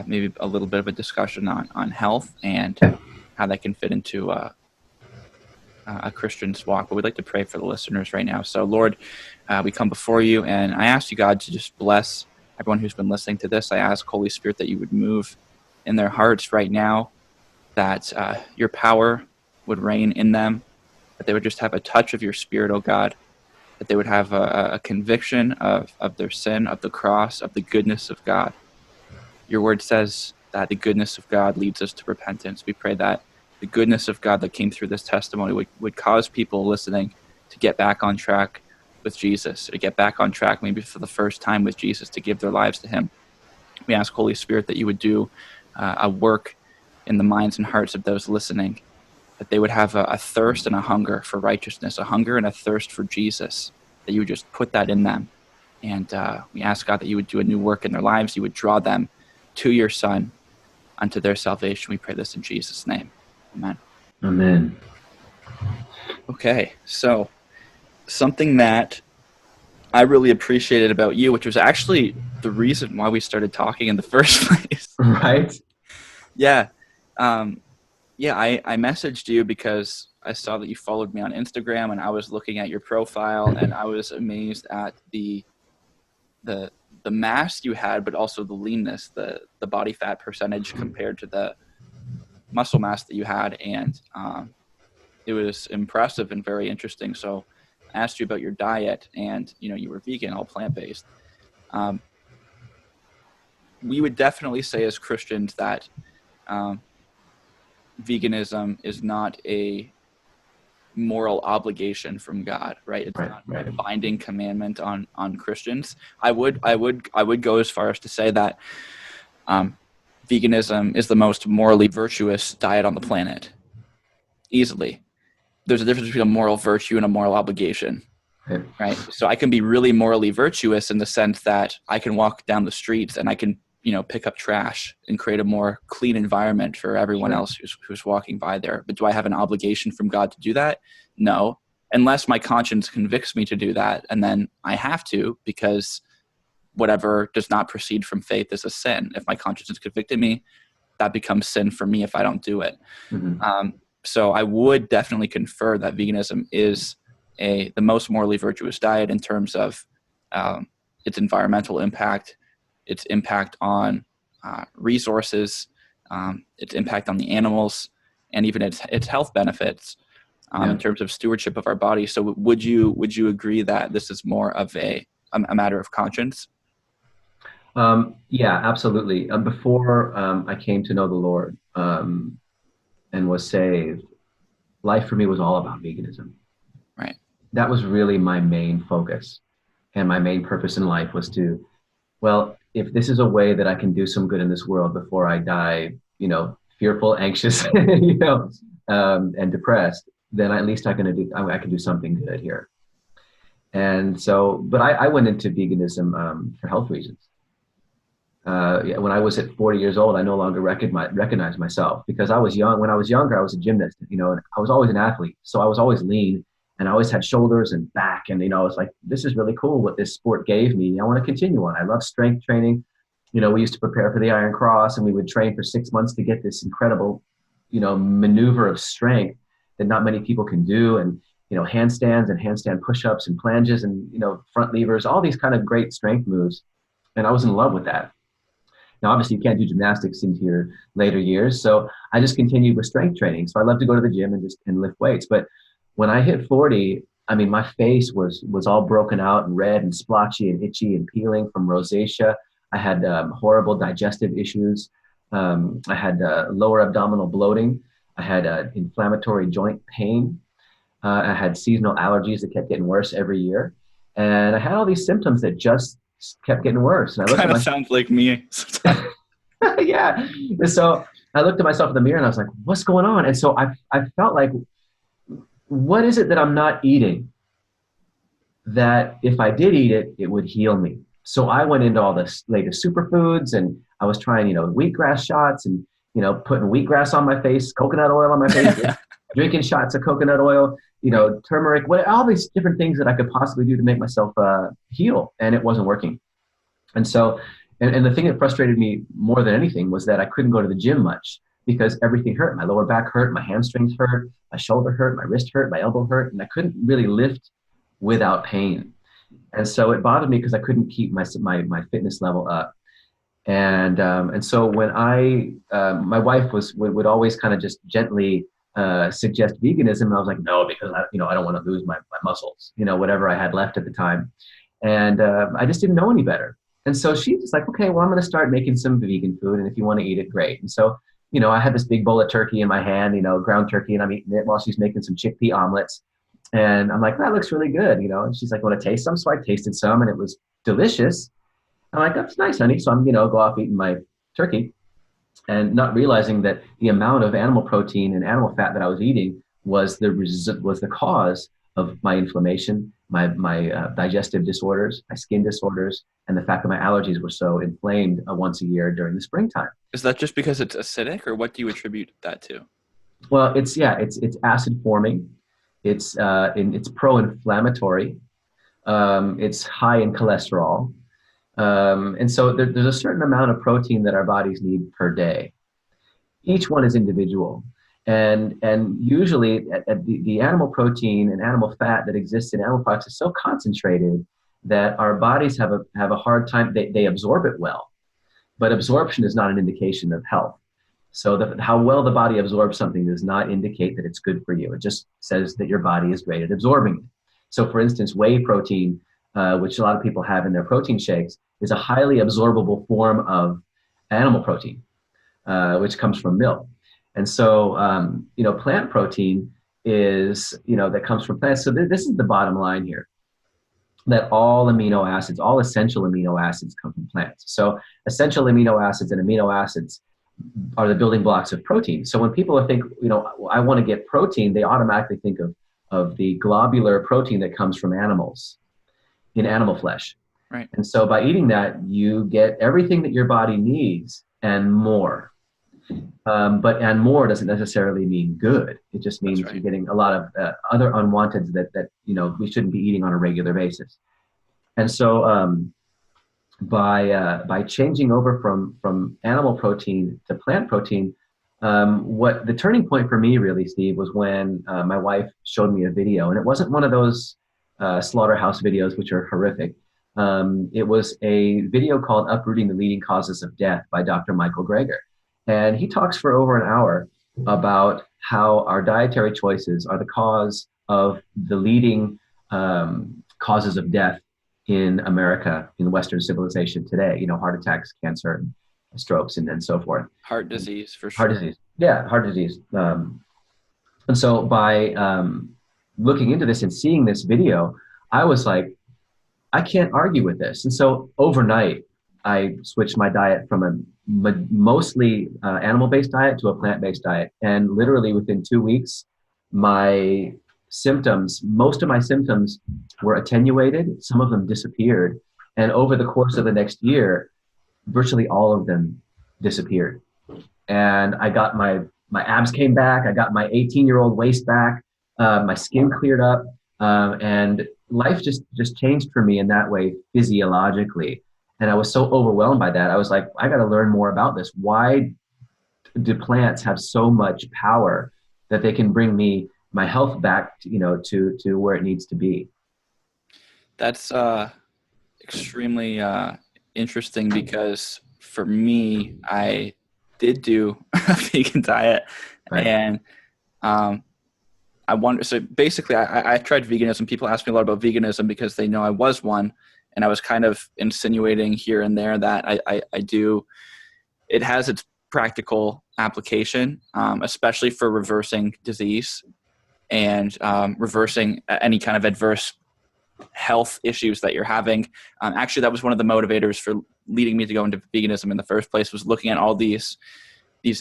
maybe a little bit of a discussion on health and how that can fit into a Christian's walk. But we'd like to pray for the listeners right now. So, Lord, we come before you, and I ask you, God, to just bless everyone who's been listening to this. I ask, Holy Spirit, that you would move in their hearts right now, that your power would reign in them, that they would just have a touch of your Spirit, oh God, that they would have a conviction of their sin, of the cross, of the goodness of God. Your word says that the goodness of God leads us to repentance. We pray that the goodness of God that came through this testimony would cause people listening to get back on track with Jesus, to get back on track maybe for the first time with Jesus, to give their lives to him. We ask, Holy Spirit, that you would do a work in the minds and hearts of those listening, that they would have a thirst and a hunger for righteousness, a hunger and a thirst for Jesus, that you would just put that in them. And we ask, God, that you would do a new work in their lives. You would draw them to your Son, unto their salvation. We pray this in Jesus' name. Amen. Amen. Okay, so something that I really appreciated about you, which was actually the reason why we started talking in the first place. Right? Yeah. I messaged you because I saw that you followed me on Instagram, and I was looking at your profile, and I was amazed at the mass you had, but also the leanness, the body fat percentage compared to the muscle mass that you had, and it was impressive and very interesting. So I asked you about your diet, and you were vegan, all plant-based. We would definitely say as Christians that veganism is not a moral obligation from God, right? It's not a binding commandment on Christians. I would go as far as to say that veganism is the most morally virtuous diet on the planet. Easily. There's a difference between a moral virtue and a moral obligation, right? So I can be really morally virtuous in the sense that I can walk down the streets and I can, pick up trash and create a more clean environment for everyone else who's walking by there. But do I have an obligation from God to do that? No, unless my conscience convicts me to do that. And then I have to, because whatever does not proceed from faith is a sin. If my conscience has convicted me, that becomes sin for me if I don't do it. Mm-hmm. So I would definitely confer that veganism is the most morally virtuous diet in terms of its environmental impact, its impact on resources, its impact on the animals, and even its health benefits in terms of stewardship of our body. So would you agree that this is more of a matter of conscience? Yeah, absolutely. Before I came to know the Lord and was saved, life for me was all about veganism. Right. That was really my main focus. And my main purpose in life was to, well, if this is a way that I can do some good in this world before I die, fearful, anxious, and depressed, then at least I can do something good here. And so, but I went into veganism for health reasons. When I was at 40 years old, I no longer recognized myself because I was young. When I was younger, I was a gymnast, and I was always an athlete. So I was always lean and I always had shoulders and back. And, I was like, this is really cool what this sport gave me. I want to continue on. I love strength training. We used to prepare for the Iron Cross and we would train for 6 months to get this incredible, maneuver of strength that not many people can do. And, handstands and handstand push-ups and planges and, front levers, all these kind of great strength moves. And I was in love with that. Now, obviously, you can't do gymnastics into your later years. So I just continued with strength training. So I love to go to the gym and lift weights. But when I hit 40, I mean, my face was all broken out and red and splotchy and itchy and peeling from rosacea. I had horrible digestive issues. I had lower abdominal bloating. I had inflammatory joint pain. I had seasonal allergies that kept getting worse every year. And I had all these symptoms that just kept getting worse. And I looked at Kind of myself, sounds like me sometimes. yeah. And so I looked at myself in the mirror and I was like, what's going on? And so I felt like, what is it that I'm not eating that if I did eat it, it would heal me? So I went into all the latest superfoods and I was trying, wheatgrass shots and, putting wheatgrass on my face, coconut oil on my face, drinking shots of coconut oil, Right. turmeric, all these different things that I could possibly do to make myself heal. And it wasn't working. And so, and the thing that frustrated me more than anything was that I couldn't go to the gym much because everything hurt. My lower back hurt, my hamstrings hurt, my shoulder hurt, my wrist hurt, my elbow hurt, and I couldn't really lift without pain. And so it bothered me because I couldn't keep my fitness level up. And so when my wife would always kind of just gently suggest veganism, and I was like, no, because I don't want to lose my muscles, whatever I had left at the time. And I just didn't know any better. And so she's just like, okay, well, I'm going to start making some vegan food. And if you want to eat it, great. And so, I had this big bowl of turkey in my hand, ground turkey, and I'm eating it while she's making some chickpea omelets. And I'm like, that looks really good, And she's like, want to taste some? So I tasted some and it was delicious. I'm like, that's nice, honey. So I'm, go off eating my turkey and not realizing that the amount of animal protein and animal fat that I was eating was the cause of my inflammation, my digestive disorders, my skin disorders, and the fact that my allergies were so inflamed once a year during the springtime. Is that just because it's acidic, or what do you attribute that to? Well, it's acid forming, it's pro-inflammatory, it's high in cholesterol, and so there's a certain amount of protein that our bodies need per day. Each one is individual. And usually the animal protein and animal fat that exists in animal products is so concentrated that our bodies have a hard time, they absorb it well, but absorption is not an indication of health. So how well the body absorbs something does not indicate that it's good for you. It just says that your body is great at absorbing it. So for instance, whey protein, which a lot of people have in their protein shakes, is a highly absorbable form of animal protein, which comes from milk. And so, plant protein is, that comes from plants. So this is the bottom line here, that all amino acids, all essential amino acids come from plants. So essential amino acids and amino acids are the building blocks of protein. So when people think, I want to get protein, they automatically think of the globular protein that comes from animals in animal flesh. Right. And so by eating that, you get everything that your body needs and more. And more doesn't necessarily mean good. It just means Right. you're getting a lot of other unwanteds that we shouldn't be eating on a regular basis. And so by changing over from animal protein to plant protein, what the turning point for me really, Steve, was when my wife showed me a video, and it wasn't one of those slaughterhouse videos, which are horrific. It was a video called "Uprooting the Leading Causes of Death" by Dr. Michael Greger. And he talks for over an hour about how our dietary choices are the cause of the leading causes of death in America, in Western civilization today, heart attacks, cancer, strokes, and so forth. Heart disease, for Heart sure. disease. Yeah, heart disease. And so by looking into this and seeing this video, I was like, I can't argue with this. And so overnight, I switched my diet from a mostly animal-based diet to a plant-based diet. And literally within 2 weeks, my most of my symptoms were attenuated. Some of them disappeared. And over the course of the next year, virtually all of them disappeared. And I got my abs came back. I got my 18-year-old waist back. My skin cleared up. And life just changed for me in that way physiologically. And I was so overwhelmed by that. I was like, I got to learn more about this. Why do plants have so much power that they can bring me my health back, to where it needs to be? That's extremely interesting, because for me, I did do a vegan diet, Right. and um, I wonder, so basically I tried veganism. People ask me a lot about veganism because they know I was one. And I was kind of insinuating here and there that I do, it has its practical application, especially for reversing disease and reversing any kind of adverse health issues that you're having. Actually, that was one of the motivators for leading me to go into veganism in the first place, was looking at all these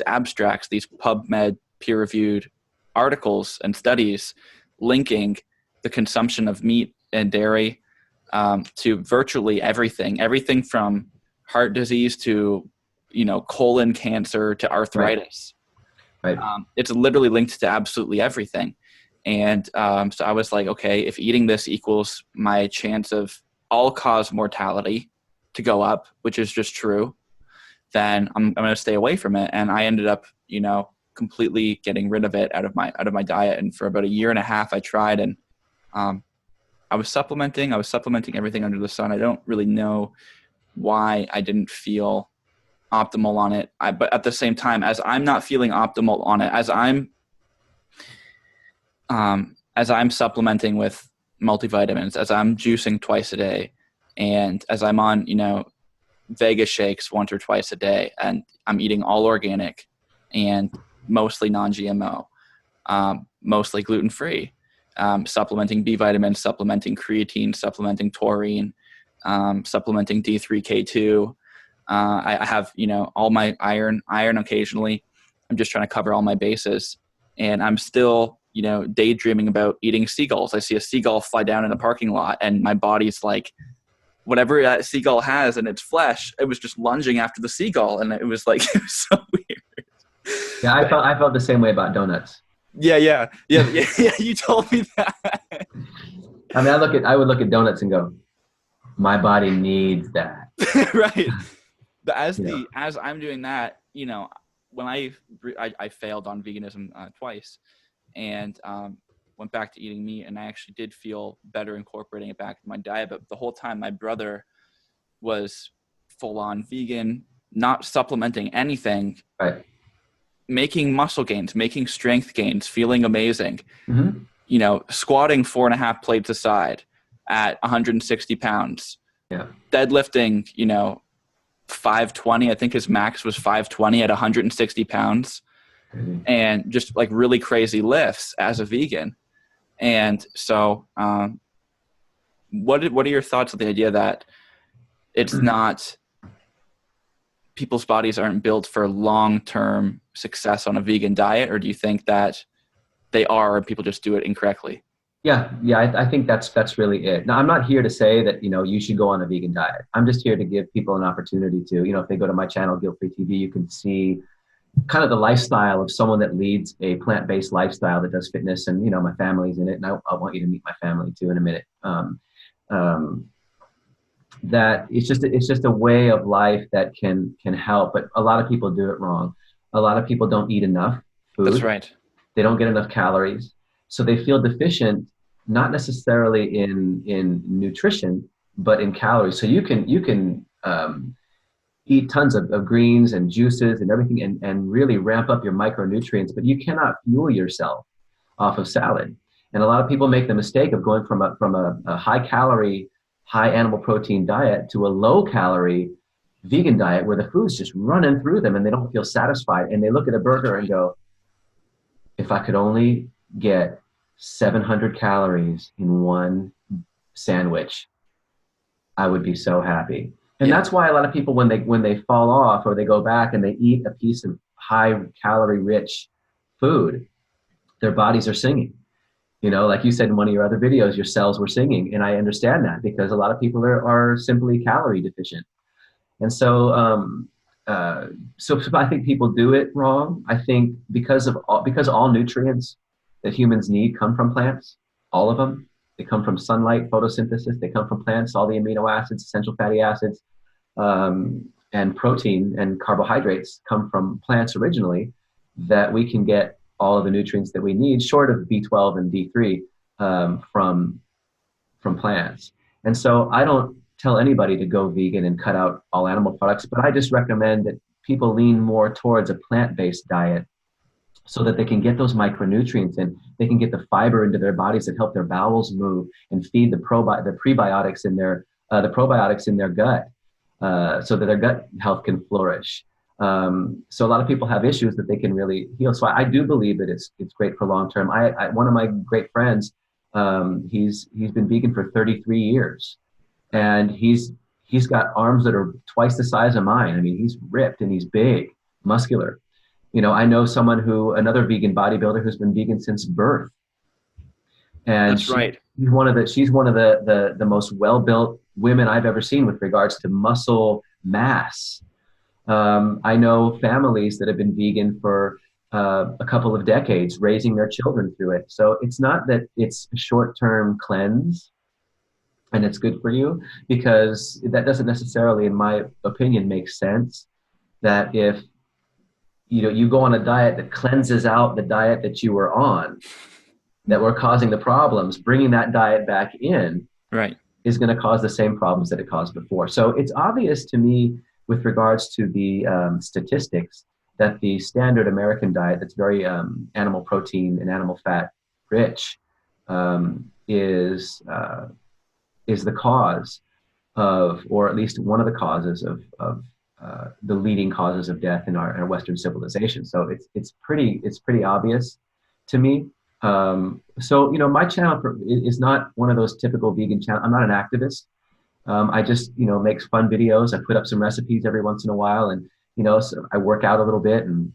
abstracts, these PubMed peer-reviewed articles and studies linking the consumption of meat and dairy to virtually everything from heart disease to, colon cancer to arthritis. Right. It's literally linked to absolutely everything. And so I was like, okay, if eating this equals my chance of all-cause mortality to go up, which is just true, then I'm going to stay away from it. And I ended up, completely getting rid of it out of my diet. And for about a year and a half, I tried, and I was supplementing everything under the sun. I don't really know why I didn't feel optimal on it. But at the same time, as I'm not feeling optimal on it, as I'm supplementing with multivitamins, as I'm juicing twice a day, and as I'm on, Vega shakes once or twice a day, and I'm eating all organic and mostly non-GMO, mostly gluten-free, supplementing B vitamins, supplementing creatine, supplementing taurine, supplementing D3K2. I have, all my iron occasionally. I'm just trying to cover all my bases, and I'm still, daydreaming about eating seagulls. I see a seagull fly down in a parking lot, and my body's like, whatever that seagull has in its flesh, it was just lunging after the seagull, and it was like, it was so weird. Yeah, I felt the same way about donuts. Yeah. You told me that. I mean, I would look at donuts and go, my body needs that. Right. But as I'm doing that, when I failed on veganism twice, and went back to eating meat, and I actually did feel better incorporating it back to my diet. But the whole time, my brother was full on vegan, not supplementing anything, Right. making muscle gains, making strength gains, feeling amazing, Mm-hmm. Squatting 4.5 plates aside at 160 pounds, Yeah. deadlifting, 520. I think his max was 520 at 160 pounds. Mm-hmm. And just like really crazy lifts as a vegan. And so what are your thoughts on the idea that it's not, people's bodies aren't built for long-term success on a vegan diet, or do you think that they are, and people just do it incorrectly? Yeah. I think that's really it. Now, I'm not here to say that, you should go on a vegan diet. I'm just here to give people an opportunity to, if they go to my channel, Guilt Free TV, you can see kind of the lifestyle of someone that leads a plant-based lifestyle that does fitness, and my family's in it, and I want you to meet my family too in a minute. That it's just a way of life that can help, but a lot of people do it wrong. A lot of people don't eat enough food. That's right. They don't get enough calories, so they feel deficient, not necessarily in nutrition, but in calories. So you can eat tons of greens and juices and everything, and really ramp up your micronutrients, but you cannot fuel yourself off of salad. And a lot of people make the mistake of going from a high calorie, high animal protein diet to a low calorie vegan diet where the food's just running through them and they don't feel satisfied. And they look at a burger and go, if I could only get 700 calories in one sandwich, I would be so happy. And that's why a lot of people, when they fall off or they go back and they eat a piece of high calorie rich food, their bodies are singing. Like you said in one of your other videos, your cells were singing. And I understand that because a lot of people are simply calorie deficient. And so, so I think people do it wrong. I think because all nutrients that humans need come from plants, all of them. They come from sunlight, photosynthesis. They come from plants, all the amino acids, essential fatty acids, and protein and carbohydrates come from plants originally, that we can get all of the nutrients that we need, short of B12 and D3, from plants. And so I don't tell anybody to go vegan and cut out all animal products, but I just recommend that people lean more towards a plant-based diet so that they can get those micronutrients and they can get the fiber into their bodies that help their bowels move and feed the prebiotics in the probiotics in their gut, so that their gut health can flourish. So a lot of people have issues that they can really heal. So I do believe that it's great for long term. One of my great friends, he's been vegan for 33 years, Right. and he's got arms that are twice the size of mine. I mean, he's ripped and he's big, muscular. I know another vegan bodybuilder who's been vegan since birth, and That's right. she's one of the most well built women I've ever seen with regards to muscle mass. I know families that have been vegan for a couple of decades, raising their children through it. So it's not that it's a short-term cleanse and it's good for you, because that doesn't necessarily, in my opinion, make sense. That if you go on a diet that cleanses out the diet that you were on, that were causing the problems, bringing that diet back in Right. is going to cause the same problems that it caused before. So it's obvious to me, with regards to the statistics, that the standard American diet, that's very animal protein and animal fat rich, is the cause of, or at least one of the causes of the leading causes of death in our Western civilization. So it's pretty obvious to me. So my channel is not one of those typical vegan channels. I'm not an activist. I just make fun videos. I put up some recipes every once in a while, and so I work out a little bit, and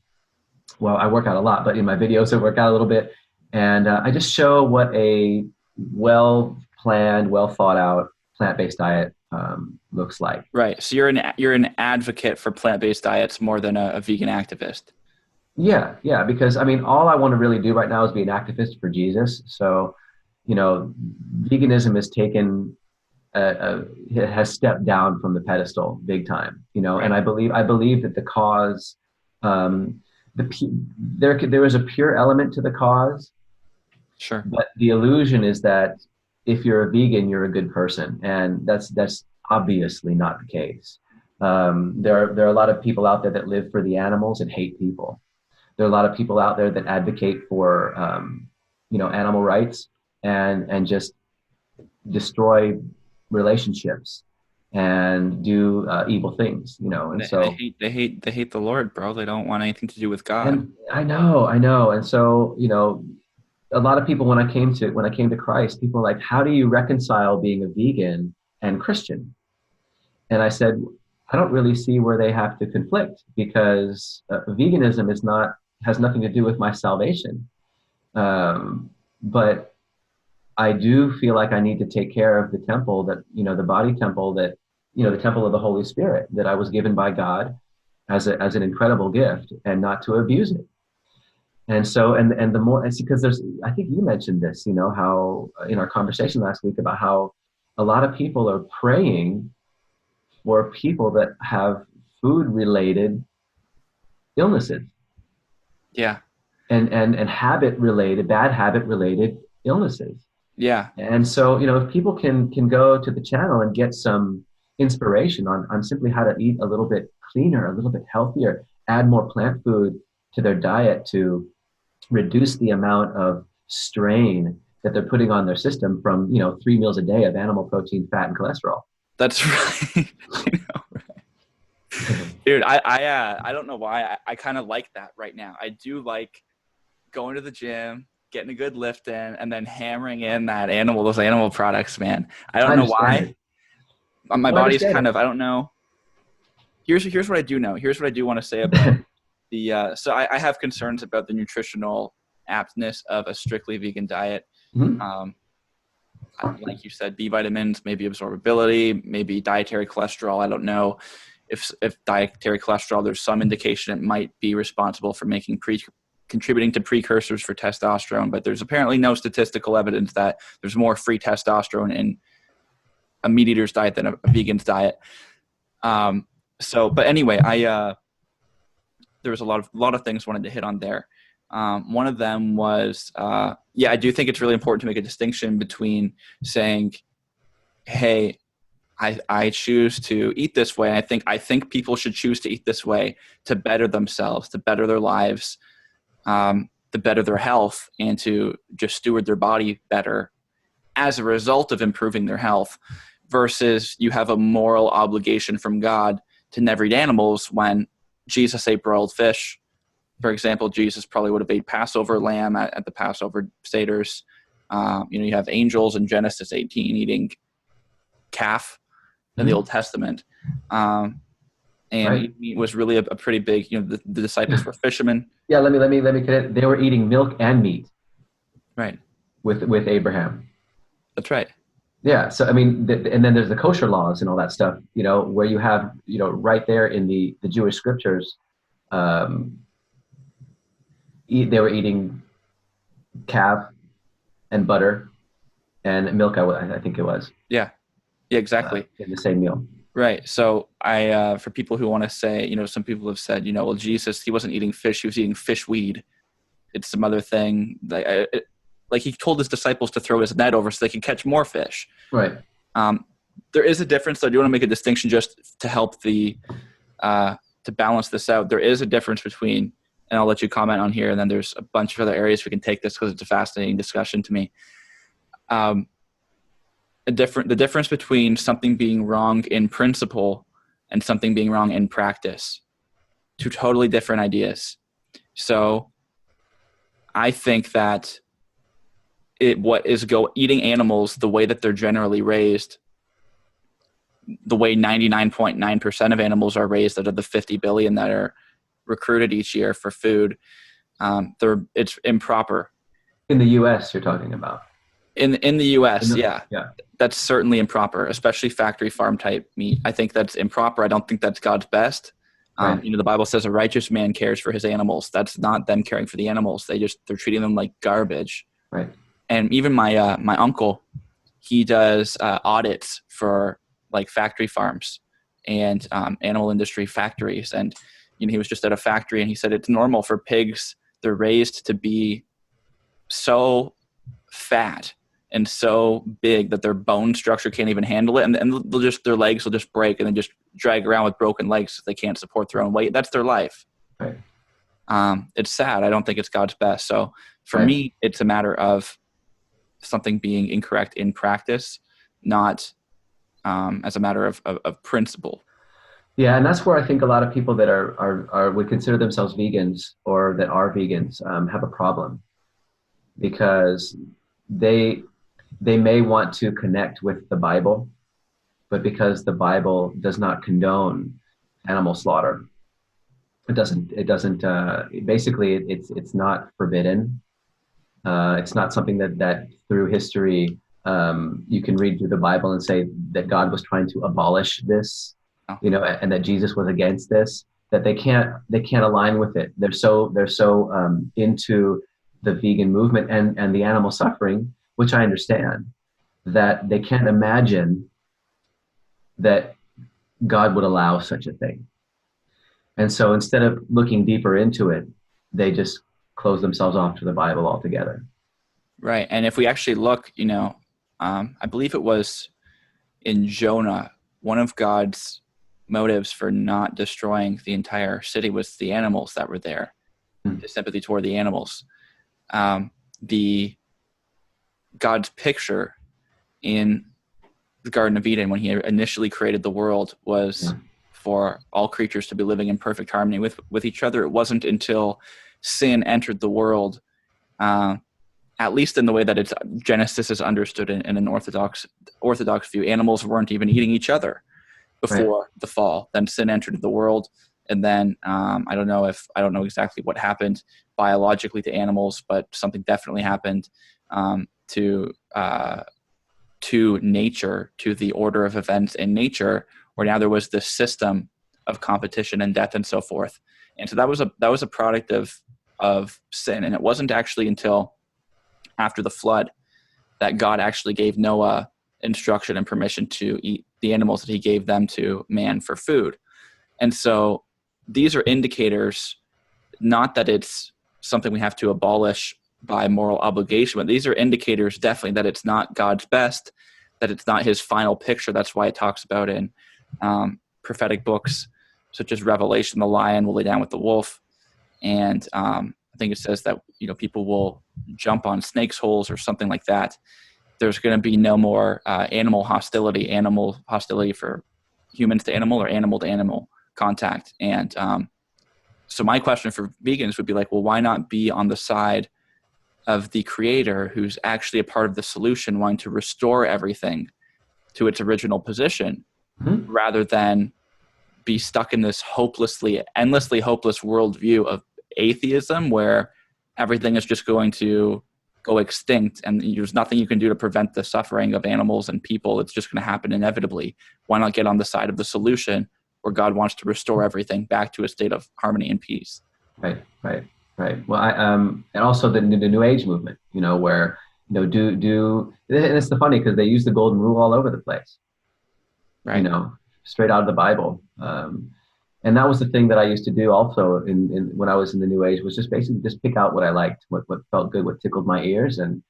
well, I work out a lot, but in my videos I work out a little bit, and I just show what a well planned, well thought out plant-based diet looks like. Right. So you're an advocate for plant-based diets more than a vegan activist. Yeah, yeah, because I mean, all I want to really do right now is be an activist for Jesus. So, veganism has taken, it has stepped down from the pedestal big time. And Right. I believe that the cause, the there is a pure element to the cause, Sure. but the illusion is that if you're a vegan, you're a good person, and that's obviously not the case. There are a lot of people out there that live for the animals and hate people. There are a lot of people out there that advocate for animal rights and just destroy relationships and do evil things. And They so, hate the Lord, bro. They don't want anything to do with God. and I know, and so a lot of people, when I came to Christ, people were like, how do you reconcile being a vegan and Christian? And I said, I don't really see where they have to conflict, because veganism has nothing to do with my salvation. But I do feel like I need to take care of the temple that, the body temple that, the temple of the Holy Spirit that I was given by God as an incredible gift, and not to abuse it. And so, and the more, it's because I think you mentioned this, how in our conversation last week about how a lot of people are praying for people that have food related illnesses, Yeah. and bad habit related illnesses. Yeah. And so, if people can go to the channel and get some inspiration on simply how to eat a little bit cleaner, a little bit healthier, add more plant food to their diet to reduce the amount of strain that they're putting on their system from, 3 meals a day of animal protein, fat, and cholesterol. That's right. I know. Dude, I don't know why. I kind of like that right now. I do like going to the gym, getting a good lift in, and then hammering in those animal products, man. I I don't know understand why. it. My Well, I body's understand kind it. of, I don't know. Here's what I do know. Here's what I do want to say about so I have concerns about the nutritional aptness of a strictly vegan diet. Mhm. Um, like you said, B vitamins, maybe absorbability, maybe dietary cholesterol. I don't know if dietary cholesterol, there's some indication it might be responsible for contributing to precursors for testosterone, but there's apparently no statistical evidence that there's more free testosterone in a meat eater's diet than a vegan's diet. But anyway, there was a lot of things I wanted to hit on there. One of them was, I do think it's really important to make a distinction between saying, hey, I choose to eat this way. I think people should choose to eat this way to better themselves, to better their lives, the better their health and to just steward their body better as a result of improving their health, versus you have a moral obligation from God to never eat animals when Jesus ate broiled fish. For example, Jesus probably would have ate Passover lamb at the Passover Seders. You have angels in Genesis 18 eating calf in the Old Testament. And Right. meat was really a pretty big, the disciples were fishermen. Yeah, let me connect. They were eating milk and meat Right. with Abraham. That's right. Yeah, so I mean, and then there's the kosher laws and all that stuff, where you have, right there in the Jewish scriptures, um, they were eating calf and butter and milk. I think it was Yeah. Yeah, exactly. in the same meal. Right. So for people who want to say, some people have said, well, Jesus, he wasn't eating fish, he was eating fish weed. It's some other thing. Like he told his disciples to throw his net over so they could catch more fish. Right. There is a difference. I do want to make a distinction just to help to balance this out. There is a difference between, and I'll let you comment on here, and then there's a bunch of other areas we can take this because it's a fascinating discussion to me. The difference between something being wrong in principle and something being wrong in practice. Two totally different ideas. So I think that eating animals the way that they're generally raised, the way 99.9% of animals are raised out of the 50 billion that are recruited each year for food, it's improper. In the U.S., you're talking about. In the U.S., Yeah. That's certainly improper, especially factory farm type meat. I think that's improper. I don't think that's God's best. Right. The Bible says a righteous man cares for his animals. That's not them caring for the animals. They're treating them like garbage. Right. And even my uncle, he does audits for like factory farms and animal industry factories. And he was just at a factory and he said it's normal for pigs. They're raised to be so fat and so big that their bone structure can't even handle it, and their legs will just break and then just drag around with broken legs because they can't support their own weight. That's their life. Right. It's sad. I don't think it's God's best. So for me, it's a matter of something being incorrect in practice, not as a matter of principle. Yeah, and that's where I think a lot of people that are would consider themselves vegans or that are vegans have a problem, because they may want to connect with the Bible, but because the Bible does not condone animal slaughter, it doesn't basically it's not forbidden. It's not something that through history you can read through the Bible and say that God was trying to abolish this, and that Jesus was against this. That they can't align with it. They're so into the vegan movement and the animal suffering, which I understand, that they can't imagine that God would allow such a thing. And so instead of looking deeper into it, they just close themselves off to the Bible altogether. Right. And if we actually look, I believe it was in Jonah, one of God's motives for not destroying the entire city was the animals that were there, the sympathy toward the animals. The God's picture in the Garden of Eden when he initially created the world was for all creatures to be living in perfect harmony with each other. It wasn't until sin entered the world, at least in the way that Genesis is understood in an orthodox view. Animals weren't even eating each other before the fall. Then sin entered the world, and then I don't know exactly what happened biologically to animals, but something definitely happened to nature, to the order of events in nature, where now there was this system of competition and death and so forth. And so that was a product of sin. And it wasn't actually until after the flood that God actually gave Noah instruction and permission to eat the animals that he gave them to man for food. And so these are indicators, not that it's something we have to abolish by moral obligation, but these are indicators definitely that it's not God's best, that it's not his final picture. That's why it talks about in prophetic books such as Revelation, the lion will lay down with the wolf, and I think it says that, people will jump on snakes' holes or something like that. There's going to be no more animal hostility for humans to animal or animal to animal contact. And so my question for vegans would be like, well, why not be on the side of the creator who's actually a part of the solution, wanting to restore everything to its original position, Mhm. rather than be stuck in this endlessly hopeless worldview of atheism where everything is just going to go extinct and there's nothing you can do to prevent the suffering of animals and people. It's just going to happen inevitably. Why not get on the side of the solution where God wants to restore everything back to a state of harmony and peace? Right, right, right. Well, and also the New Age movement, where, and it's the funny because they use the golden rule all over the place, Right. Straight out of the Bible. And that was the thing that I used to do also in when I was in the New Age, was just basically just pick out what I liked, what felt good, what tickled my ears, and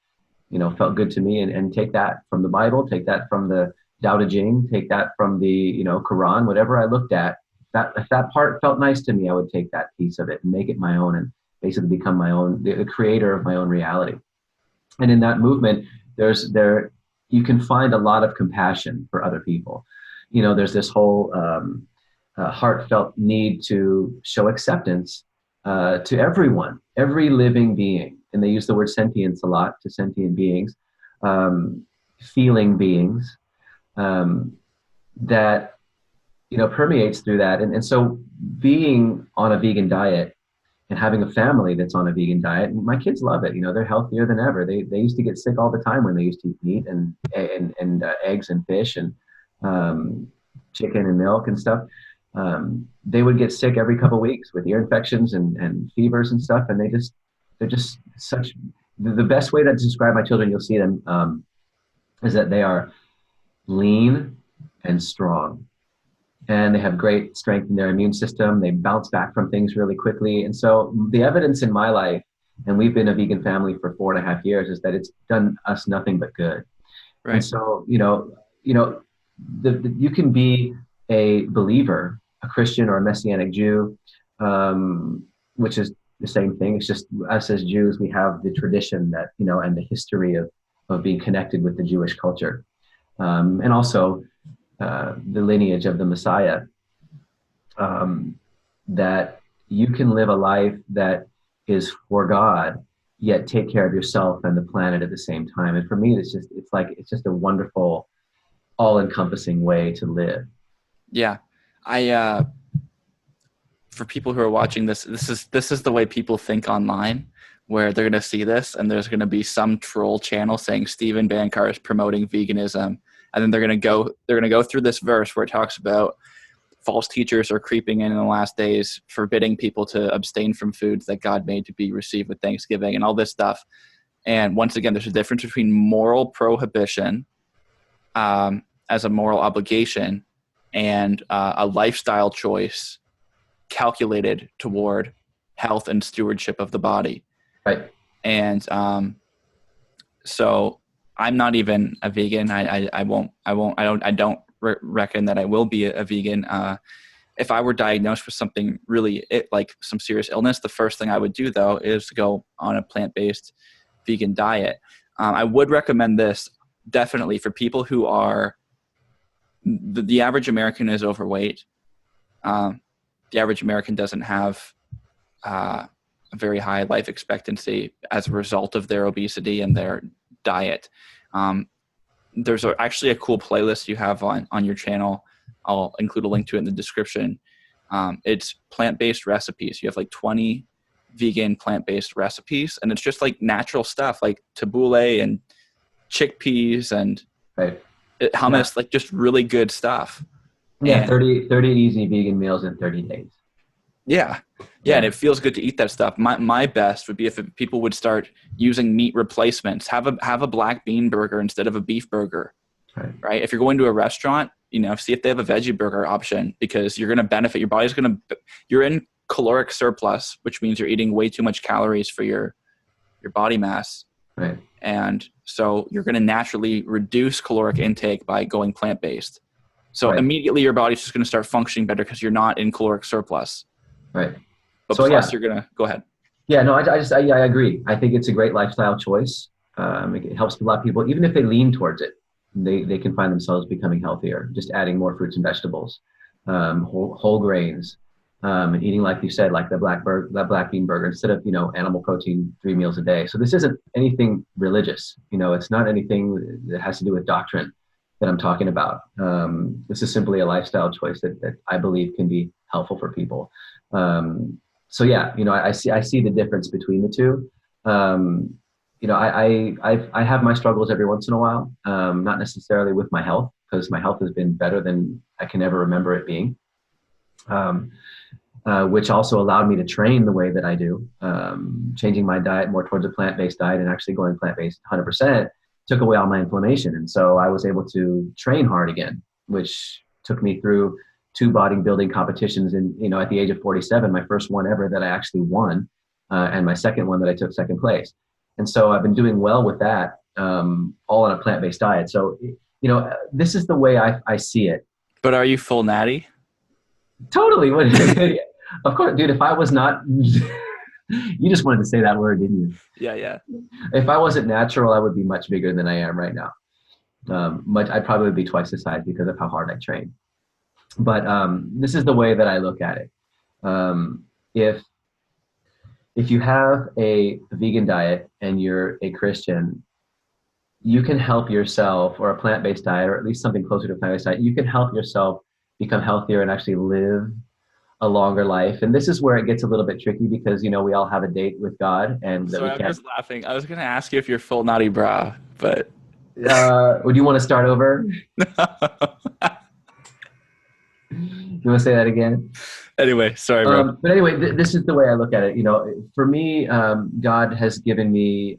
felt good to me, and take that from the Bible, take that from the Tao Te Ching, take that from the Quran, whatever I looked at. That if that part felt nice to me, I would take that piece of it and make it my own, and basically become my own, the creator of my own reality. And in that movement, you can find a lot of compassion for other people. There's this whole heartfelt need to show acceptance to everyone, every living being. And they use the word sentience a lot, to sentient beings, feeling beings, that permeates through that. And so being on a vegan diet and having a family that's on a vegan diet, my kids love it. They're healthier than ever. They used to get sick all the time when they used to eat meat and eggs and fish and chicken and milk and stuff. They would get sick every couple of weeks with ear infections and fevers and stuff. And they're just such, the best way to describe my children, you'll see them, is that they are lean and strong. And they have great strength in their immune system. They bounce back from things really quickly. And so the evidence in my life, and we've been a vegan family for 4.5 years, is that it's done us nothing but good. Right. And so, you can be a believer, a Christian or a Messianic Jew, which is the same thing. It's just us as Jews, we have the tradition that, and the history of being connected with the Jewish culture. And also the lineage of the Messiah, that you can live a life that is for God, yet take care of yourself and the planet at the same time. And for me, it's just a wonderful, all-encompassing way to live. Yeah. For people who are watching this is the way people think online, where they're going to see this and there's going to be some troll channel saying Stephen Bankar is promoting veganism. And then they're going to go through this verse where it talks about false teachers are creeping in the last days, forbidding people to abstain from foods that God made to be received with thanksgiving and all this stuff. And once again, there's a difference between moral prohibition as a moral obligation and a lifestyle choice calculated toward health and stewardship of the body. Right. And so I'm not even a vegan. I don't reckon that I will be a vegan. If I were diagnosed with something really like some serious illness, the first thing I would do though is to go on a plant-based vegan diet. I would recommend this definitely for people who are, the average American is overweight. The average American doesn't have a very high life expectancy as a result of their obesity and their diet. There's actually a cool playlist you have on your channel. I'll include a link to it in the description. It's plant-based recipes. You have like 20 vegan plant-based recipes, and it's just like natural stuff like tabbouleh and chickpeas and Right. hummus, Yeah. like just really good stuff. Yeah, And 30 easy vegan meals in 30 days. yeah, and it feels good to eat that stuff. My best would be if people would start using meat replacements. Have a black bean burger instead of a beef burger, right? If you're going to a restaurant, see if they have a veggie burger option, because you're going to benefit. Your body's you're in caloric surplus, which means you're eating way too much calories for your body mass. Right. And so you're going to naturally reduce caloric intake by going plant-based. So immediately your body's just going to start functioning better because you're not in caloric surplus. Right. But So plus you're going to, go ahead. Yeah, no, yeah, I agree. I think it's a great lifestyle choice. It helps a lot of people, even if they lean towards it, they can find themselves becoming healthier, just adding more fruits and vegetables, whole grains, and eating, like you said, like that black bean burger instead of, animal protein 3 meals a day. So this isn't anything religious. It's not anything that has to do with doctrine that I'm talking about. This is simply a lifestyle choice that I believe can be helpful for people. Um, so yeah, I see the difference between the two. Um, I have my struggles every once in a while, not necessarily with my health, because my health has been better than I can ever remember it being, um, which also allowed me to train the way that I do. Changing my diet more towards a plant-based diet and actually going plant-based 100% took away all my inflammation. And so I was able to train hard again, which took me through two bodybuilding competitions. And, at the age of 47, my first one ever that I actually won, and my second one that I took second place. And so I've been doing well with that, all on a plant-based diet. So, this is the way I see it. But are you full natty? Totally. Of course, dude, if I was not, you just wanted to say that word, didn't you? Yeah, yeah. If I wasn't natural, I would be much bigger than I am right now. I'd probably be twice the size because of how hard I train. But this is the way that I look at it. Um, if if you have a vegan diet and you're a Christian, you can help yourself, or a plant-based diet, or at least something closer to a plant-based diet. You can help yourself become healthier and actually live a longer life. And this is where it gets a little bit tricky because, we all have a date with God and that Sorry, we I'm can't. just laughing. I was going to ask you if you're full naughty bra, but Would you want to start over? You want to say that again? anyway, sorry, bro. But anyway, this is the way I look at it. For me, God has given me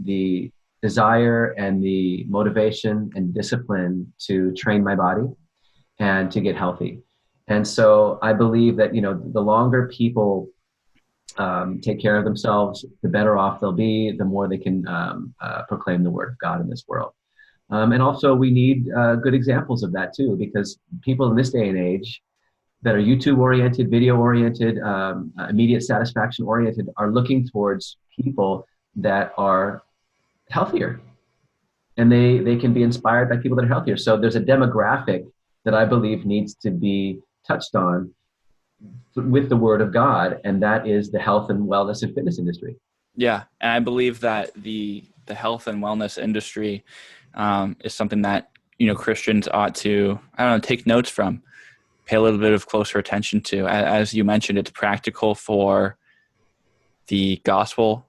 the desire and the motivation and discipline to train my body and to get healthy. And so I believe that, the longer people take care of themselves, the better off they'll be, the more they can proclaim the word of God in this world. And also, we need good examples of that too, because people in this day and age that are YouTube oriented, video oriented, immediate satisfaction oriented are looking towards people that are healthier, and they can be inspired by people that are healthier. So there's a demographic that I believe needs to be touched on with the word of God, and that is the health and wellness and fitness industry. Yeah, and I believe that the health and wellness industry is something that Christians ought to, I don't know, take notes from, pay a little bit of closer attention to. As you mentioned, it's practical for the gospel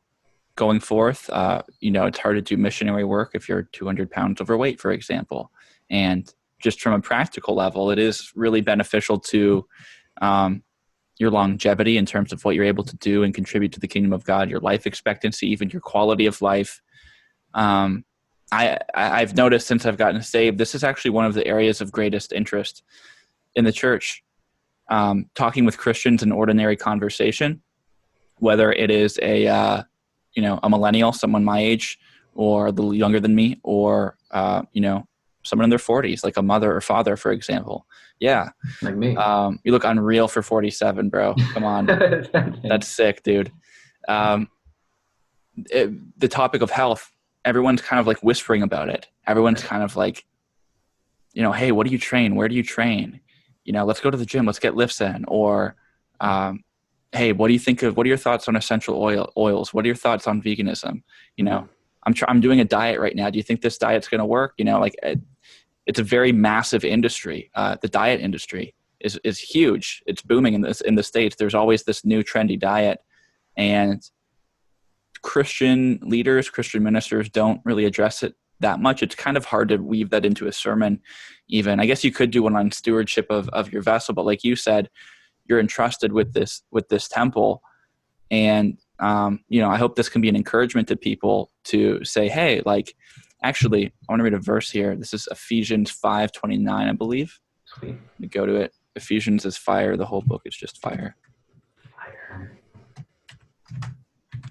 going forth. It's hard to do missionary work if you're 200 pounds overweight, for example. And just from a practical level, it is really beneficial to your longevity in terms of what you're able to do and contribute to the kingdom of God, your life expectancy, even your quality of life. I've noticed since I've gotten saved, this is actually one of the areas of greatest interest in the church. Talking with Christians in ordinary conversation, whether it is a millennial, someone my age, or a little younger than me, or someone in their 40s, like a mother or father, for example. Yeah, Like me. You look unreal for 47, bro. Come on, that's sick, dude. The topic of health, everyone's kind of like whispering about it. Everyone's kind of like, hey, what do you train? Where do you train? Let's go to the gym. Let's get lifts in. Or, hey, what are your thoughts on essential oils? What are your thoughts on veganism? I'm doing a diet right now. Do you think this diet's going to work? It's a very massive industry. The diet industry is huge. It's booming in the States. There's always this new trendy diet, and Christian leaders, Christian ministers don't really address it that much. It's kind of hard to weave that into a sermon. Even, I guess you could do one on stewardship of your vessel, but like you said, you're entrusted with this temple. And, I hope this can be an encouragement to people to say, hey, actually, I want to read a verse here. This is Ephesians 5:29, I believe. Sweet. Let me go to it. Ephesians is fire. The whole book is just fire.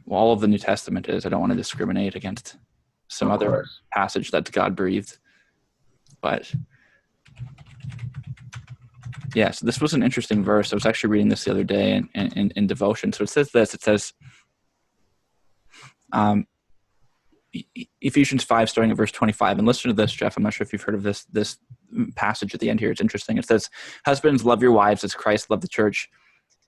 Well, all of the New Testament is. I don't want to discriminate against some other passage that's God breathed. But yeah, so this was an interesting verse. I was actually reading this the other day in devotion. So it says this. It says, Um, Ephesians 5, starting at verse 25. And listen to this, Jeff. I'm not sure if you've heard of this passage at the end here. It's interesting. It says, "Husbands, love your wives as Christ loved the church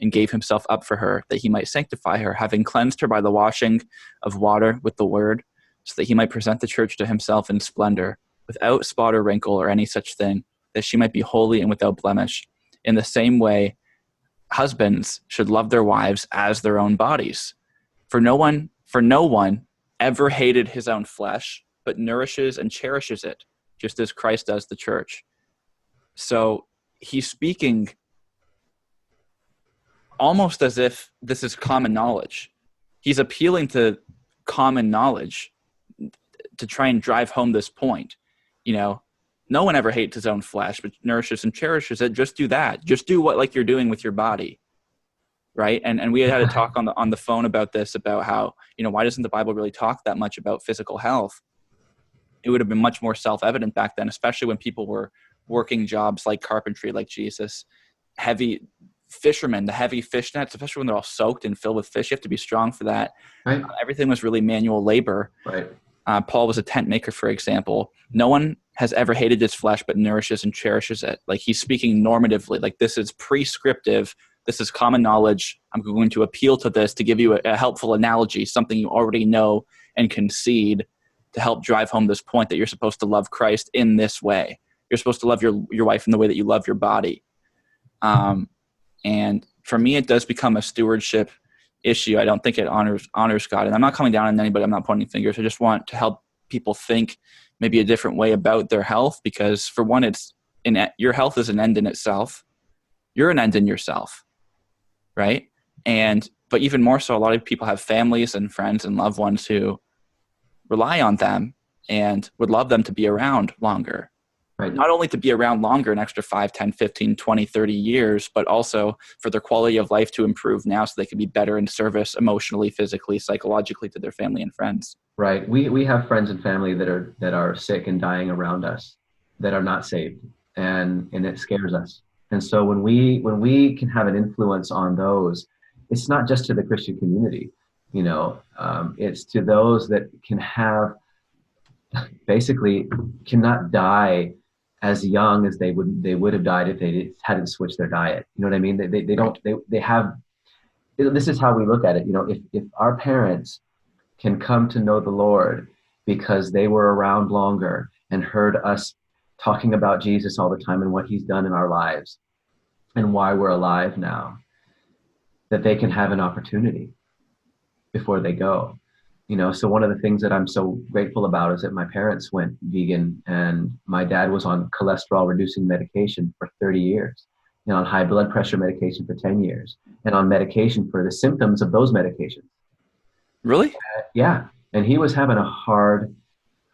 and gave himself up for her, that he might sanctify her, having cleansed her by the washing of water with the word, so that he might present the church to himself in splendor, without spot or wrinkle or any such thing, that she might be holy and without blemish. In the same way, husbands should love their wives as their own bodies. For no one ever hated his own flesh, but nourishes and cherishes it, just as Christ does the church." So he's speaking almost as if this is common knowledge. He's appealing to common knowledge to try and drive home this point. No one ever hates his own flesh, but nourishes and cherishes it. Just do that. Just do what like you're doing with your body. Right. And we had a talk on the phone about this, about how, why doesn't the Bible really talk that much about physical health? It would have been much more self-evident back then, especially when people were working jobs like carpentry, like Jesus, heavy fishermen, the heavy fish nets, especially when they're all soaked and filled with fish. You have to be strong for that. Right. Everything was really manual labor. Right. Paul was a tent maker, for example. No one has ever hated his flesh, but nourishes and cherishes it. Like, he's speaking normatively, like this is prescriptive. This is common knowledge. I'm going to appeal to this to give you a helpful analogy, something you already know and concede, to help drive home this point that you're supposed to love Christ in this way. You're supposed to love your wife in the way that you love your body. And for me, it does become a stewardship issue. I don't think it honors God. And I'm not coming down on anybody. I'm not pointing fingers. I just want to help people think maybe a different way about their health, because for one, your health is an end in itself. You're an end in yourself, right? But even more so, a lot of people have families and friends and loved ones who rely on them and would love them to be around longer. Right. Not only to be around longer, an extra 5, 10, 15, 20, 30 years, but also for their quality of life to improve now, so they can be better in service emotionally, physically, psychologically to their family and friends. Right. We have friends and family that are sick and dying around us, that are not saved, and it scares us. And so when we can have an influence on those, it's not just to the Christian community, it's to those that can have, basically cannot die as young as they would have died if they hadn't switched their diet. You know what I mean? They have, this is how we look at it. If our parents can come to know the Lord because they were around longer and heard us talking about Jesus all the time and what he's done in our lives and why we're alive now, that they can have an opportunity before they go. So one of the things that I'm so grateful about is that my parents went vegan, and my dad was on cholesterol reducing medication for 30 years, on high blood pressure medication for 10 years, and on medication for the symptoms of those medications. Really? Yeah. And he was having a hard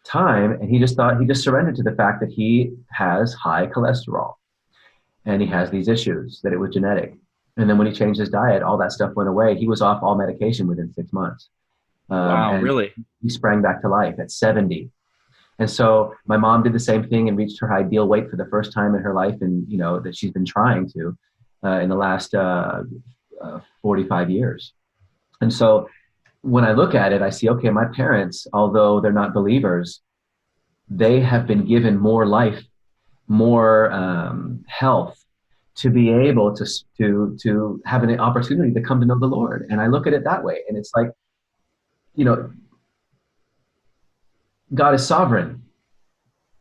time, and he just surrendered to the fact that he has high cholesterol and he has these issues, that it was genetic. And then when he changed his diet, all that stuff went away. He was off all medication within 6 months. Wow, and really? he sprang back to life at 70. And so my mom did the same thing and reached her ideal weight for the first time in her life, and that she's been trying to in the last 45 years. And so when I look at it, I see, okay, my parents, although they're not believers, they have been given more life, more health, to be able to have an opportunity to come to know the Lord. And I look at it that way, and it's like, God is sovereign,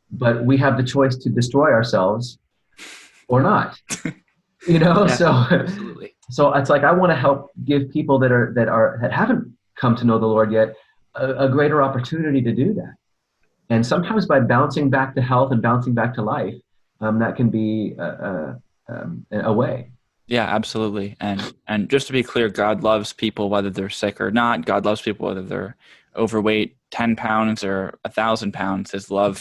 but we have the choice to destroy ourselves or not. Yeah, so absolutely. So it's like, I want to help give people that haven't come to know the Lord yet a greater opportunity to do that. And sometimes by bouncing back to health and bouncing back to life, that can be a way. Yeah, absolutely. And just to be clear, God loves people whether they're sick or not. God loves people whether they're overweight 10 pounds or 1,000 pounds. His love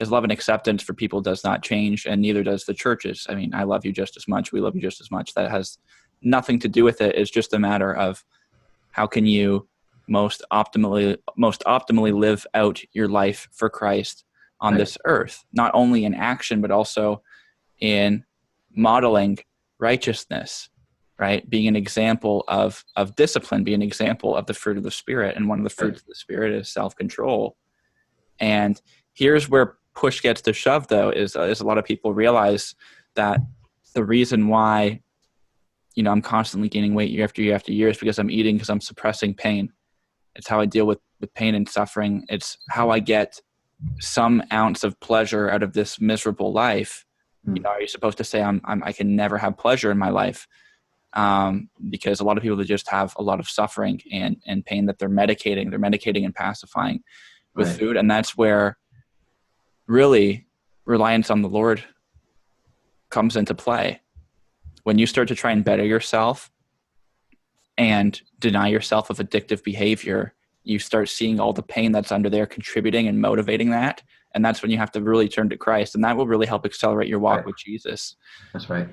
and acceptance for people does not change, and neither does the churches. I mean, I love you just as much. We love you just as much. That has nothing to do with it. It's just a matter of how can you most optimally live out your life for Christ on this earth, not only in action, but also in modeling righteousness. right? Being an example of discipline, being an example of the fruit of the Spirit. And one of the fruits of the Spirit is self-control. And here's where push gets to shove, though, is a lot of people realize that the reason why, I'm constantly gaining weight year after year after year is because I'm eating, because I'm suppressing pain. It's how I deal with pain and suffering. It's how I get some ounce of pleasure out of this miserable life. Are you supposed to say I can never have pleasure in my life? Because a lot of people that just have a lot of suffering and pain that they're medicating and pacifying with food. And that's where really reliance on the Lord comes into play. When you start to try and better yourself and deny yourself of addictive behavior, you start seeing all the pain that's under there contributing and motivating that. And that's when you have to really turn to Christ. And that will really help accelerate your walk with Jesus. That's right.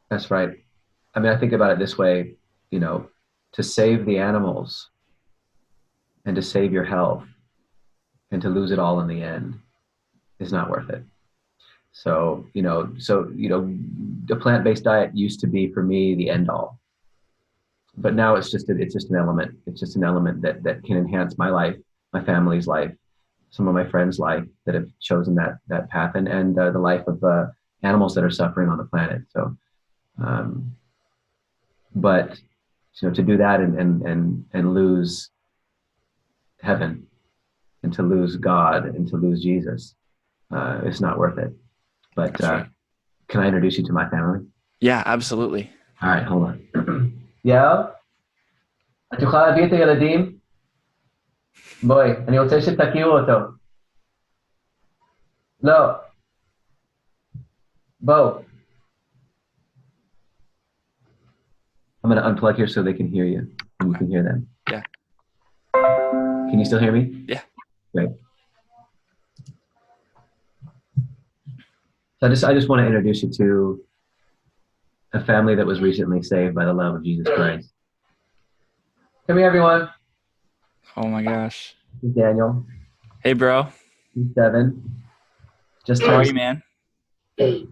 That's right. I mean, I think about it this way, to save the animals and to save your health and to lose it all in the end is not worth it. So, the plant-based diet used to be for me the end all. But now it's just an element. It's just an element that can enhance my life, my family's life, some of my friends' life that have chosen that path, and the life of animals that are suffering on the planet. So, but to do that and lose heaven, and to lose God, and to lose Jesus, it's not worth it. But right. Can I introduce you to my family? Yeah, absolutely. All right, hold on. Yeah. את יכולה להביא את הילדים? בואי, אני רוצה שתכירו אותו. לא. בואו. I'm going to unplug here so they can hear you and you can hear them. Yeah. Can you still hear me? Yeah. Great. So I just want to introduce you to a family that was recently saved by the love of Jesus Christ. Come here, everyone. Oh my gosh. This is Daniel. Hey, bro. He's 7. How are you, man? Hey.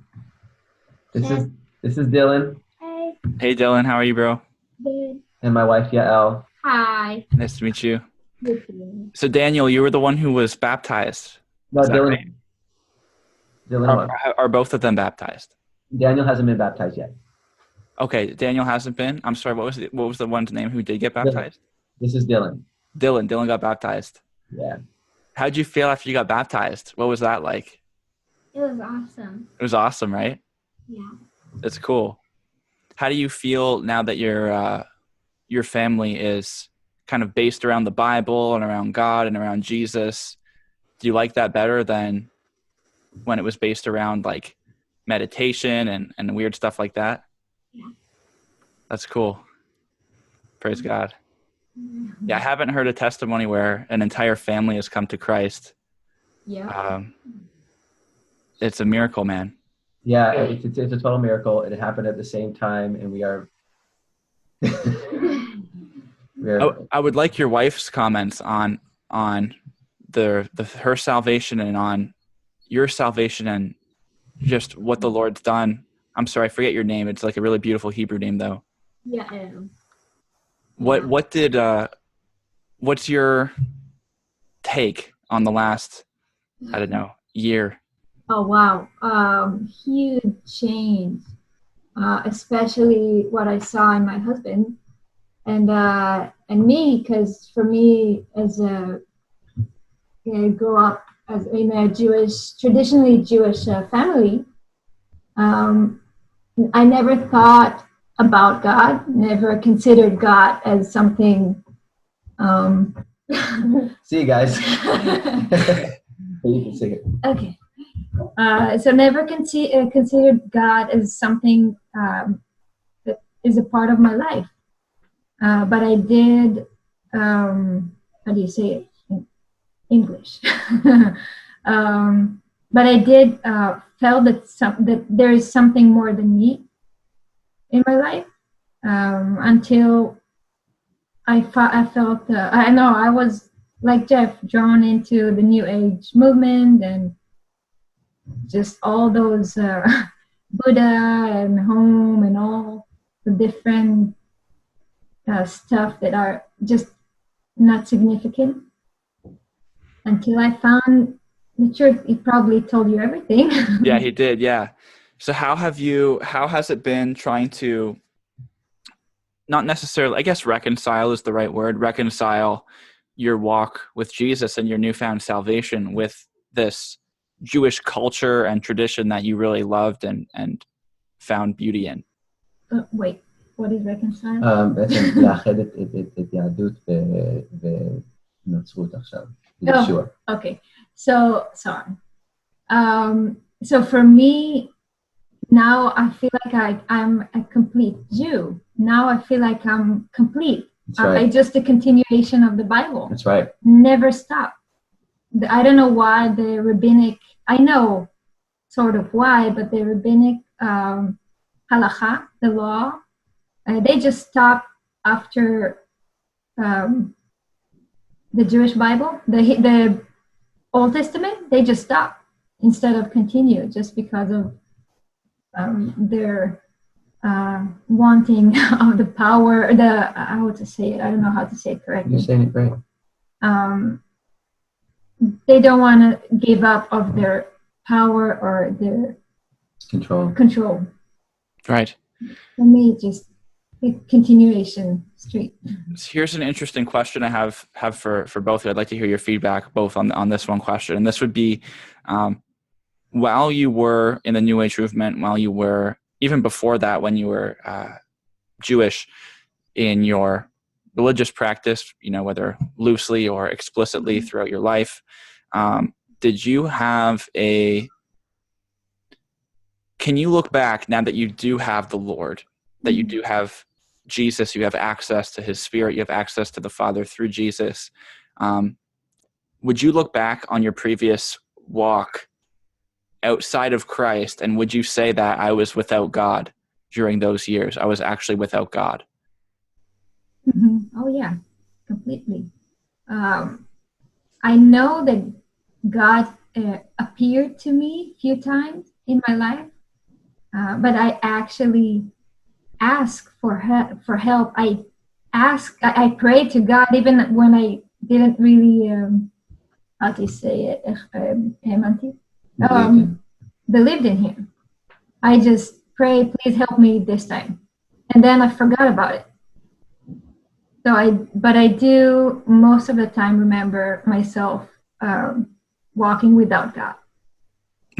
This is Dylan. Hey. Hey, Dylan. How are you, bro? Good. And my wife, Yael. Hi. Nice to meet you. Good to you. So, Daniel, you were the one who was baptized. No, Dylan. Right? Dylan are both of them baptized? Daniel hasn't been baptized yet. Okay, Daniel hasn't been. I'm sorry. What was the one's name who did get baptized? This is Dylan. Dylan got baptized. Yeah. How'd you feel after you got baptized? What was that like? It was awesome. It was awesome, right? Yeah. That's cool. How do you feel now that your family is kind of based around the Bible and around God and around Jesus? Do you like that better than when it was based around like meditation and weird stuff like that? Yeah. That's cool. Praise God. Yeah, I haven't heard a testimony where an entire family has come to Christ. Yeah. It's a miracle, man. Yeah, it's a total miracle. It happened at the same time, and we are. I would like your wife's comments on her salvation and on your salvation and just what the Lord's done. I'm sorry, I forget your name. It's like a really beautiful Hebrew name, though. Yeah. What's your take on the last, I don't know, year? Oh wow. Huge change. Especially what I saw in my husband and me, because for me I grew up in a traditionally Jewish family. I never thought about God, never considered God as something. See you guys. You can sing it. Okay. So never considered God as something that is a part of my life. But I did, how do you say it in English? But I did felt that there is something more than me in my life until I felt, I was like Jeff, drawn into the New Age movement and just all those Buddha and home and all the different stuff that are just not significant until I found the truth. He probably told you everything. Yeah, he did. Yeah. So how has it been trying to, not necessarily, I guess reconcile is the right word, reconcile your walk with Jesus and your newfound salvation with this Jewish culture and tradition that you really loved and found beauty in? Wait, what is reconcile? בעצם לאחד את יהדות ונצרות עכשיו. Sure. Okay. So sorry. So for me, now I feel like I'm a complete Jew. Now I feel like I'm complete. That's right. I just a continuation of the Bible. That's right. Never stop. I don't know why the rabbinic, I know sort of why, but the rabbinic halacha, the law, they just stop after the Jewish Bible, the Old Testament, they just stop instead of continue just because of their wanting of the power, how to say it, I don't know how to say it correctly. You're saying it great. They don't want to give up of their power or their control. Right. For me, just a continuation street. Here's an interesting question I have for both of you. I'd like to hear your feedback both on this one question. And this would be, while you were in the New Age movement, while you were, even before that, when you were Jewish in your religious practice, whether loosely or explicitly throughout your life, did you have can you look back now that you do have the Lord, that you do have Jesus, you have access to his spirit, you have access to the Father through Jesus. Would you look back on your previous walk outside of Christ, and would you say that I was without God during those years? I was actually without God. Mm-hmm. Oh yeah, completely. I know that God appeared to me a few times in my life, but I actually asked for help. I prayed to God even when I didn't really how to say it, believed in him. I just prayed, please help me this time, and then I forgot about it. But I do most of the time remember myself walking without God.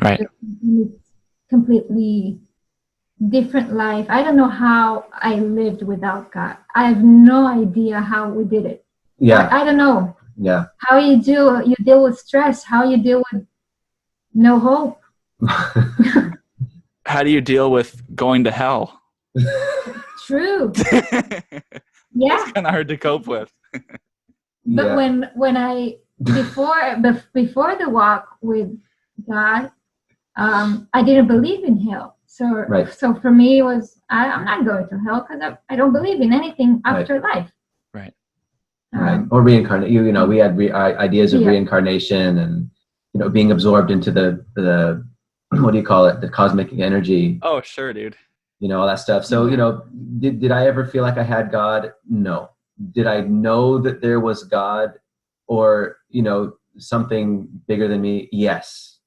Right. It's completely different life. I don't know how I lived without God. I have no idea how we did it. Yeah. I don't know. Yeah. How you deal with stress, how you deal with no hope. How do you deal with going to hell? True. Yeah. It's kind of hard to cope with. But Yeah. when I before the walk with God, I didn't believe in hell. So Right. So for me it was I'm not going to hell because I don't believe in anything after life. Right. Right. Or reincarnation. We had ideas of reincarnation and being absorbed into the what do you call it? The cosmic energy. Oh, sure, dude. All that stuff. So, did I ever feel like I had God? No. Did I know that there was God or, something bigger than me? Yes.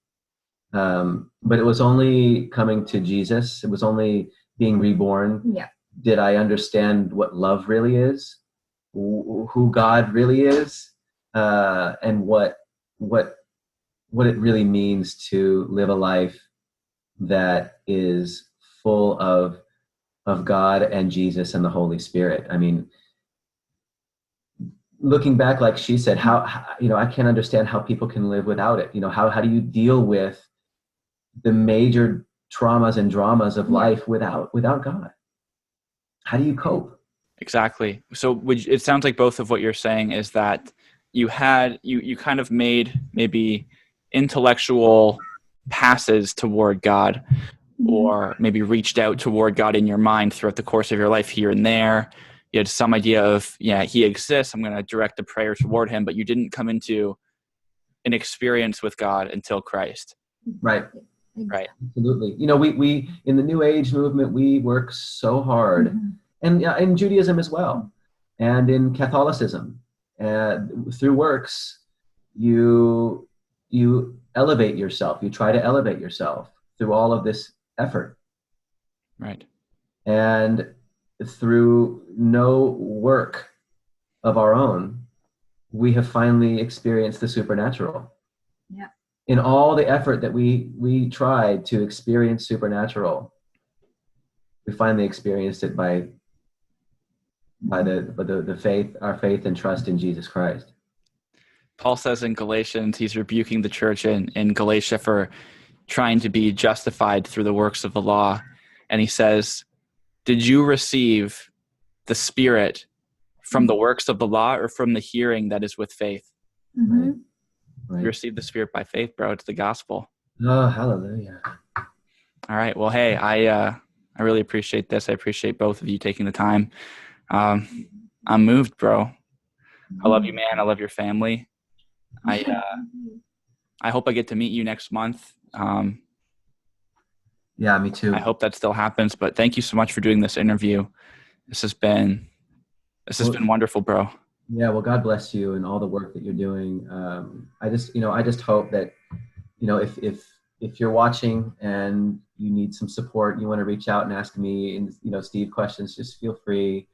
But it was only coming to Jesus. It was only being reborn. Yeah. Did I understand what love really is, who God really is, and what it really means to live a life that is full of God and Jesus and the Holy Spirit. I mean, looking back, like she said, how I can't understand how people can live without it. How do you deal with the major traumas and dramas of life without God? How do you cope? Exactly. So it sounds like both of what you're saying is that you kind of made maybe intellectual passes toward God, or maybe reached out toward God in your mind throughout the course of your life here and there. You had some idea of, he exists, I'm going to direct a prayer toward him, but you didn't come into an experience with God until Christ. Right. Right. Absolutely. You know, we in the New Age movement, we work so hard, Mm-hmm. and in Judaism as well, and in Catholicism, through works, you elevate yourself. You try to elevate yourself through all of this effort, Right. and through no work of our own, we have finally experienced the supernatural. Yeah. In all the effort that we tried to experience supernatural, we finally experienced it by the faith, our faith and trust in Jesus Christ. Paul says in Galatians, he's rebuking the church in Galatia for trying to be justified through the works of the law. And he says, did you receive the Spirit from the works of the law or from the hearing that is with faith? Mm-hmm. Right. You received the Spirit by faith, bro. It's the gospel. Oh, hallelujah. All right. Well, hey, I really appreciate this. I appreciate both of you taking the time. I'm moved, bro. I love you, man. I love your family. I hope I get to meet you next month. Yeah, me too. I hope that still happens. But thank you so much for doing this interview. This has been wonderful, bro. Yeah, well, God bless you and all the work that you're doing. I just hope that, if you're watching and you need some support, you want to reach out and ask me and, Steve questions, just feel free.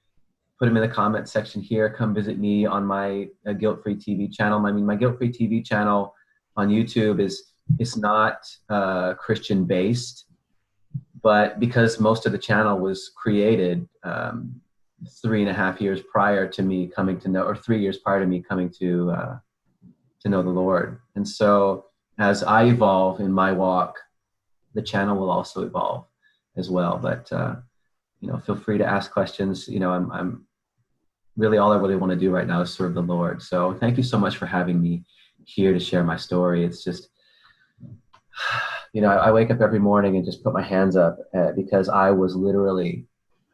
Put them in the comment section here. Come visit me on my Guilt-Free TV channel. I mean, my Guilt-Free TV channel on YouTube is not Christian based, but because most of the channel was created 3.5 years prior to me coming to know, or 3 years prior to me coming to know the Lord. And so as I evolve in my walk, the channel will also evolve as well. But feel free to ask questions. I'm really, all I really want to do right now is serve the Lord. So thank you so much for having me here to share my story. It's just, I wake up every morning and just put my hands up because I was literally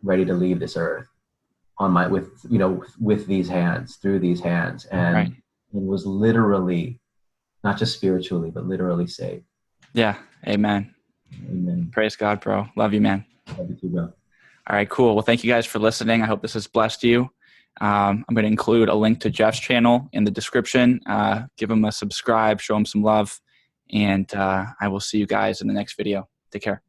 ready to leave this earth with these hands, through these hands, and right. It was literally, not just spiritually, but literally saved. Yeah. Amen. Amen. Praise God, bro. Love you, man. Love you too, bro. All right, cool. Well, thank you guys for listening. I hope this has blessed you. I'm going to include a link to Jeff's channel in the description. Give him a subscribe, show him some love, and I will see you guys in the next video. Take care.